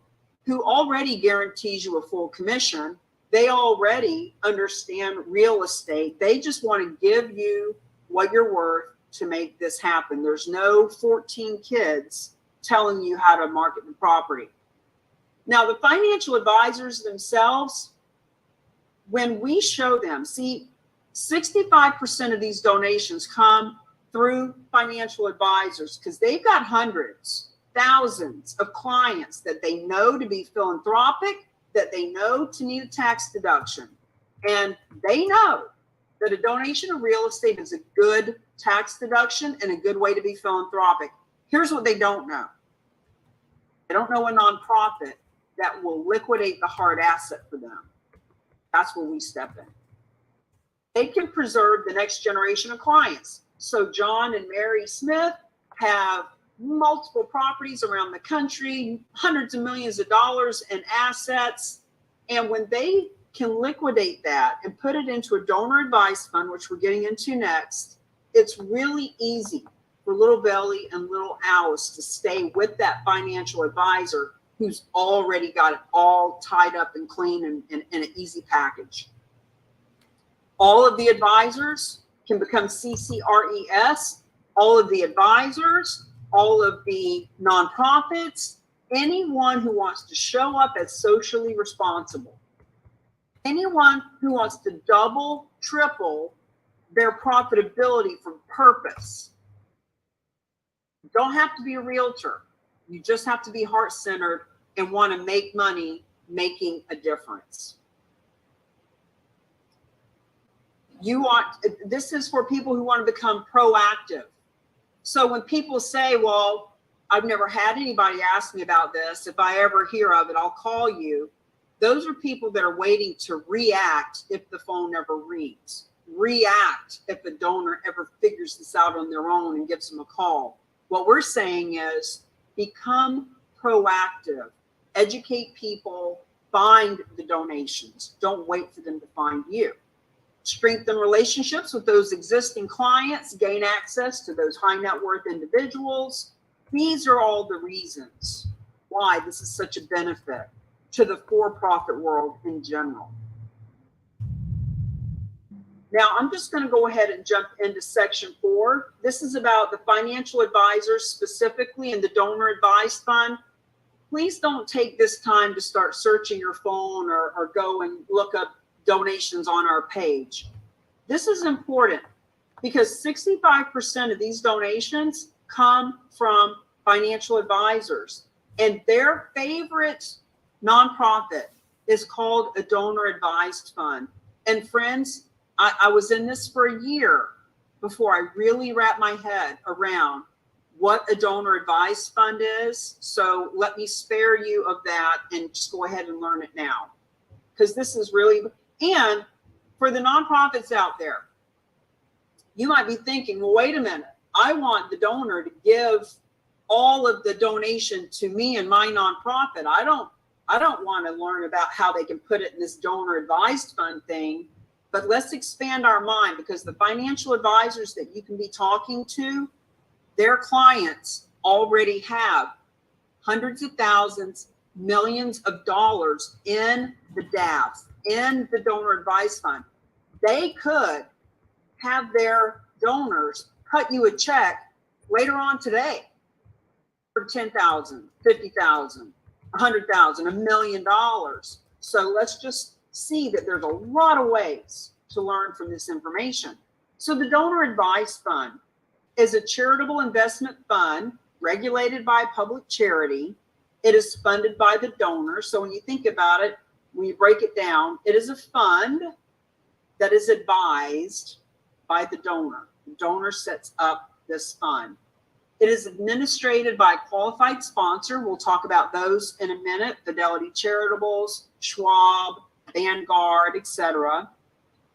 who already guarantees you a full commission. They already understand real estate. They just want to give you what you're worth to make this happen. There's no 14 kids telling you how to market the property. Now, the financial advisors themselves, when we show them, see, 65% of these donations come through financial advisors because they've got hundreds, thousands of clients that they know to be philanthropic, that they know to need a tax deduction. And they know that a donation of real estate is a good tax deduction and a good way to be philanthropic. Here's what they don't know. They don't know a nonprofit that will liquidate the hard asset for them. That's where we step in. They can preserve the next generation of clients. So John and Mary Smith have multiple properties around the country, hundreds of millions of dollars in assets. And when they can liquidate that and put it into a donor advised fund, which we're getting into next, it's really easy for little Belly and little Alice to stay with that financial advisor who's already got it all tied up and clean and in an easy package. All of the advisors can become CCRES, all of the advisors, all of the nonprofits, anyone who wants to show up as socially responsible, anyone who wants to double, triple their profitability from purpose. You don't have to be a realtor. You just have to be heart-centered and want to make money making a difference. This is for people who want to become proactive. So when people say, well, I've never had anybody ask me about this, if I ever hear of it, I'll call you. Those are people that are waiting to react if the phone never rings. React if the donor ever figures this out on their own and gives them a call. What we're saying is become proactive, educate people, find the donations. Don't wait for them to find you. Strengthen relationships with those existing clients, gain access to those high net worth individuals. These are all the reasons why this is such a benefit to the for-profit world in general. Now, I'm just going to go ahead and jump into section 4. This is about the financial advisors specifically in the donor advised fund. Please don't take this time to start searching your phone or go and look up donations on our page. This is important because 65% of these donations come from financial advisors, and their favorite nonprofit is called a donor advised fund. And friends, I was in this for a year before I really wrapped my head around what a donor advised fund is. So let me spare you of that and just go ahead and learn it now, because this is really. And for the nonprofits out there, you might be thinking, well, wait a minute, I want the donor to give all of the donation to me and my nonprofit. I don't want to learn about how they can put it in this donor advised fund thing. But let's expand our mind, because the financial advisors that you can be talking to, their clients already have hundreds of thousands, millions of dollars in the DAFs, in the donor advised fund. They could have their donors cut you a check later on today for $10,000, $50,000, $100,000, $1 million. So let's just see that there's a lot of ways to learn from this information. So the donor advised fund is a charitable investment fund regulated by public charity. It is funded by the donor. So when you think about it, when you break it down, it is a fund that is advised by the donor. The donor sets up this fund. It is administered by a qualified sponsor. We'll talk about those in a minute. Fidelity Charitables, Schwab, Vanguard, etc.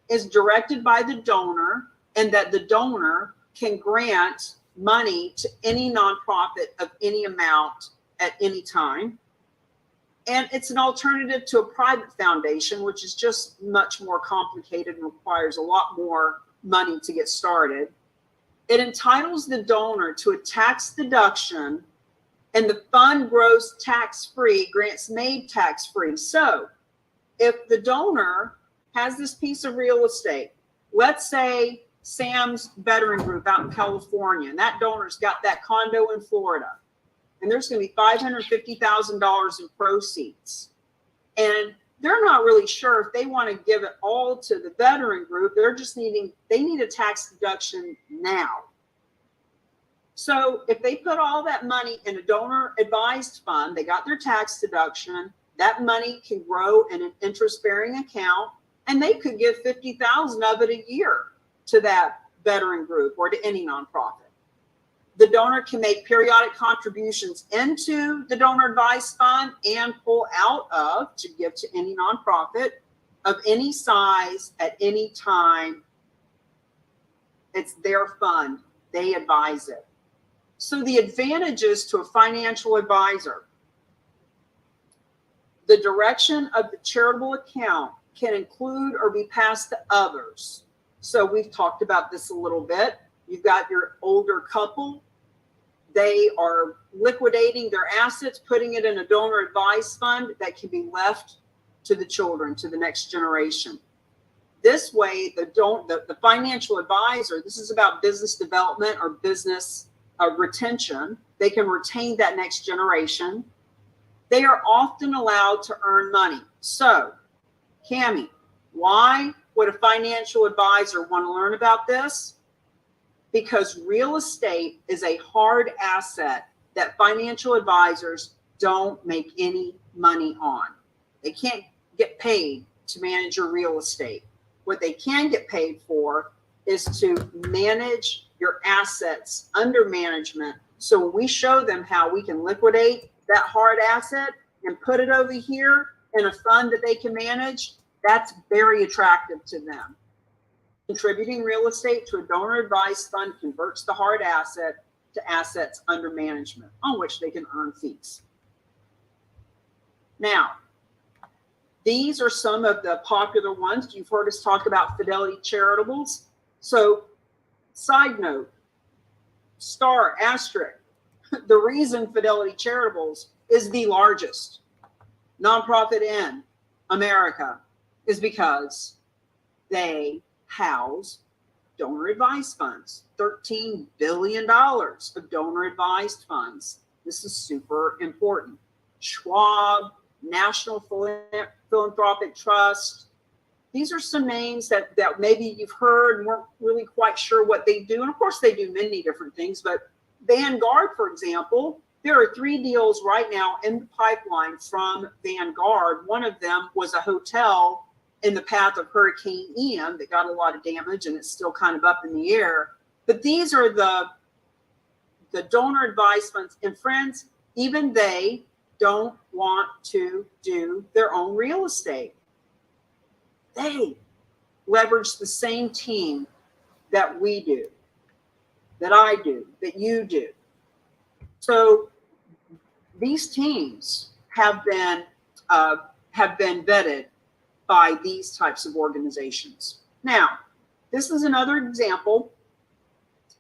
Is directed by the donor, and that the donor can grant money to any nonprofit of any amount at any time. And it's an alternative to a private foundation, which is just much more complicated and requires a lot more money to get started. It entitles the donor to a tax deduction, and the fund grows tax-free, grants made tax-free. So if the donor has this piece of real estate, let's say Sam's Veteran Group out in California, and that donor's got that condo in Florida, and there's going to be $550,000 in proceeds. And they're not really sure if they want to give it all to the veteran group. They need a tax deduction now. So if they put all that money in a donor advised fund, they got their tax deduction, that money can grow in an interest bearing account, and they could give $50,000 of it a year to that veteran group or to any nonprofit. The donor can make periodic contributions into the donor advised fund and pull out of to give to any nonprofit of any size at any time. It's their fund. They advise it. So the advantages to a financial advisor: the direction of the charitable account can include or be passed to others. So we've talked about this a little bit. You've got your older couple. They are liquidating their assets, putting it in a donor advised fund that can be left to the children, to the next generation. This way, the financial advisor, this is about business development or business retention. They can retain that next generation. They are often allowed to earn money. So, Cammie, why would a financial advisor want to learn about this? Because real estate is a hard asset that financial advisors don't make any money on. They can't get paid to manage your real estate. What they can get paid for is to manage your assets under management. So when we show them how we can liquidate that hard asset and put it over here in a fund that they can manage, that's very attractive to them. Contributing real estate to a donor advised fund converts the hard asset to assets under management on which they can earn fees. Now, these are some of the popular ones. You've heard us talk about Fidelity Charitables. So, side note, star, asterisk, the reason Fidelity Charitables is the largest nonprofit in America is because they house donor advised funds, $13 billion of donor advised funds. This is super important. Schwab, National Philanthropic Trust. These are some names that maybe you've heard and weren't really quite sure what they do. And of course they do many different things, but Vanguard, for example, there are 3 deals right now in the pipeline from Vanguard. One of them was a hotel in the path of Hurricane Ian that got a lot of damage and it's still kind of up in the air. But these are the donor advised funds. And friends, even they don't want to do their own real estate. They leverage the same team that we do, that I do, that you do. So these teams have been vetted by these types of organizations. Now, this is another example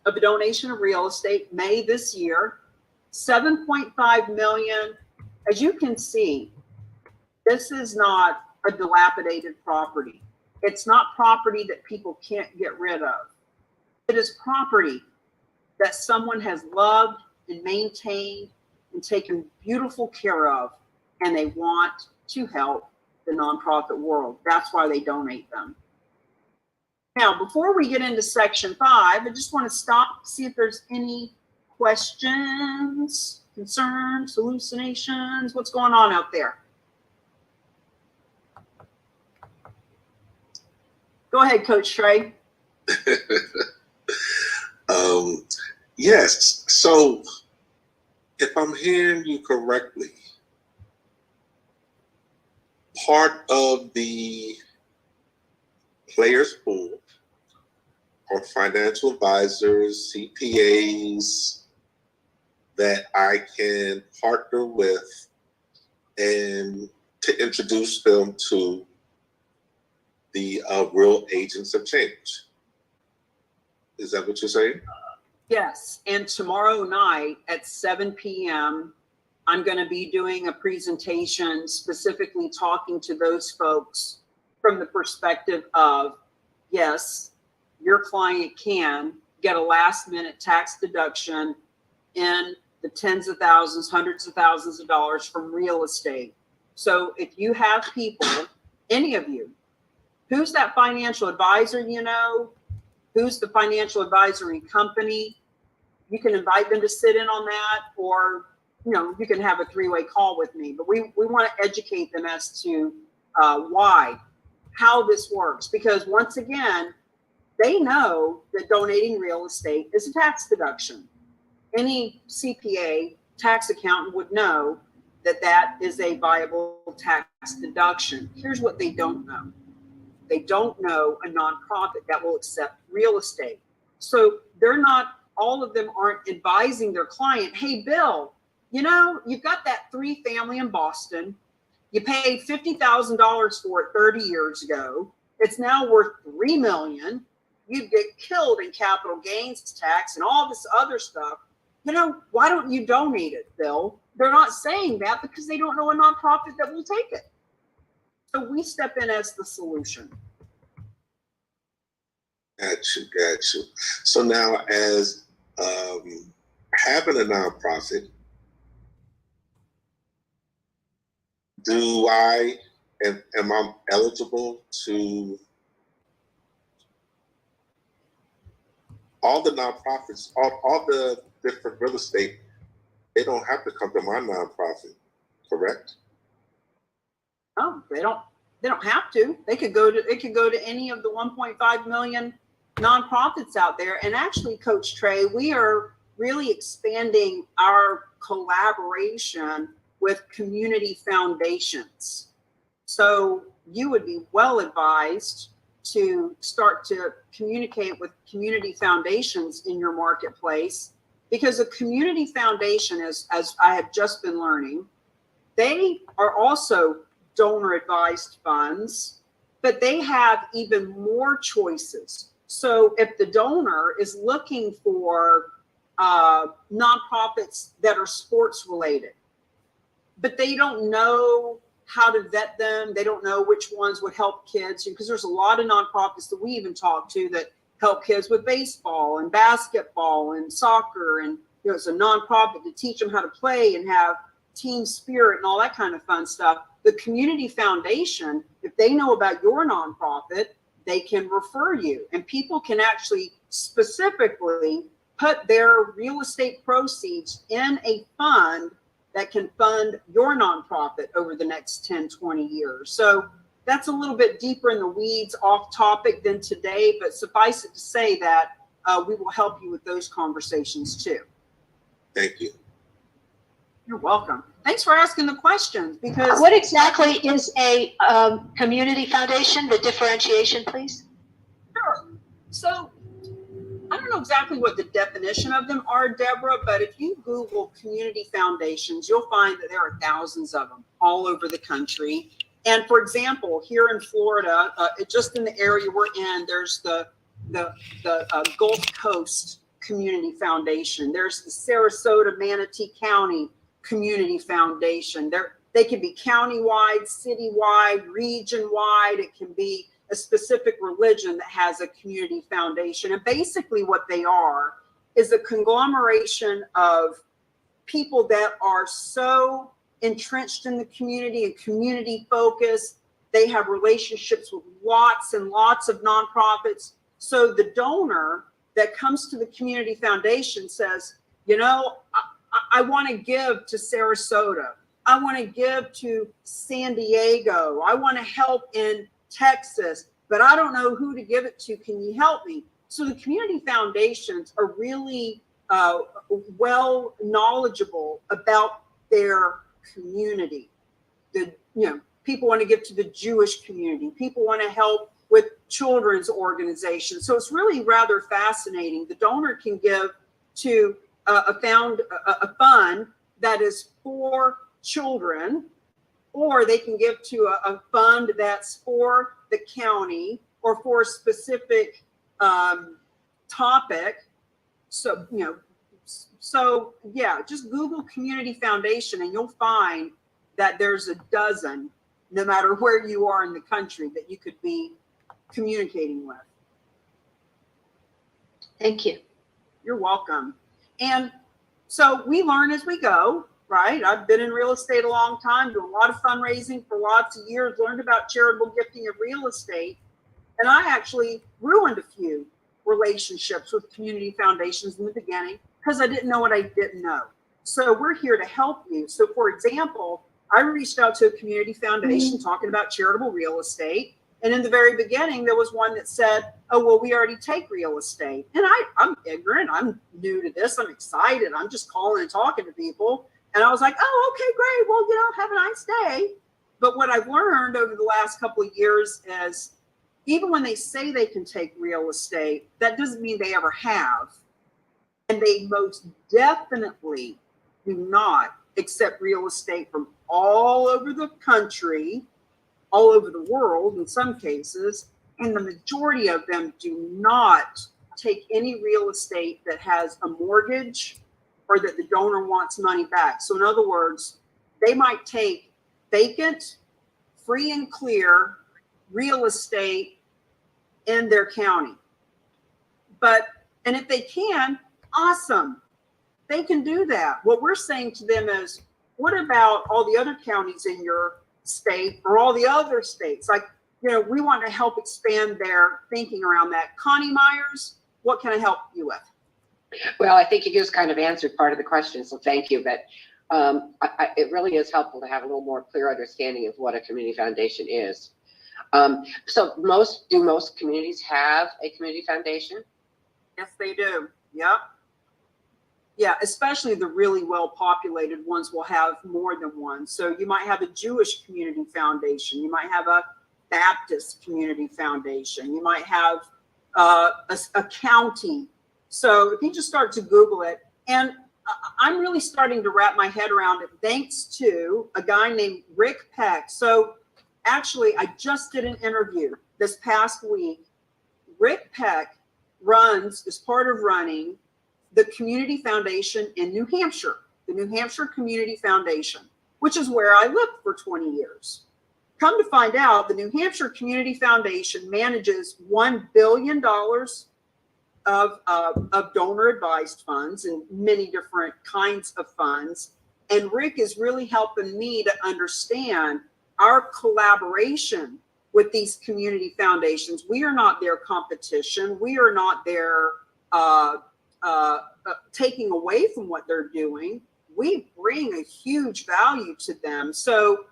of a donation of real estate, May this year, $7.5 million. As you can see, this is not a dilapidated property. It's not property that people can't get rid of. It is property that someone has loved and maintained and taken beautiful care of, and they want to help the nonprofit world. That's why they donate them. Now, before we get into section 5, I just want to stop, see if there's any questions, concerns, hallucinations. What's going on out there? Go ahead, Coach Trey. Yes. So if I'm hearing you correctly, part of the players pool are financial advisors, CPAs that I can partner with and to introduce them to the real agents of change. Is that what you're saying? Yes, and tomorrow night at 7 p.m., I'm going to be doing a presentation specifically talking to those folks from the perspective of, yes, your client can get a last-minute tax deduction in the tens of thousands, hundreds of thousands of dollars from real estate. So if you have people, any of you, who's that financial advisor you know? Who's the financial advisory company? You can invite them to sit in on that, or you can have a 3-way call with me. But we want to educate them as to why, how this works. Because once again, they know that donating real estate is a tax deduction. Any CPA, tax accountant would know that that is a viable tax deduction. Here's what they don't know. They don't know a nonprofit that will accept real estate. So they're not all of them aren't advising their client, hey, Bill, you know, you've got that 3 family in Boston. You paid $50,000 for it 30 years ago. It's now worth $3 million. You get killed in capital gains tax and all this other stuff. You know, why don't you donate it, Bill? They're not saying that because they don't know a nonprofit that will take it. So we step in as the solution. Got you. So now, as having a nonprofit, am I eligible to all the nonprofits, all the different real estate? They don't have to come to my nonprofit, correct? No, they don't have to. It could go to any of the 1.5 million nonprofits out there. And actually, Coach Trey, we are really expanding our collaboration with community foundations. So you would be well advised to start to communicate with community foundations in your marketplace, because a community foundation, as I have just been learning, they are also donor advised funds, but they have even more choices. So if the donor is looking for nonprofits that are sports related, but they don't know how to vet them, they don't know which ones would help kids, because there's a lot of nonprofits that we even talk to that help kids with baseball and basketball and soccer, and you know, it's a nonprofit to teach them how to play and have team spirit and all that kind of fun stuff. The community foundation, if they know about your nonprofit, they can refer you, and people can actually specifically put their real estate proceeds in a fund that can fund your nonprofit over the next 10, 20 years. So that's a little bit deeper in the weeds, off topic than today, but suffice it to say that we will help you with those conversations too. Thank you. You're welcome. Thanks for asking the questions. Because what exactly is a community foundation? The differentiation, please. Sure. So I don't know exactly what the definition of them are, Deborah, but if you Google community foundations, you'll find that there are thousands of them all over the country. And for example, here in Florida, just in the area we're in, there's the Gulf Coast Community Foundation. There's the Sarasota Manatee County Community Foundation. They can be countywide, citywide, region-wide. It can be a specific religion that has a community foundation. And basically what they are is a conglomeration of people that are so entrenched in the community and community focused. They have relationships with lots and lots of nonprofits. So the donor that comes to the community foundation says, you know, I want to give to Sarasota. I want to give to San Diego. I want to help in Texas, but I don't know who to give it to. Can you help me? So the community foundations are really well knowledgeable about their community. People want to give to the Jewish community. People want to help with children's organizations. So it's really rather fascinating. The donor can give to a fund that is for children, or they can give to a fund that's for the county or for a specific topic. So, just Google community foundation and you'll find that there's a dozen, no matter where you are in the country, that you could be communicating with. Thank you. You're welcome. And so we learn as we go, right? I've been in real estate a long time, doing a lot of fundraising for lots of years, learned about charitable gifting of real estate. And I actually ruined a few relationships with community foundations in the beginning because I didn't know what I didn't know. So we're here to help you. So for example, I reached out to a community foundation talking about charitable real estate. And in the very beginning, there was one that said, oh, well, we already take real estate. And I'm ignorant. I'm new to this. I'm excited. I'm just calling and talking to people. And I was like, oh, okay, great. Well, have a nice day. But what I've learned over the last couple of years is even when they say they can take real estate, that doesn't mean they ever have. And they most definitely do not accept real estate from all over the country, all over the world in some cases, and the majority of them do not take any real estate that has a mortgage or that the donor wants money back. So in other words, they might take vacant, free and clear real estate in their county. And if they can, awesome. They can do that. What we're saying to them is, what about all the other counties in your state or all the other states? Like, you know, we want to help expand their thinking around that. Connie Myers, what can I help you with? Well, I think you just kind of answered part of the question, so thank you. But it really is helpful to have a little more clear understanding of what a community foundation is. So most communities have a community foundation? Yes, they do. Yep. Yeah, especially the really well-populated ones will have more than one. So you might have a Jewish community foundation. You might have a Baptist community foundation. You might have a county. So if you just start to Google it, and I'm really starting to wrap my head around it thanks to a guy named Rick Peck. So actually, I just did an interview this past week. Rick Peck is part of running the community foundation in New Hampshire, the New Hampshire Community Foundation, which is where I lived for 20 years. Come to find out, the New Hampshire Community Foundation manages $1 billion of donor advised funds and many different kinds of funds. And Rick is really helping me to understand our collaboration with these community foundations. We are not their competition. We are not their taking away from what they're doing. We bring a huge value to them. So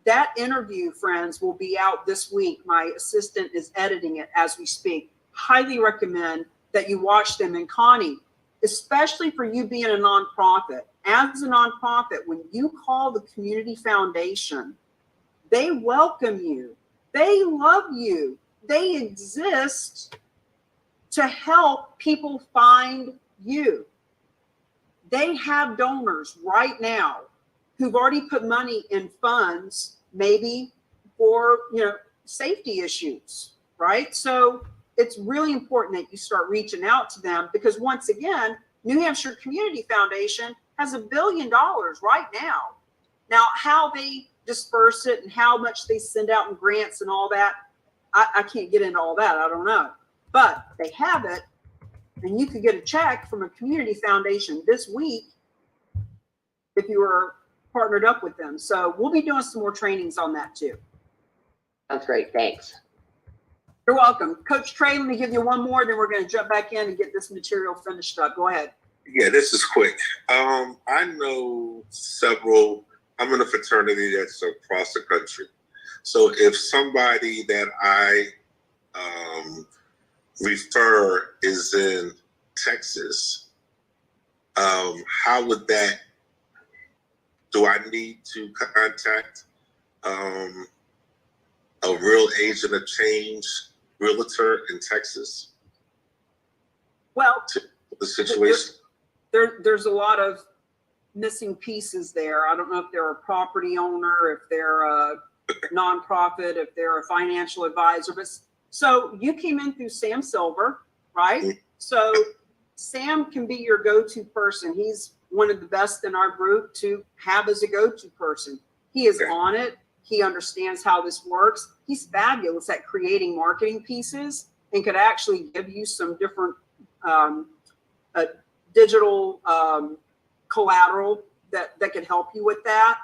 that interview, friends, will be out this week. My assistant is editing it as we speak. Highly recommend that you watch them. And Connie, especially for you being a nonprofit, as a nonprofit, when you call the community foundation, they welcome you. They love you. They exist to help people find you. They have donors right now who've already put money in funds, maybe for, safety issues, right? So it's really important that you start reaching out to them, because once again, New Hampshire Community Foundation has $1 billion right now. Now, how they disperse it and how much they send out in grants and all that, I can't get into all that. I don't know. But they have it, and you could get a check from a community foundation this week if you were partnered up with them. So we'll be doing some more trainings on that too. That's great. Thanks. You're welcome. Coach Trey, let me give you one more, then we're going to jump back in and get this material finished up. Go ahead. Yeah, this is quick. I know several, I'm in a fraternity that's across the country. So if somebody that I refer is in Texas, how would that, do I need to contact a real agent of change realtor in Texas? Well, to the situation? There's a lot of missing pieces there. I don't know if they're a property owner, if they're a nonprofit, if they're a financial advisor. But so you came in through Sam Silver, right? Mm-hmm. So Sam can be your go-to person. He's one of the best in our group to have as a go-to person. He is on it. He understands how this works. He's fabulous at creating marketing pieces and could actually give you some different digital collateral that could help you with that.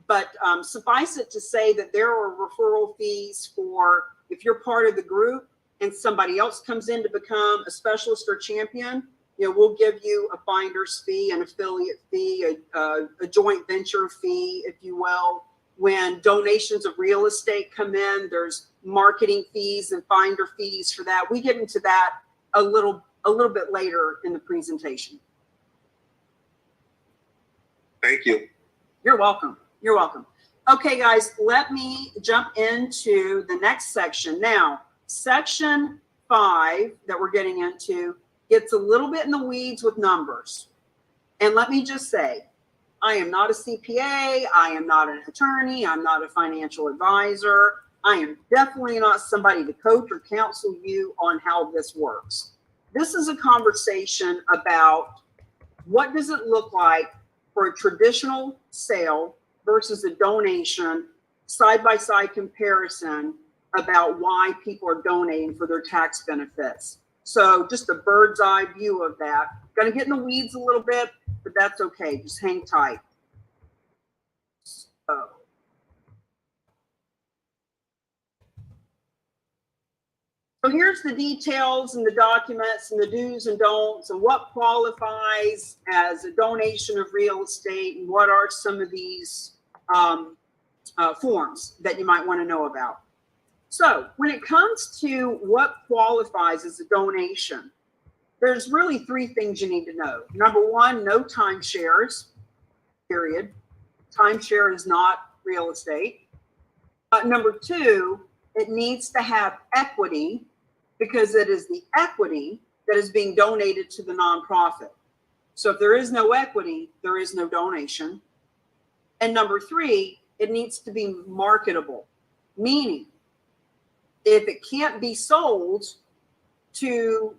But suffice it to say that there are referral fees for if you're part of the group and somebody else comes in to become a specialist or champion. We'll give you a finder's fee, an affiliate fee, a joint venture fee, if you will. When donations of real estate come in, there's marketing fees and finder fees for that. We get into that a little bit later in the presentation. Thank you. You're welcome. You're welcome. Okay, guys, let me jump into the next section. Now, section 5 that we're getting into gets a little bit in the weeds with numbers. And let me just say, I am not a CPA. I am not an attorney. I'm not a financial advisor. I am definitely not somebody to coach or counsel you on how this works. This is a conversation about what does it look like for a traditional sale versus a donation, side-by-side comparison about why people are donating for their tax benefits. So just a bird's eye view of that. Going to get in the weeds a little bit, but that's okay. Just hang tight. So here's the details and the documents and the do's and don'ts and what qualifies as a donation of real estate and what are some of these forms that you might want to know about. So when it comes to what qualifies as a donation, there's really three things you need to know. Number one, no timeshares, period. Timeshare is not real estate. Number two, it needs to have equity because it is the equity that is being donated to the nonprofit. So if there is no equity, there is no donation. And number three, it needs to be marketable, meaning if it can't be sold to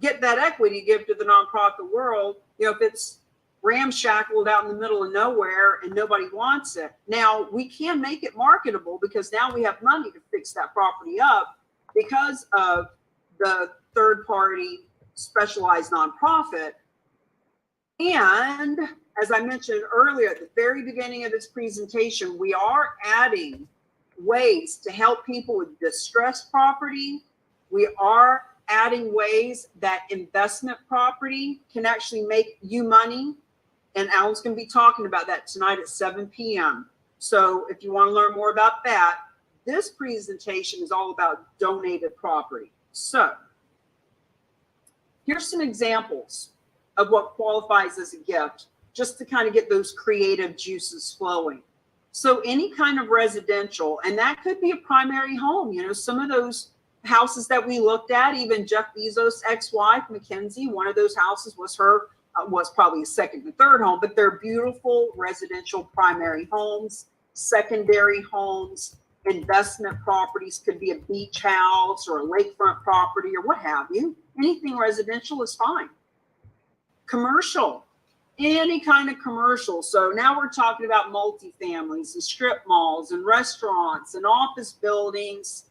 get that equity give to the nonprofit world, if it's ramshackled out in the middle of nowhere and nobody wants it. Now we can make it marketable because now we have money to fix that property up because of the third party specialized nonprofit. And as I mentioned earlier at the very beginning of this presentation, we are adding ways to help people with distressed property. We are adding ways that investment property can actually make you money. And Alan's going to be talking about that tonight at 7 p.m. So if you want to learn more about that, this presentation is all about donated property. So here's some examples of what qualifies as a gift, just to kind of get those creative juices flowing. So any kind of residential, and that could be a primary home. Some of those houses that we looked at, even Jeff Bezos' ex-wife, Mackenzie, one of those houses was probably a second and third home, but they're beautiful residential primary homes, secondary homes, investment properties, could be a beach house or a lakefront property or what have you. Anything residential is fine. Commercial, any kind of commercial. So now we're talking about multifamilies and strip malls and restaurants and office buildings,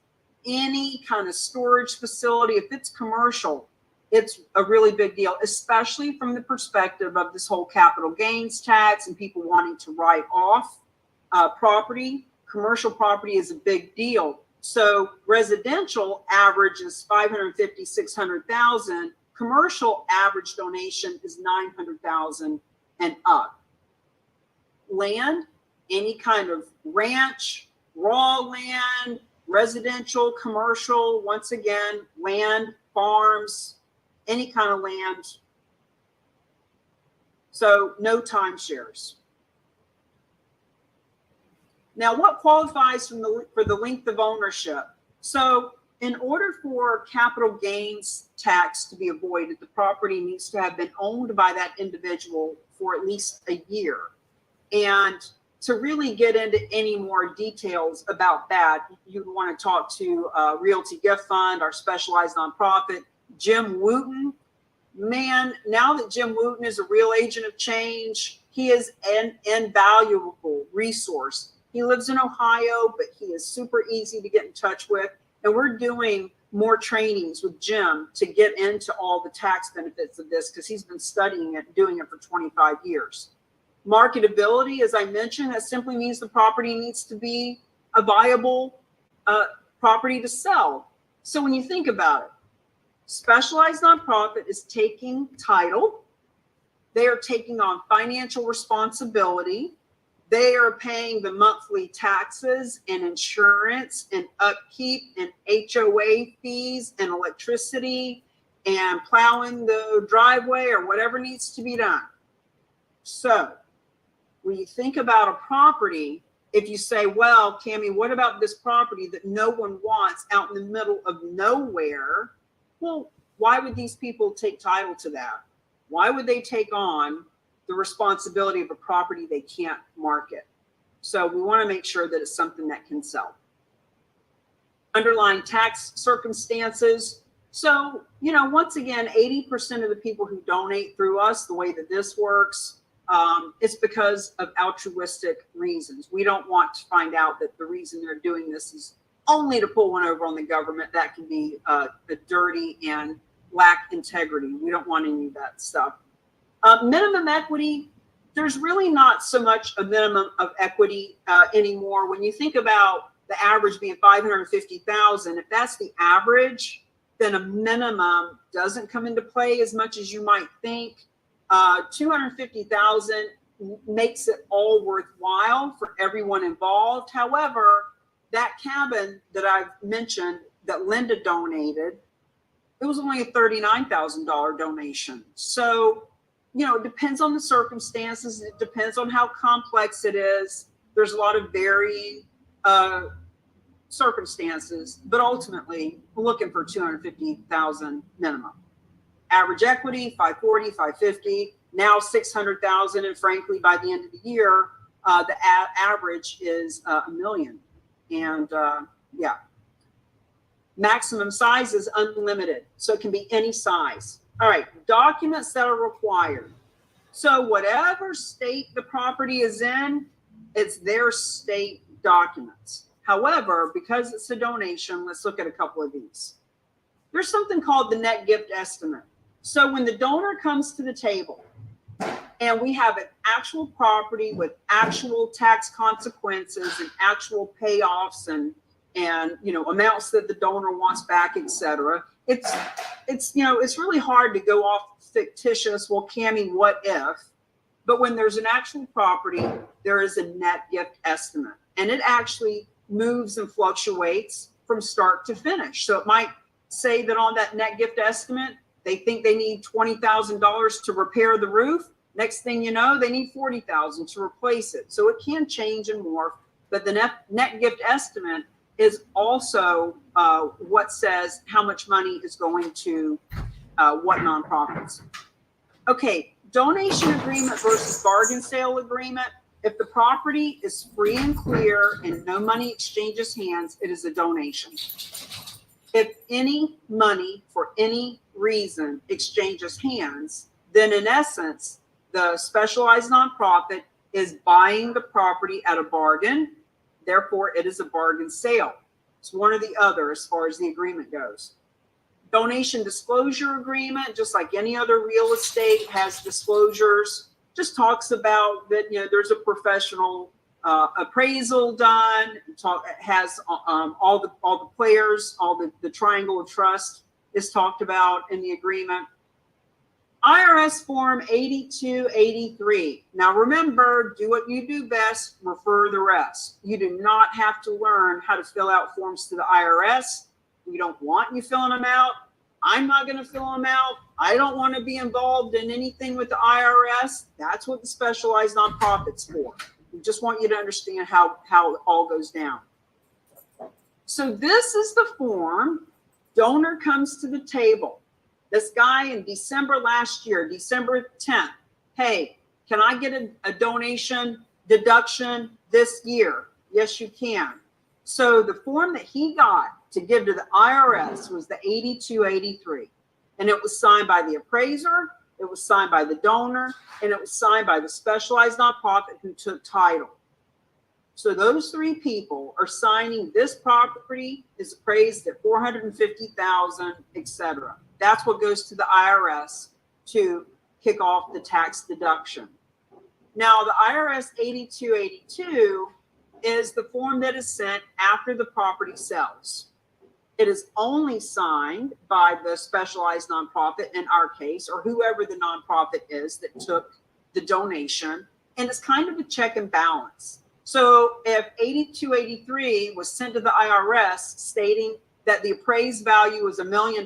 any kind of storage facility. If it's commercial, it's a really big deal, especially from the perspective of this whole capital gains tax and people wanting to write off property. Commercial property is a big deal. So residential average is 550, 600,000. Commercial average donation is 900,000 and up. Land, any kind of ranch, raw land, residential, commercial, once again, land, farms, any kind of land. So no timeshares. Now, what qualifies for the length of ownership? So in order for capital gains tax to be avoided, the property needs to have been owned by that individual for at least a year. And to really get into any more details about that, you'd want to talk to Realty Gift Fund, our specialized nonprofit. Jim Wooten, man, now that Jim Wooten is a real agent of change, he is an invaluable resource. He lives in Ohio, but he is super easy to get in touch with. And we're doing more trainings with Jim to get into all the tax benefits of this because he's been studying it, doing it for 25 years. Marketability, as I mentioned, that simply means the property needs to be a viable property to sell. So when you think about it, specialized nonprofit is taking title. They are taking on financial responsibility. They are paying the monthly taxes and insurance and upkeep and HOA fees and electricity and plowing the driveway or whatever needs to be done. So when you think about a property, if you say, well, Cammie, what about this property that no one wants out in the middle of nowhere? Well, why would these people take title to that? Why would they take on the responsibility of a property they can't market? So we want to make sure that it's something that can sell. Underlying tax circumstances. So, you know, once again, 80% of the people who donate through us, the way that this works, it's because of altruistic reasons. We don't want to find out that the reason they're doing this is only to pull one over on the government. That can be a dirty and lack integrity. We don't want any of that stuff. Minimum equity, there's really not so much a minimum of equity anymore. When you think about the average being 550,000, if that's the average, then a minimum doesn't come into play as much as you might think. 250,000 makes it all worthwhile for everyone involved. However, that cabin that I've mentioned that Linda donated, it was only a $39,000 donation. So, you know, it depends on the circumstances. It depends on how complex it is. There's a lot of varying circumstances, but ultimately we're looking for 250,000 minimum. Average equity, 540, 550, now 600,000. And frankly, by the end of the year, the average is $1 million. And yeah, maximum size is unlimited. So it can be any size. All right, documents that are required. So whatever state the property is in, it's their state documents. However, because it's a donation, let's look at a couple of these. There's something called the net gift estimate. So when the donor comes to the table and we have an actual property with actual tax consequences and actual payoffs and you know, amounts that the donor wants back, etc. It's you know, it's really hard to go off fictitious, well, Cammie, what if? But when there's an actual property, there is a net gift estimate, and it actually moves and fluctuates from start to finish. So it might say that on that net gift estimate, they think they need $20,000 to repair the roof. Next thing you know, they need $40,000 to replace it. So it can change and morph, but the net gift estimate is also what says how much money is going to what nonprofits. Okay, donation agreement versus bargain sale agreement. If the property is free and clear and no money exchanges hands, it is a donation. If any money for any reason exchanges hands, then in essence, the specialized nonprofit is buying the property at a bargain. Therefore, it is a bargain sale. It's one or the other as far as the agreement goes. Donation disclosure agreement, just like any other real estate, has disclosures. Just talks about that, you know, there's a professional appraisal done. Has all the players, all the triangle of trust is talked about in the agreement. IRS Form 8283. Now remember, do what you do best, refer the rest. You do not have to learn how to fill out forms to the IRS. We don't want you filling them out. I'm not going to fill them out. I don't want to be involved in anything with the IRS. That's what the specialized nonprofit's for. We just want you to understand how it all goes down. So this is the form. Donor comes to the table. This guy in December last year, December 10th, hey, can I get a donation deduction this year? Yes, you can. So the form that he got to give to the IRS was the 8283. And it was signed by the appraiser, it was signed by the donor, and it was signed by the specialized nonprofit who took title. So those three people are signing this property is appraised at $450,000, etc. That's what goes to the IRS to kick off the tax deduction. Now, the IRS 8282 is the form that is sent after the property sells. It is only signed by the specialized nonprofit, in our case, or whoever the nonprofit is that took the donation, and it's kind of a check and balance. So if 8283 was sent to the IRS stating that the appraised value was $1 million,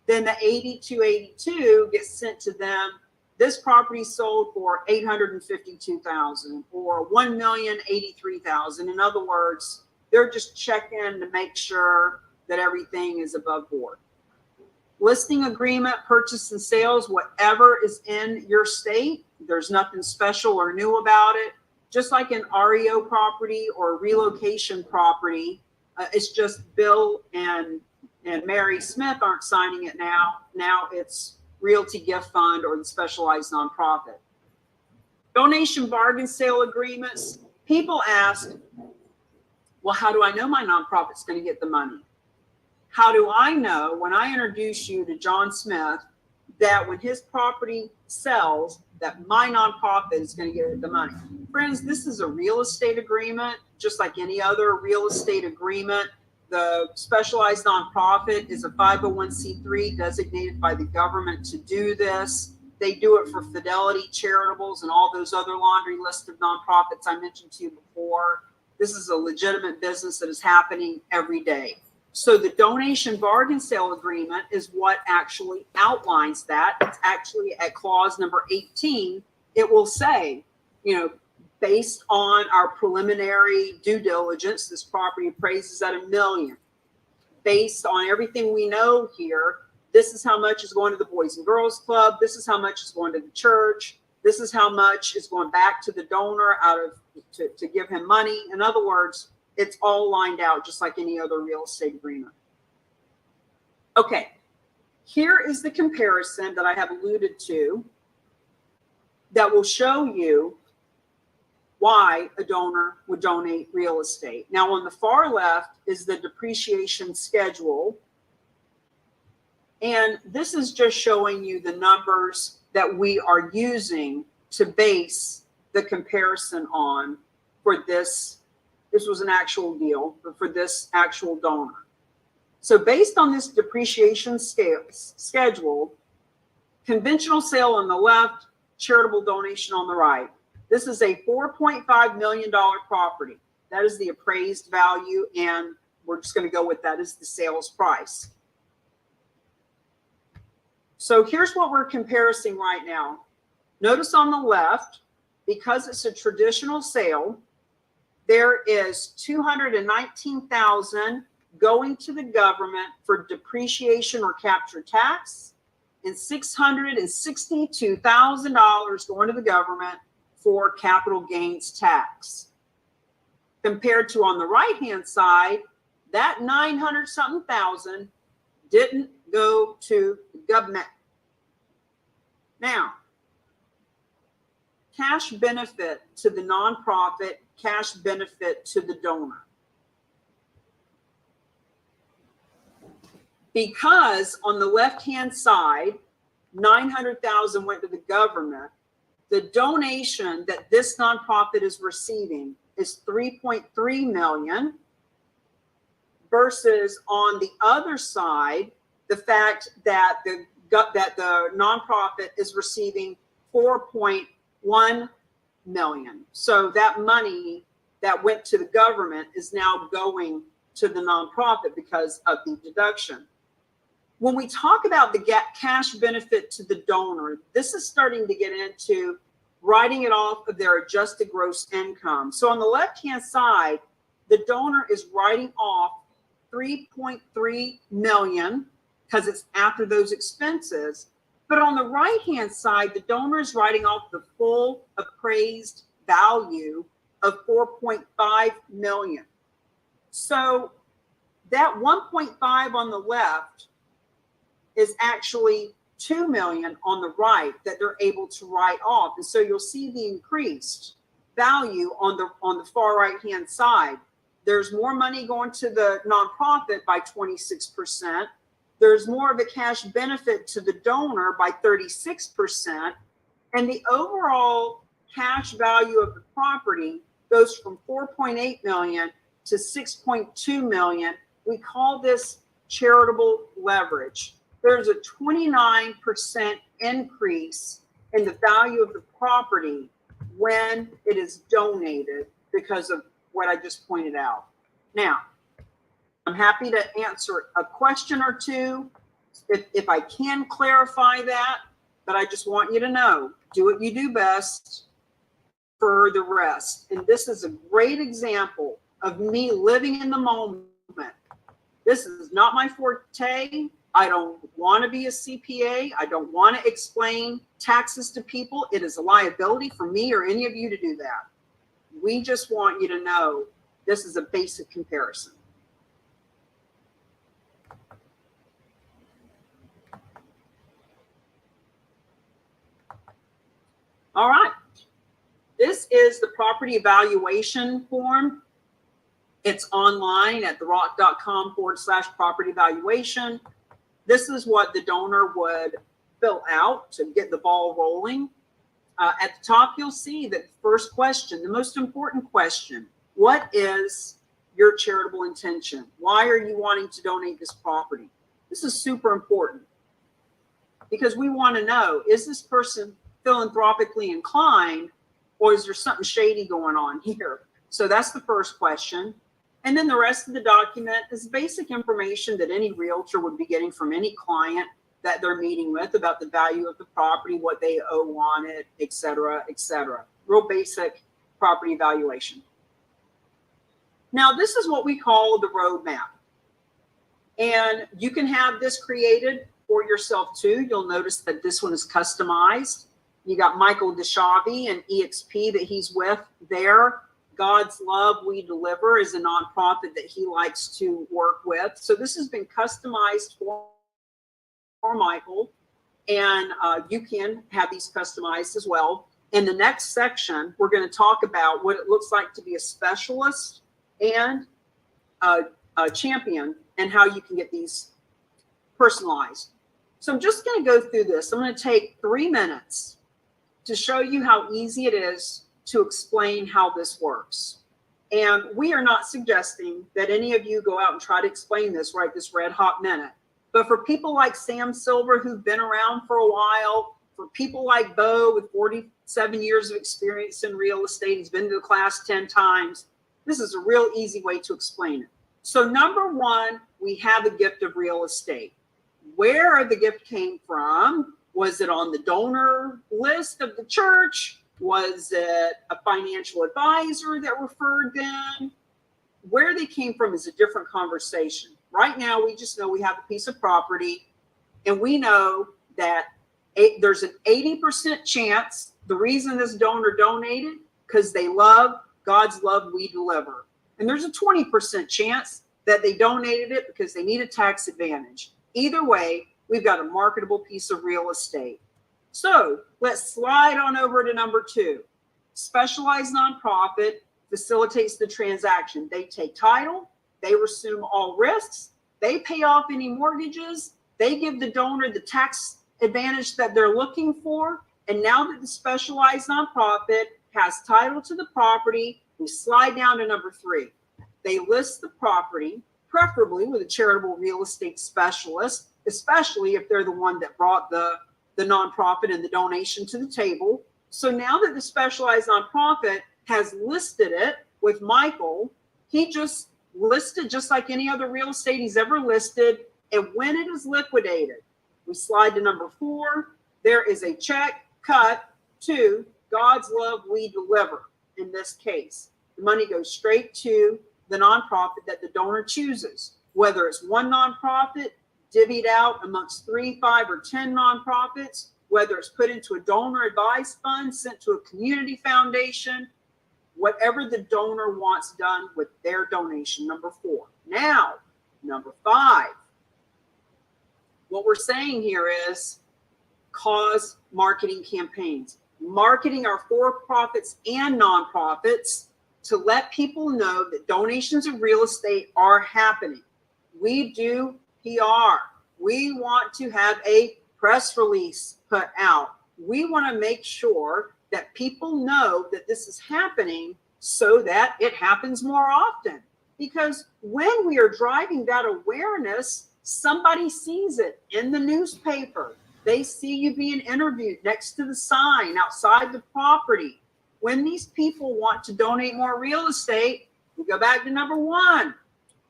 then the 8282 gets sent to them. This property sold for $852,000 or $1,083,000. In other words, they're just checking to make sure that everything is above board. Listing agreement, purchase and sales, whatever is in your state. There's nothing special or new about it. Just like an REO property or relocation property, it's just Bill and Mary Smith aren't signing it now. Now it's Realty Gift Fund or the specialized nonprofit. Donation bargain sale agreements. People ask, well, how do I know my nonprofit's going to get the money? How do I know when I introduce you to John Smith that when his property sells, that my nonprofit is going to get the money? Friends, this is a real estate agreement, just like any other real estate agreement. The specialized nonprofit is a 501c3 designated by the government to do this. They do it for Fidelity, Charitables, and all those other laundry list of nonprofits I mentioned to you before. This is a legitimate business that is happening every day. So the donation bargain sale agreement is what actually outlines that. It's actually at clause number 18. It will say, based on our preliminary due diligence, this property appraises at $1 million. Based on everything we know here, this is how much is going to the Boys and Girls Club. This is how much is going to the church. This is how much is going back to the donor to give him money. In other words, it's all lined out just like any other real estate agreement. Okay, here is the comparison that I have alluded to that will show you why a donor would donate real estate. Now, on the far left is the depreciation schedule. And this is just showing you the numbers that we are using to base the comparison on for this. This was an actual deal for this actual donor. So based on this depreciation schedule, conventional sale on the left, charitable donation on the right. This is a $4.5 million property. That is the appraised value, and we're just going to go with that as the sales price. So here's what we're comparing right now. Notice on the left, because it's a traditional sale, there is $219,000 going to the government for depreciation or capture tax, and $662,000 going to the government for capital gains tax. Compared to on the right-hand side, that 900-something thousand didn't go to the government. Now, cash benefit to the nonprofit, cash benefit to the donor. Because on the left-hand side, 900,000 went to the government, the donation that this nonprofit is receiving is $3.3 million, versus on the other side, the fact that the nonprofit is receiving $4.1 million. So that money that went to the government is now going to the nonprofit because of the deduction. When we talk about the cash benefit to the donor, this is starting to get into writing it off of their adjusted gross income. So on the left-hand side, the donor is writing off $3.3 million because it's after those expenses. But on the right-hand side, the donor is writing off the full appraised value of $4.5 million. So that 1.5 on the left is actually $2 million on the right that they're able to write off. And so you'll see the increased value on the far right-hand side. There's more money going to the nonprofit by 26%. There's more of a cash benefit to the donor by 36%. And the overall cash value of the property goes from 4.8 million to 6.2 million. We call this charitable leverage. There's a 29% increase in the value of the property when it is donated because of what I just pointed out. Now, I'm happy to answer a question or two if I can clarify that, but I just want you to know, do what you do best for the rest. And this is a great example of me living in the moment. This is not my forte. I don't want to be a CPA. I don't want to explain taxes to people. It is a liability for me or any of you to do that. We just want you to know this is a basic comparison. All right. This is the property evaluation form. It's online at therock.com/property valuation. This is what the donor would fill out to get the ball rolling. At the top, you'll see that the first question, the most important question, what is your charitable intention? Why are you wanting to donate this property? This is super important because we want to know, is this person philanthropically inclined, or is there something shady going on here? So that's the first question. And then the rest of the document is basic information that any realtor would be getting from any client that they're meeting with about the value of the property, what they owe on it, et cetera, et cetera. Real basic property valuation. Now, this is what we call the roadmap. And you can have this created for yourself too. You'll notice that this one is customized. You got Michael Deshavi and EXP that he's with there. God's Love We Deliver is a nonprofit that he likes to work with. So this has been customized for Michael, and you can have these customized as well. In the next section, we're going to talk about what it looks like to be a specialist and a champion and how you can get these personalized. So I'm just going to go through this. I'm going to take 3 minutes to show you how easy it is to explain how this works. And we are not suggesting that any of you go out and try to explain this right this red hot minute. But for people like Sam Silver, who've been around for a while, for people like Bo with 47 years of experience in real estate, he's been to the class 10 times, this is a real easy way to explain it. So number one, we have a gift of real estate. Where the gift came from, was it on the donor list of the church? Was it a financial advisor that referred them? Where they came from is a different conversation. Right now, we just know we have a piece of property, and we know that there's an 80% chance the reason this donor donated, because they love God's Love We Deliver. And there's a 20% chance that they donated it because they need a tax advantage. Either way, we've got a marketable piece of real estate. So let's slide on over to number 2. Specialized nonprofit facilitates the transaction. They take title, they assume all risks, they pay off any mortgages, they give the donor the tax advantage that they're looking for. And now that the specialized nonprofit has title to the property, we slide down to number 3. They list the property, preferably with a charitable real estate specialist, especially if they're the one that brought the nonprofit and the donation to the table. So now that the specialized nonprofit has listed it with Michael, he just listed just like any other real estate he's ever listed. And when it is liquidated, we slide to number 4. There is a check cut to God's Love We Deliver. In this case, the money goes straight to the nonprofit that the donor chooses, whether it's one nonprofit divvied out amongst 3, 5, or 10 nonprofits, whether it's put into a donor advised fund, sent to a community foundation, whatever the donor wants done with their donation, number 4. Now, number 5, what we're saying here is cause marketing campaigns, marketing our for-profits and nonprofits to let people know that donations of real estate are happening. We do PR. We want to have a press release put out. We want to make sure that people know that this is happening so that it happens more often. Because when we are driving that awareness, somebody sees it in the newspaper. They see you being interviewed next to the sign outside the property. When these people want to donate more real estate, we go back to number 1.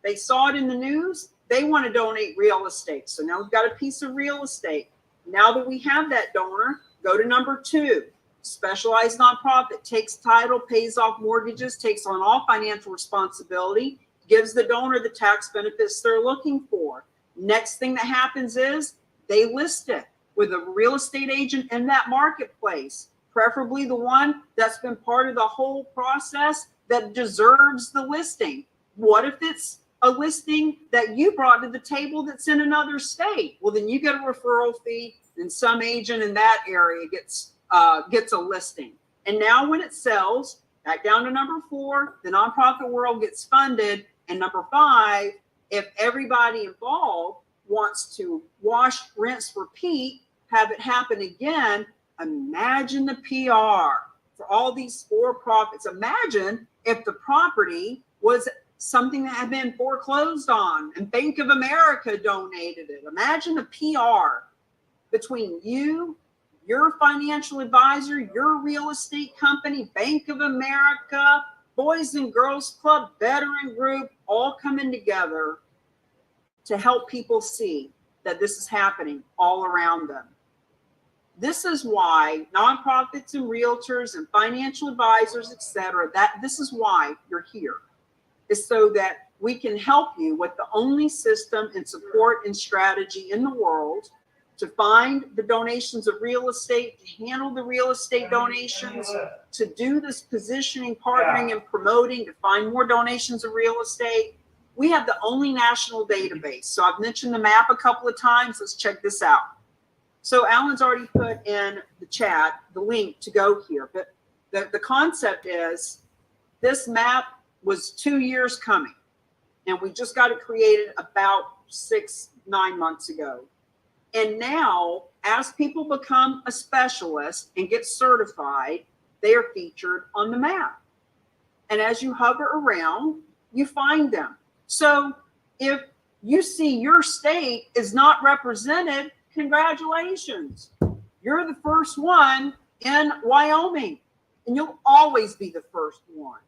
They saw it in the news. They want to donate real estate. So now we've got a piece of real estate. Now that we have that donor, go to number 2. Specialized nonprofit takes title, pays off mortgages, takes on all financial responsibility, gives the donor the tax benefits they're looking for. Next thing that happens is they list it with a real estate agent in that marketplace, preferably the one that's been part of the whole process that deserves the listing. What if it's a listing that you brought to the table that's in another state? Well, then you get a referral fee, and some agent in that area gets a listing. And now when it sells, back down to number 4, the nonprofit world gets funded. And number 5, if everybody involved wants to wash, rinse, repeat, have it happen again, imagine the PR for all these for-profits. Imagine if the property was something that had been foreclosed on and Bank of America donated it. Imagine the PR between you, your financial advisor, your real estate company, Bank of America, Boys and Girls Club, veteran group, all coming together to help people see that this is happening all around them. This is why nonprofits and realtors and financial advisors, etc., this is why you're here, is so that we can help you with the only system and support and strategy in the world to find the donations of real estate, to handle the real estate donations, to do this positioning, partnering, and promoting, to find more donations of real estate. We have the only national database. So I've mentioned the map a couple of times. Let's check this out. So Alan's already put in the chat the link to go here. But the concept is this map was 2 years coming. And we just got it created about 6-9 months ago. And now, as people become a specialist and get certified, they are featured on the map. And as you hover around, you find them. So if you see your state is not represented, congratulations. You're the first one in Wyoming, and you'll always be the first one.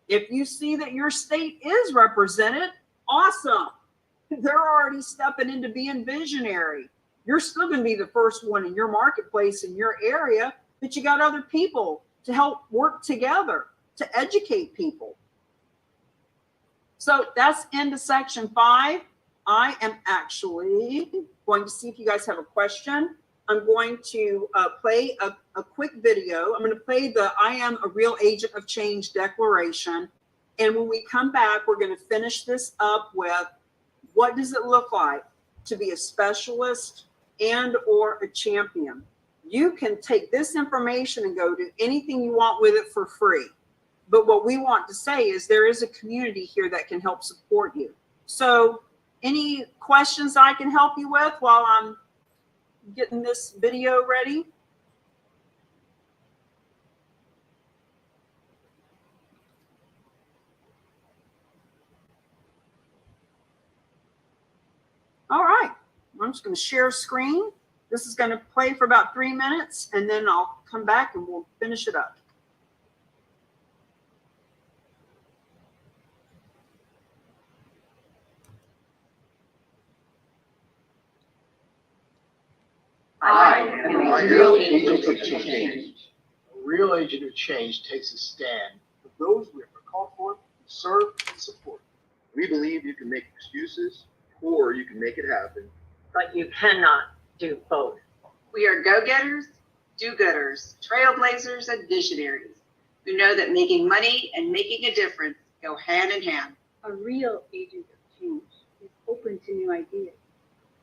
If you see that your state is represented, awesome. They're already stepping into being visionary. You're still going to be the first one in your marketplace, in your area, but you got other people to help work together to educate people. So that's into section 5. I am actually going to see if you guys have a question. I'm going to play a quick video. I'm going to play the I am a real agent of change declaration. And when we come back, we're going to finish this up with what does it look like to be a specialist and or a champion. You can take this information and go do anything you want with it for free. But what we want to say is there is a community here that can help support you. So any questions I can help you with while I'm getting this video ready? All right, I'm just going to share screen. This is going to play for about 3 minutes, and then I'll come back and we'll finish it up. I am a real agent of change. A real agent of change takes a stand for those we are called for to serve and support. We believe you can make excuses or you can make it happen. But you cannot do both. We are go-getters, do-gooders, trailblazers, and visionaries who know that making money and making a difference go hand in hand. A real agent of change is open to new ideas,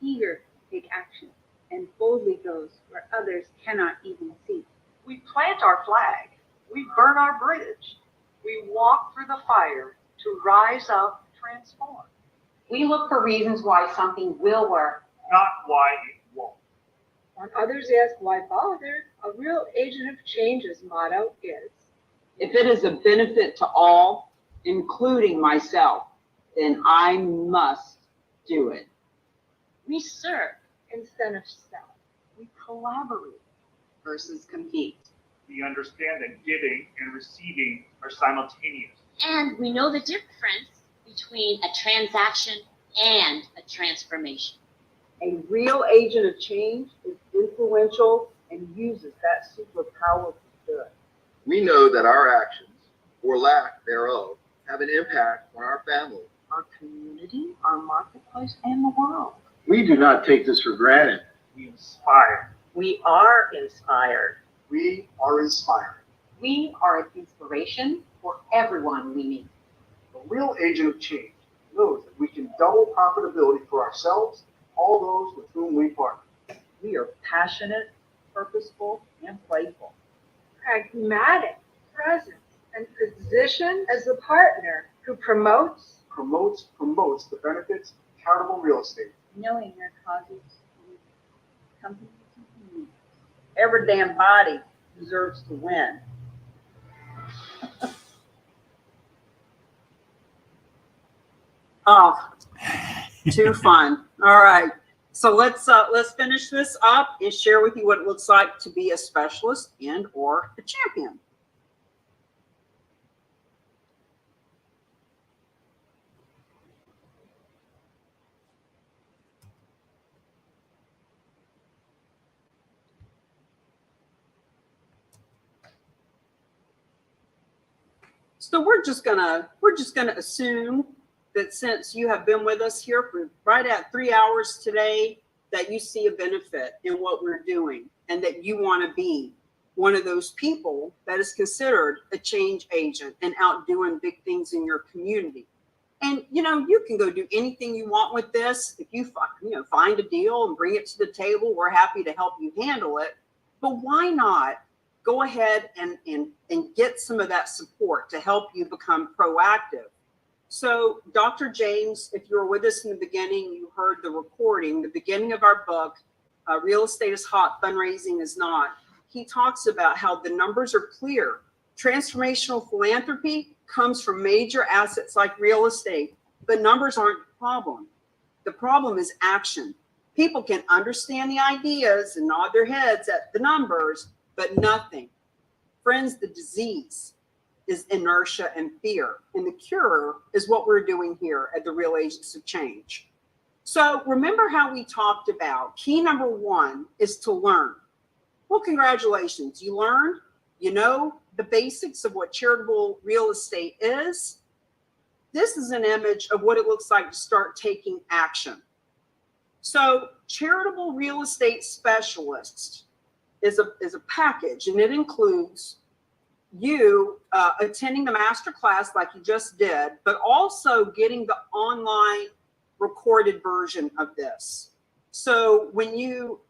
eager to take action, and boldly goes where others cannot even see. We plant our flag. We burn our bridge. We walk through the fire to rise up, transform. We look for reasons why something will work, Not why it won't. When others ask why bother, a real agent of change's motto is, if it is a benefit to all, including myself, then I must do it. we serve instead of sell. We collaborate versus compete. We understand that giving and receiving are simultaneous. And we know the difference between a transaction and a transformation. A real agent of change is influential and uses that superpower for good. We know that our actions, or lack thereof, have an impact on our family, Our community, our marketplace, and the world. We do not take this for granted. We inspire. We are inspired. We are inspired. We are an inspiration for everyone we meet. The real agent of change knows that we can double profitability for ourselves, all those with whom we partner. We are passionate, purposeful, and playful. Pragmatic, present, and positioned as a partner who promotes the benefits of charitable real estate. knowing their causes, companies, and communities. Every damn body deserves to win. Oh, too fun. All right. So let's finish this up and share with you what it looks like to be a specialist and or a champion. So we're just gonna assume that since you have been with us here for right at 3 hours today, that you see a benefit in what we're doing and that you want to be one of those people that is considered a change agent and out doing big things in your community. And you can go do anything you want with this. If you find a deal and bring it to the table, we're happy to help you handle it. But why not go ahead and get some of that support to help you become proactive? So Dr. James, if you were with us in the beginning, you heard the recording, the beginning of our book, Real Estate is Hot, Fundraising is Not. He talks about how the numbers are clear. Transformational philanthropy comes from major assets like real estate, but numbers aren't the problem. The problem is action. People can understand the ideas and nod their heads at the numbers, but nothing. Friends, the disease is inertia and fear, and the cure is what we're doing here at the Real Agents of Change. So remember how we talked about key number 1 is to learn. Well, congratulations, you learned, you know the basics of what charitable real estate is. This is an image of what it looks like to start taking action. So charitable real estate specialist is a package, and it includes you attending the master class like you just did, but also getting the online recorded version of this. So when you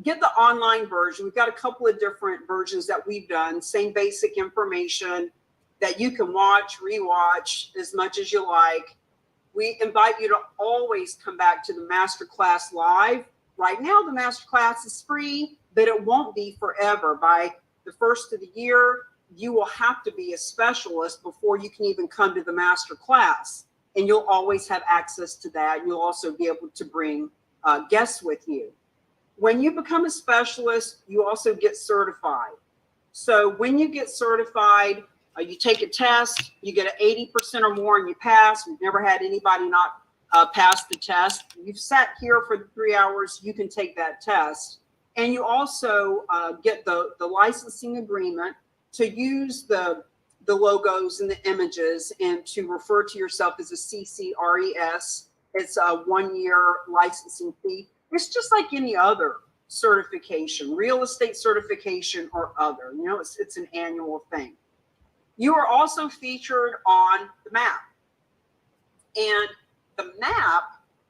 get the online version, we've got a couple of different versions that we've done, same basic information that you can watch, rewatch as much as you like. We invite you to always come back to the masterclass live. Right now, the masterclass is free, but it won't be forever. By the first of the year, you will have to be a specialist before you can even come to the masterclass. And you'll always have access to that. You'll also be able to bring guests with you. When you become a specialist, you also get certified. So when you get certified, you take a test, you get an 80% or more and you pass. We've never had anybody not pass the test. You've sat here for 3 hours, you can take that test. And you also get the licensing agreement to use the logos and the images and to refer to yourself as a CCRES. It's a 1-year licensing fee. It's just like any other certification, real estate certification or other. It's an annual thing. You are also featured on the map. And the map,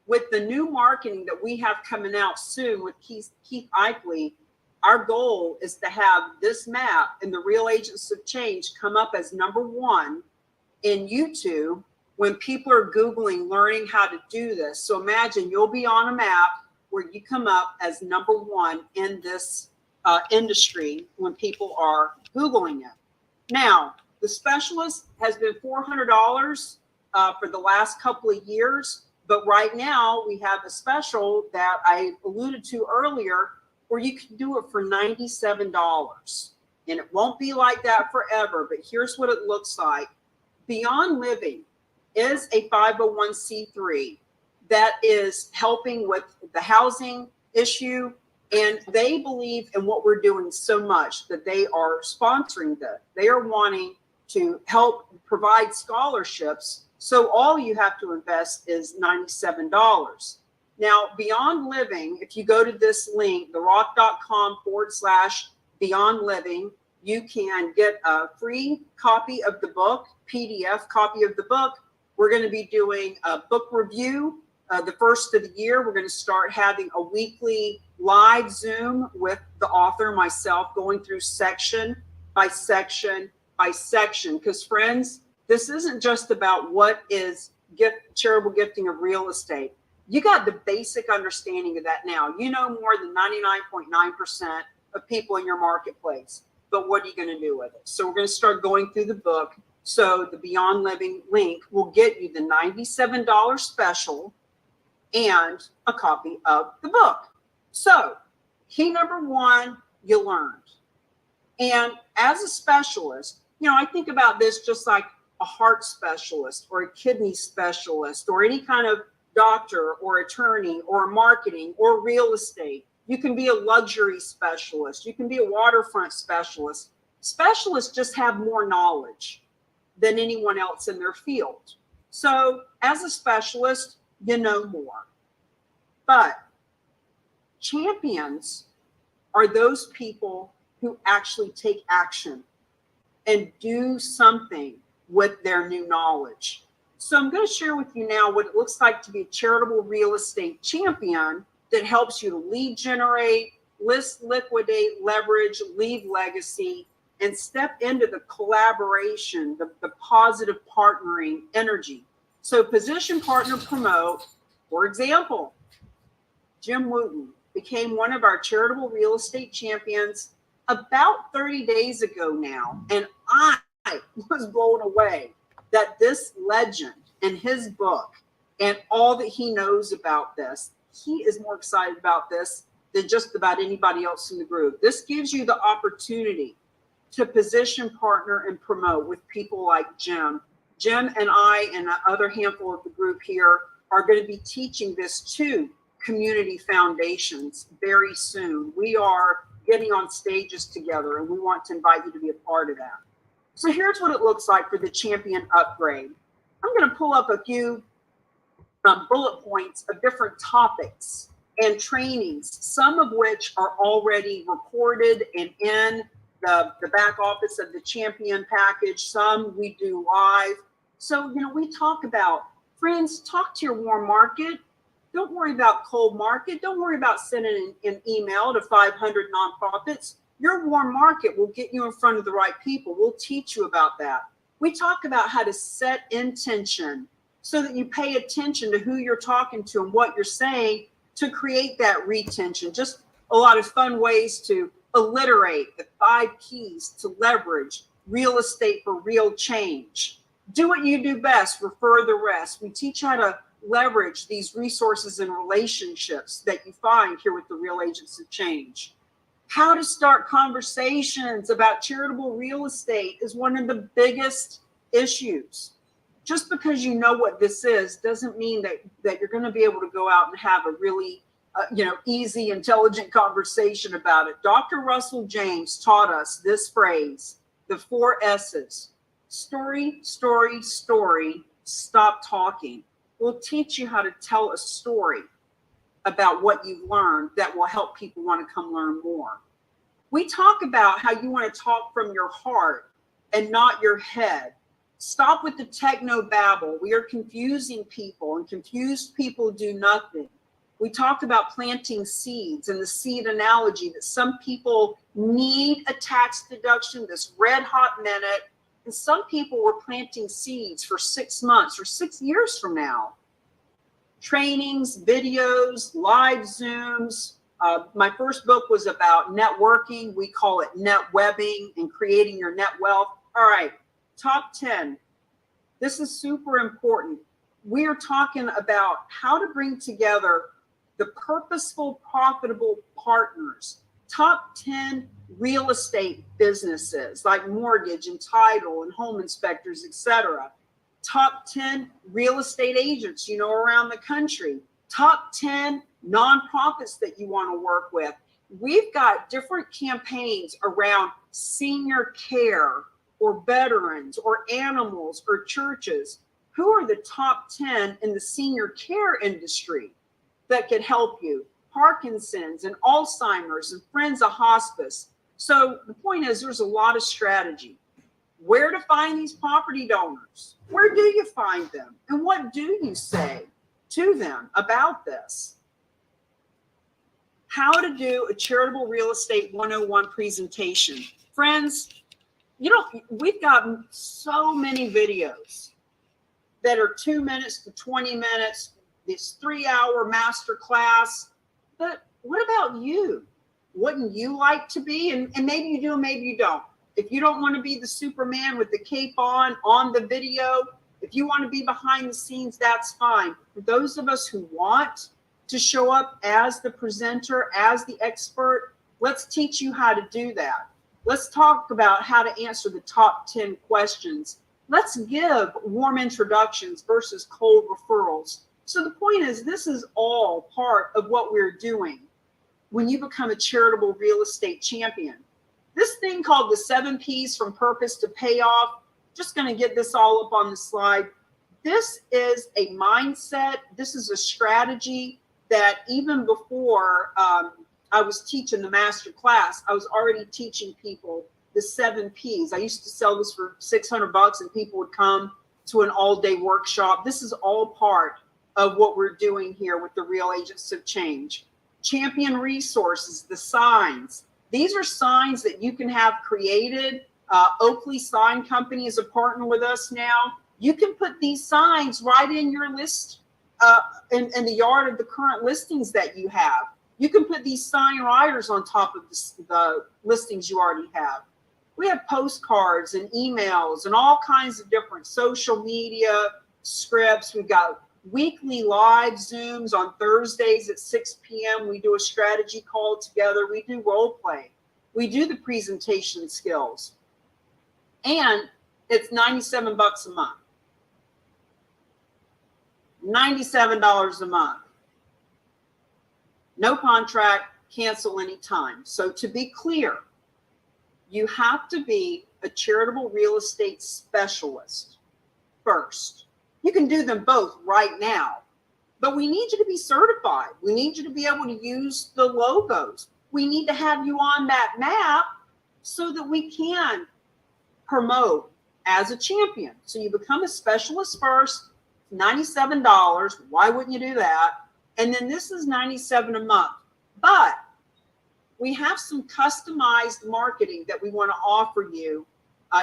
with the new marketing that we have coming out soon with Keith Eichele, our goal is to have this map and the Real Agents of Change come up as #1 in YouTube when people are Googling learning how to do this. So imagine you'll be on a map where you come up as #1 in this industry when people are Googling it. Now, the specialist has been $400 for the last couple of years, but right now we have a special that I alluded to earlier where you can do it for $97. And it won't be like that forever, but here's what it looks like. Beyond Living is a 501c3 that is helping with the housing issue. And they believe in what we're doing so much that they are sponsoring that. They are wanting to help provide scholarships. So all you have to invest is $97. Now, Beyond Living, if you go to this link, therock.com/Beyond Living, you can get a free copy of the book, PDF copy of the book. We're going to be doing a book review the first of the year. We're going to start having a weekly live Zoom with the author, myself, going through section by section by section. Because friends, this isn't just about what is charitable gifting of real estate. You got the basic understanding of that now. You know more than 99.9% of people in your marketplace. But what are you going to do with it? So we're going to start going through the book. So the Beyond Living link will get you the $97 special and a copy of the book. So key number one, you learned. And as a specialist, you know, I think about this just like a heart specialist or a kidney specialist or any kind of doctor or attorney or marketing or real estate. You can be a luxury specialist. You can be a waterfront specialist. Specialists just have more knowledge than anyone else in their field. So as a specialist, you know more. But champions are those people who actually take action and do something with their new knowledge. So I'm going to share with you now what it looks like to be a charitable real estate champion that helps you to lead generate, list, liquidate, leverage, leave legacy, and step into the collaboration, the positive partnering energy. So position, partner, promote. For example, Jim Wooten became one of our charitable real estate champions about 30 days ago now. And I was blown away that this legend and his book and all that he knows about this, he is more excited about this than just about anybody else in the group. This gives you the opportunity to position, partner, and promote with people like Jim. Jim and I and the other handful of the group here are going to be teaching this to community foundations very soon. We are getting on stages together and we want to invite you to be a part of that. So here's what it looks like for the champion upgrade. I'm going to pull up a few bullet points of different topics and trainings, some of which are already recorded and in the back office of the champion package. Some we do live. So, you know, we talk about, friends, talk to your warm market. Don't worry about cold market. Don't worry about sending an email to 500 nonprofits. Your warm market will get you in front of the right people. We'll teach you about that. We talk about how to set intention so that you pay attention to who you're talking to and what you're saying to create that retention. Just a lot of fun ways to alliterate the 5 keys to leverage real estate for real change. Do what you do best, refer the rest. We teach how to leverage these resources and relationships that you find here with the Real Agents of Change. How to start conversations about charitable real estate is one of the biggest issues. Just because you know what this is doesn't mean that you're going to be able to go out and have a really easy, intelligent conversation about it. Dr. Russell James taught us this phrase, the 4 S's. Story, story, story, stop talking. We'll teach you how to tell a story about what you've learned that will help people want to come learn more. We talk about how you want to talk from your heart and not your head. Stop with the techno babble. We are confusing people, and confused people do nothing. We talked about planting seeds and the seed analogy that some people need a tax deduction this red hot minute, and some people were planting seeds for 6 months or 6 years from now. Trainings, videos, live Zooms. My first book was about networking. We call it net webbing and creating your net wealth. All right, top 10. This is super important. We are talking about how to bring together the purposeful, profitable partners. Top 10 real estate businesses like mortgage and title and home inspectors, etc. Top 10 real estate agents, around the country. Top 10 nonprofits that you want to work with. We've got different campaigns around senior care or veterans or animals or churches. Who are the top 10 in the senior care industry? that could help you. Parkinson's and Alzheimer's and friends of hospice. So the point is there's a lot of strategy. Where to find these property donors? Where do you find them? And what do you say to them about this? How to do a charitable real estate 101 presentation. Friends, we've got so many videos that are 2 minutes to 20 minutes, this 3-hour master class. But what about you? Wouldn't you like to be? And maybe you do, and maybe you don't. If you don't want to be the Superman with the cape on the video, if you want to be behind the scenes, that's fine. For those of us who want to show up as the presenter, as the expert, let's teach you how to do that. Let's talk about how to answer the top 10 questions. Let's give warm introductions versus cold referrals. So the point is, this is all part of what we're doing when you become a charitable real estate champion. This thing called the 7 P's from purpose to payoff, just going to get this all up on the slide. This is a mindset. This is a strategy that even before I was teaching the master class, I was already teaching people the 7 P's. I used to sell this for $600 and people would come to an all-day workshop. This is all part of what we're doing here with the Real Agents of Change. Champion resources, the signs. These are signs that you can have created. Oakley Sign Company is a partner with us now. You can put these signs right in your list, in the yard of the current listings that you have. You can put these sign riders on top of the listings you already have. We have postcards and emails and all kinds of different social media scripts. We've got weekly live Zooms on Thursdays at 6 p.m. We do a strategy call together. We do role play. We do the presentation skills. And it's $97 a month. $97 a month. No contract, cancel anytime. So to be clear, you have to be a charitable real estate specialist first. You can do them both right now, but we need you to be certified. We need you to be able to use the logos. We need to have you on that map so that we can promote as a champion. So you become a specialist first, $97. Why wouldn't you do that? And then this is $97 a month. But we have some customized marketing that we want to offer you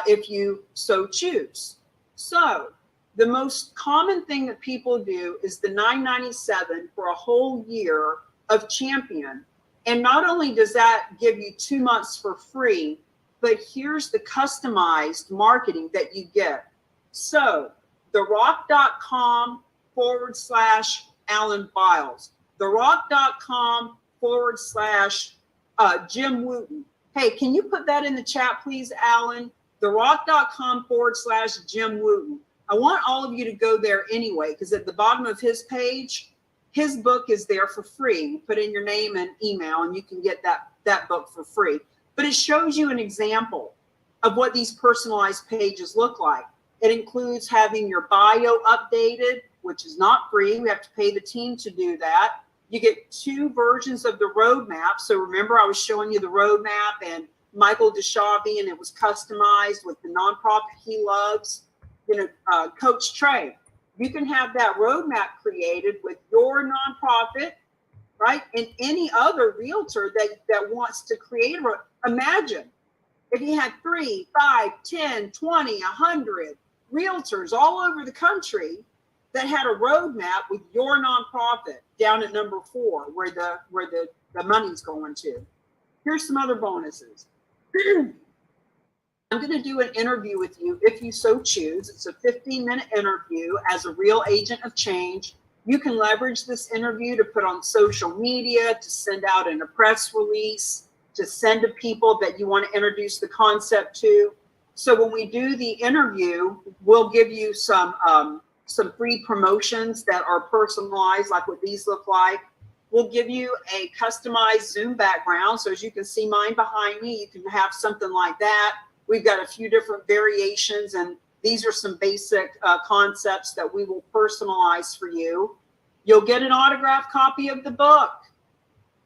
if you so choose. So the most common thing that people do is the $9.97 for a whole year of Champion. And not only does that give you 2 months for free, but here's the customized marketing that you get. So therock.com/Alan Biles, therock.com/Jim Wooten. Hey, can you put that in the chat, please, Alan? therock.com/Jim Wooten. I want all of you to go there anyway, because at the bottom of his page, his book is there for free. You put in your name and email, and you can get that book for free. But it shows you an example of what these personalized pages look like. It includes having your bio updated, which is not free. We have to pay the team to do that. You get 2 versions of the roadmap. So remember, I was showing you the roadmap and Michael DeShavi, and it was customized with the nonprofit he loves. Coach Trey, you can have that roadmap created with your nonprofit, right? And any other realtor that wants to create imagine if you had 3, 5, 10, 20, 100 realtors all over the country that had a roadmap with your nonprofit down at number 4, where the money's going to. Here's some other bonuses. I'm going to do an interview with you if you so choose. It's a 15-minute interview as a real agent of change. You can leverage this interview to put on social media, to send out in a press release, to send to people that you want to introduce the concept to. So when we do the interview, we'll give you some free promotions that are personalized, like what these look like. We'll give you a customized Zoom background. So as you can see mine behind me, you can have something like that. We've got a few different variations, and these are some basic concepts that we will personalize for you. You'll get an autographed copy of the book.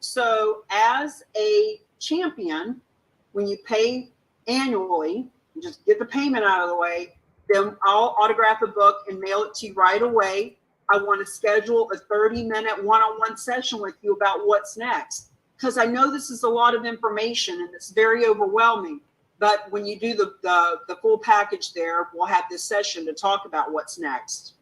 So as a champion, when you pay annually, you just get the payment out of the way, then I'll autograph a book and mail it to you right away. I want to schedule a 30-minute one-on-one session with you about what's next, because I know this is a lot of information and it's very overwhelming. But when you do the full package there, we'll have this session to talk about what's next.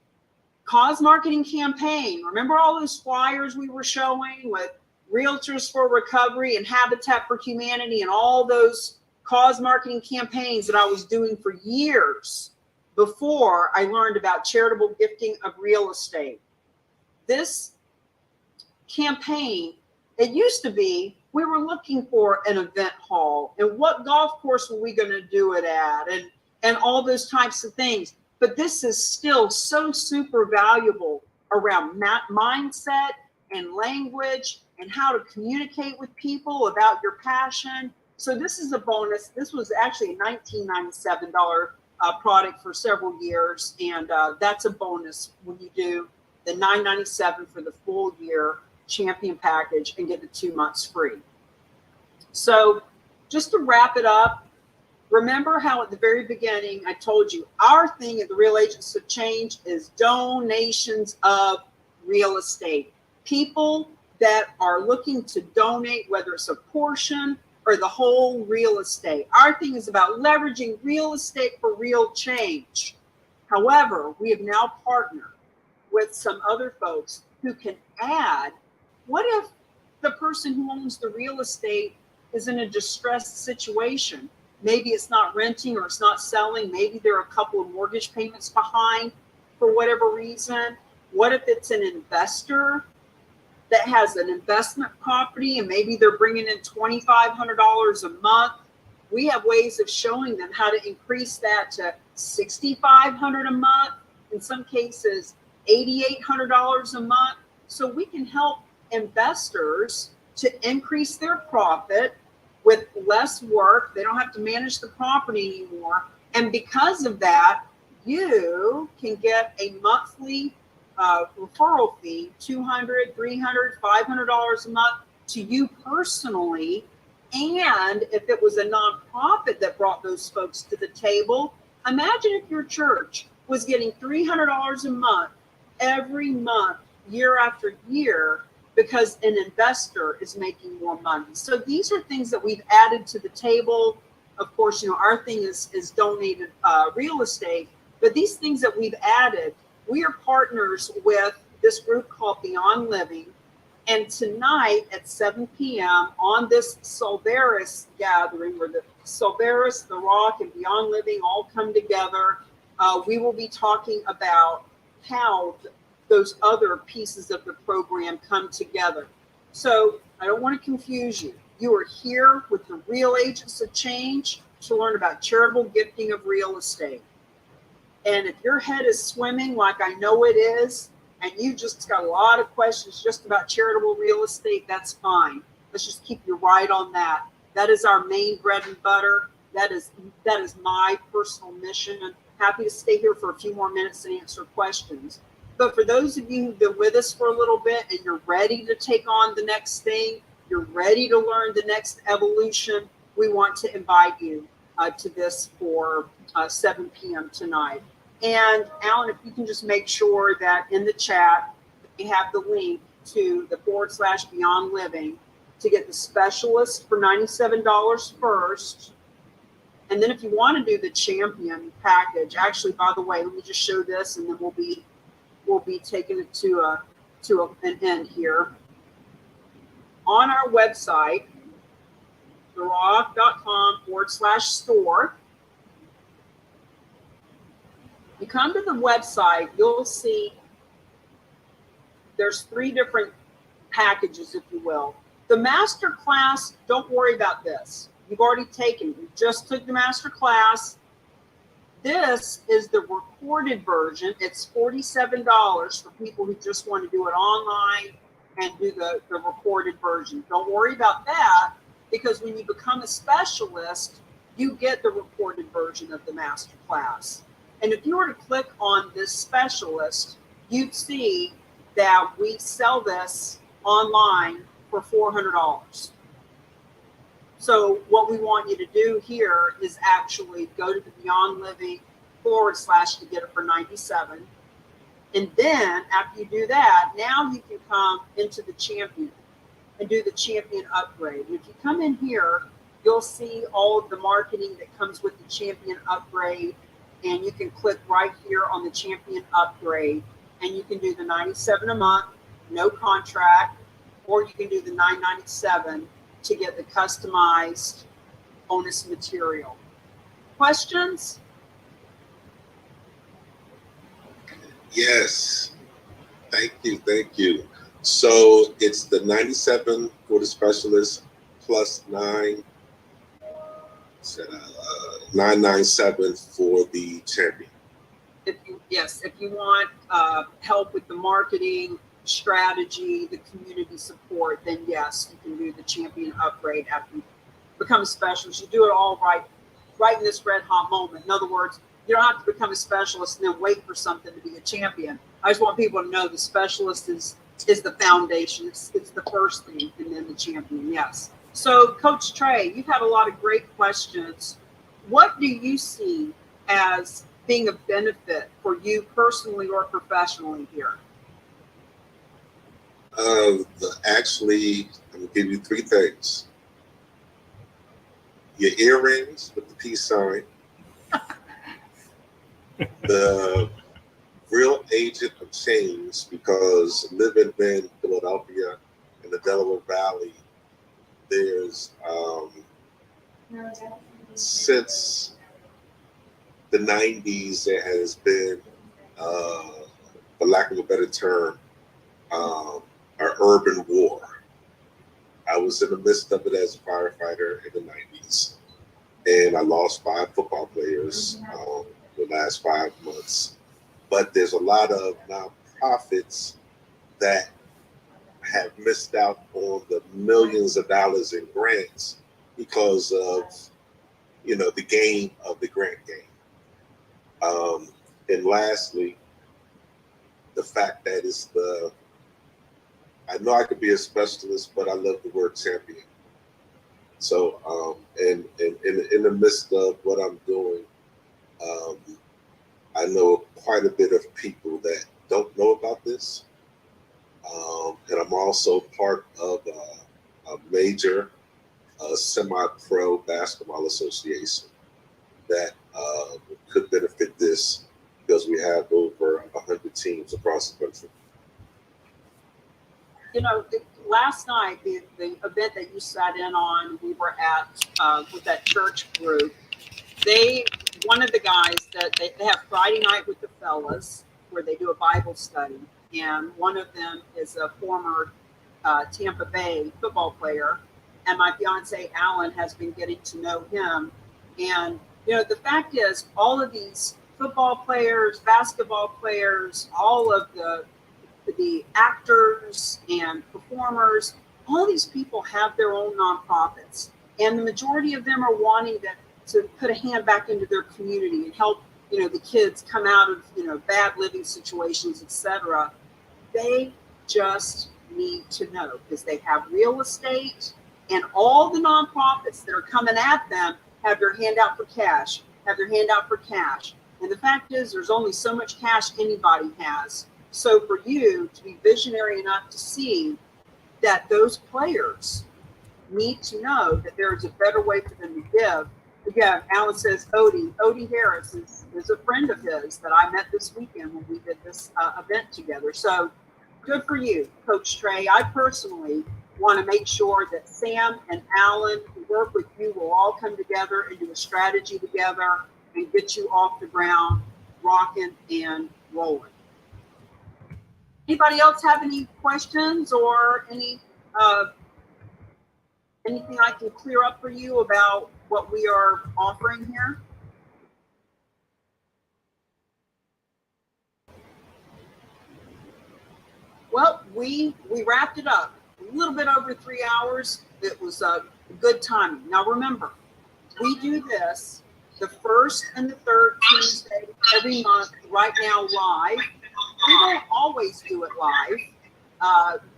Cause marketing campaign. Remember all those flyers we were showing with Realtors for Recovery and Habitat for Humanity and all those cause marketing campaigns that I was doing for years before I learned about charitable gifting of real estate. This campaign, it used to be, we were looking for an event hall and what golf course were we going to do it at and all those types of things. But this is still so super valuable around mindset and language and how to communicate with people about your passion. So this is a bonus. This was actually a $1997 product for several years. And that's a bonus when you do the $997 for the full year champion package and get the 2 months free. So just to wrap it up, remember how at the very beginning I told you our thing at the Real Agents of Change is donations of real estate. People that are looking to donate, whether it's a portion or the whole real estate. Our thing is about leveraging real estate for real change. However, we have now partnered with some other folks who can add, what if the person who owns the real estate is in a distressed situation? Maybe it's not renting or it's not selling. Maybe there are a couple of mortgage payments behind for whatever reason. What if it's an investor that has an investment property and maybe they're bringing in $2,500 a month? We have ways of showing them how to increase that to $6,500 a month, in some cases $8,800 a month. So we can help investors to increase their profit with less work. They don't have to manage the property anymore. And because of that, you can get a monthly referral fee, $200, $300, $500 a month to you personally. And if it was a nonprofit that brought those folks to the table, imagine if your church was getting $300 a month every month, year after year, because an investor is making more money. So these are things that we've added to the table. Of course, you know, our thing is donated real estate, but these things that we've added, we are partners with this group called Beyond Living. And tonight at 7 p.m. on this Solveris gathering, where the Solveris, The Rock, and Beyond Living all come together, we will be talking about how those other pieces of the program come together. So I don't want to confuse you. You are here with the Real Agents of Change to learn about charitable gifting of real estate. And if your head is swimming like I know it is, and you just got a lot of questions just about charitable real estate, that's fine. Let's just keep you right on that. That is our main bread and butter. That is my personal mission. I'm happy to stay here for a few more minutes and answer questions. But for those of you who've been with us for a little bit and you're ready to take on the next thing, you're ready to learn the next evolution, we want to invite you to this for 7 p.m. tonight. And Alan, if you can just make sure that in the chat, we have the link to the /Beyond Living to get the specialist for $97 first. And then if you want to do the champion package, actually, by the way, let me just show this and then we'll be taking it to an end here. On our website, therock.com/store. You come to the website, you'll see there's 3 different packages, if you will. The master class, don't worry about this. You've already taken it. You just took the master class. This is the recorded version. It's $47 for people who just want to do it online and do the recorded version. Don't worry about that, because when you become a specialist, you get the recorded version of the master class. And if you were to click on this specialist, you'd see that we sell this online for $400. So what we want you to do here is actually go to the Beyond Living / to get it for 97. And then after you do that, now you can come into the Champion and do the Champion upgrade. If you come in here, you'll see all of the marketing that comes with the Champion upgrade, and you can click right here on the Champion upgrade, and you can do the 97 a month, no contract, or you can do the 997 to get the customized bonus material. Questions? Yes. Thank you. Thank you. So it's the 97 for the specialist plus 997 for the champion. If you want help with the marketing strategy, the community support, then yes, you can do the Champion upgrade after you become a specialist. You do it all right in this red hot moment. In other words, you don't have to become a specialist and then wait for something to be a champion. I just want people to know the specialist is the foundation. It's the first thing, and then the champion. Yes. So, Coach Trey, you've had a lot of great questions. What do you see as being a benefit for you personally or professionally here? Actually, I'm gonna give you three things. Your earrings with the peace sign. The real agent of change, because living in Philadelphia in the Delaware Valley, there's since the 90s there has been, for lack of a better term, an urban war. I was in the midst of it as a firefighter in the 90s, and I lost 5 football players the last 5 months. But there's a lot of nonprofits that have missed out on the millions of dollars in grants because of, the game of the grant game. And lastly, the fact that it's I know I could be a specialist, but I love the word champion. So, and in the midst of what I'm doing, I know quite a bit of people that don't know about this. And I'm also part of a major semi-pro basketball association that could benefit this, because we have over 100 teams across the country. Last night, the event that you sat in on, we were at with that church group. One of the guys that they have Friday night with the fellas, where they do a Bible study, and one of them is a former Tampa Bay football player, and my fiance Alan has been getting to know him. And the fact is, all of these football players, basketball players, all of the actors and performers, all these people have their own nonprofits, and the majority of them are wanting to put a hand back into their community and help the kids come out of bad living situations, etc. They just need to know, because they have real estate, and all the nonprofits that are coming at them have their hand out for cash, and the fact is, there's only so much cash anybody has. So for you to be visionary enough to see that those players need to know that there is a better way for them to give. Again, Alan says Odie Harris is a friend of his that I met this weekend when we did this event together. So good for you, Coach Trey. I personally want to make sure that Sam and Alan, who work with you, will all come together and do a strategy together and get you off the ground, rocking and rolling. Anybody else have any questions or anything I can clear up for you about what we are offering here? Well, we wrapped it up a little bit over 3 hours. It was a good timing. Now remember, we do this the first and the third Tuesday every month right now live. We don't always always do it live,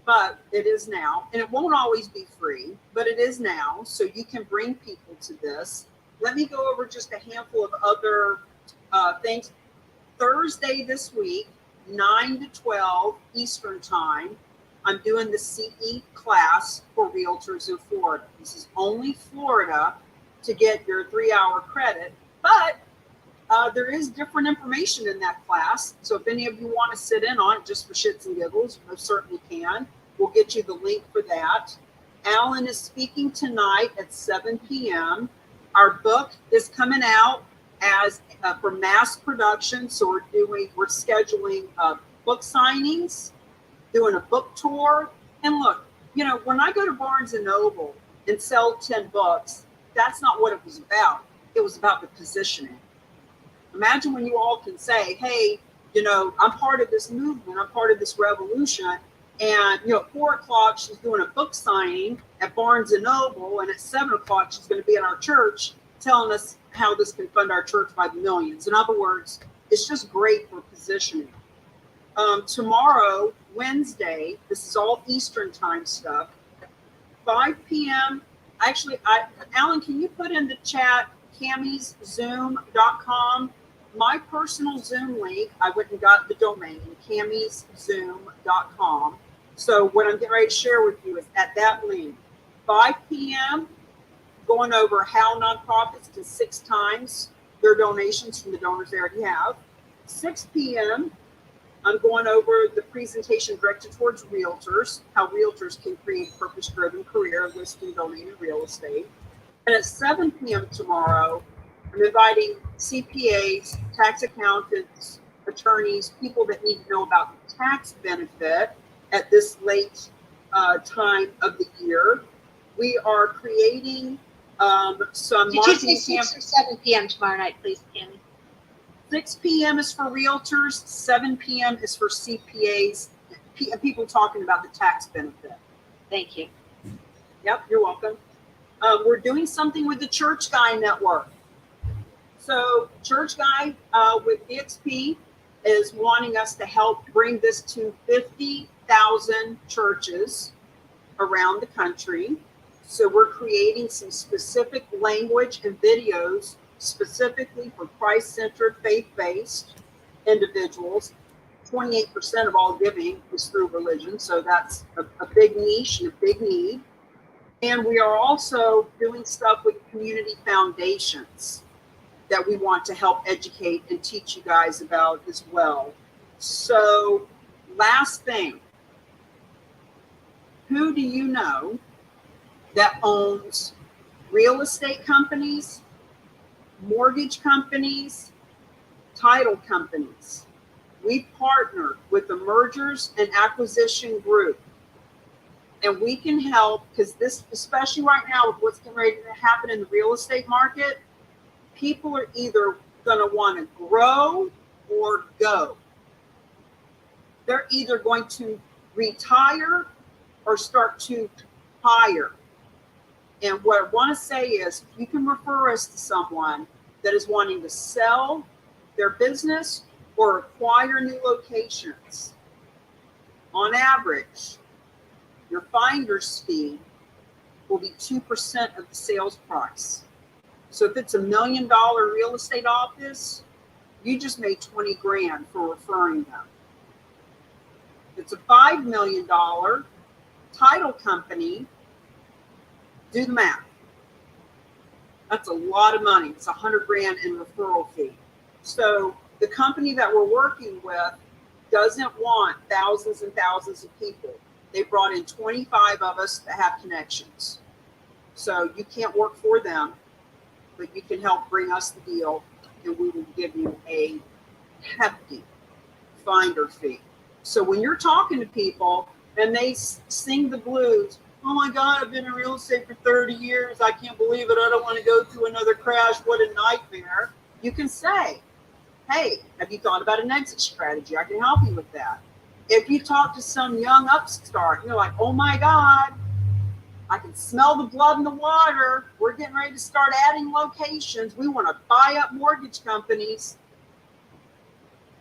but it is now, and it won't always be free, but it is now, so you can bring people to this. Let me go over just a handful of other things. Thursday this week, 9 to 12 Eastern time, I'm doing the CE class for realtors in Florida. This is only Florida to get your 3-hour credit, but there is different information in that class. So if any of you want to sit in on it just for shits and giggles, you most certainly can. We'll get you the link for that. Alan is speaking tonight at 7 p.m. Our book is coming out as for mass production. So we're scheduling book signings, doing a book tour. And look, you know, when I go to Barnes and Noble and sell 10 books, that's not what it was about. It was about the positioning. Imagine when you all can say, hey, you know, I'm part of this movement, I'm part of this revolution. And, you know, at 4 o'clock, she's doing a book signing at Barnes and Noble. And at 7 o'clock, she's going to be at our church telling us how this can fund our church by the millions. In other words, it's just great for positioning. Tomorrow, Wednesday, this is all Eastern time stuff, 5 p.m. Actually, Alan, can you put in the chat Cami'sZoom.com? My personal Zoom link, I went and got the domain, Cami'sZoom.com. So what I'm getting ready to share with you is at that link, 5 p.m., going over how nonprofits can 6 times their donations from the donors they already have. 6 p.m., I'm going over the presentation directed towards realtors, how realtors can create purpose-driven career listing, donating real estate. And at 7 p.m. tomorrow, I'm inviting CPAs, tax accountants, attorneys, people that need to know about the tax benefit at this late time of the year. We are creating some Did you say 6 or 7 p.m. tomorrow night, please, Tammy? 6 p.m. is for realtors, 7 p.m. is for CPAs, people talking about the tax benefit. Thank you. Yep, you're welcome. We're doing something with the Church Guy Network. So Church Guy with EXP is wanting us to help bring this to 50,000 churches around the country. So we're creating some specific language and videos specifically for Christ-centered, faith-based individuals. 28% of all giving is through religion, so that's a big niche and a big need. And we are also doing stuff with community foundations that we want to help educate and teach you guys about as well. So last thing, who do you know that owns real estate companies, mortgage companies, title companies? We partnered with the Mergers and Acquisition Group, and we can help, because this, especially right now with what's getting ready to happen in the real estate market, people are either going to want to grow or go. They're either going to retire or start to hire. And what I want to say is, if you can refer us to someone that is wanting to sell their business or acquire new locations, on average, your finder's fee will be 2% of the sales price. So if it's $1 million real estate office, you just made 20 grand for referring them. If it's a $5 million title company, do the math. That's a lot of money. It's 100 grand in referral fee. So the company that we're working with doesn't want thousands and thousands of people. They brought in 25 of us that have connections. So you can't work for them, but you can help bring us the deal, and we will give you a hefty finder fee. So when you're talking to people and they sing the blues, oh my God, I've been in real estate for 30 years. I can't believe it. I don't want to go through another crash. What a nightmare. You can say, hey, have you thought about an exit strategy? I can help you with that. If you talk to some young upstart, you're like, oh my God, I can smell the blood in the water. We're getting ready to start adding locations. We want to buy up mortgage companies.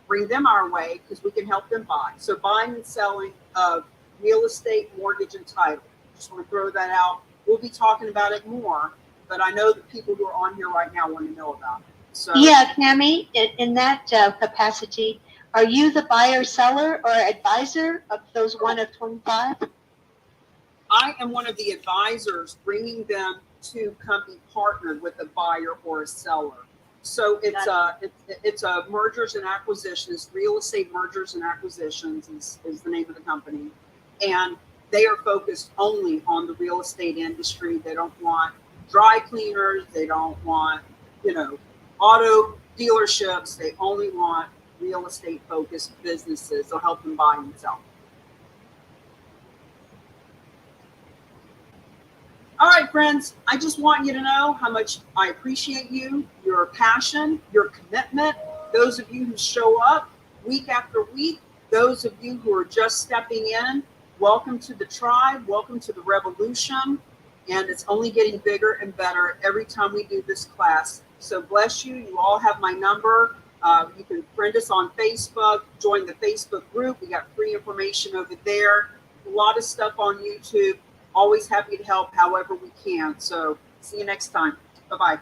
bring them our way because we can help them buy. So buying and selling of real estate, mortgage, and title. Just want to throw that out. We'll be talking about it more, but I know that people who are on here right now want to know about it. So Yeah, Tammy, in that capacity, are you the buyer, seller, or advisor of those one of 25? I am one of the advisors bringing them to come be partnered with a buyer or a seller. So it's a mergers and acquisitions, real estate mergers and acquisitions is the name of the company. And they are focused only on the real estate industry. They don't want dry cleaners. They don't want, auto dealerships. They only want real estate focused businesses. They'll help them buy and sell. All right, friends, I just want you to know how much I appreciate you, your passion, your commitment. Those of you who show up week after week, those of you who are just stepping in, welcome to the tribe, welcome to the revolution. And it's only getting bigger and better every time we do this class. So bless you. You all have my number. You can friend us on Facebook, join the Facebook group. We got free information over there. A lot of stuff on YouTube. Always happy to help however we can. So see you next time. Bye-bye.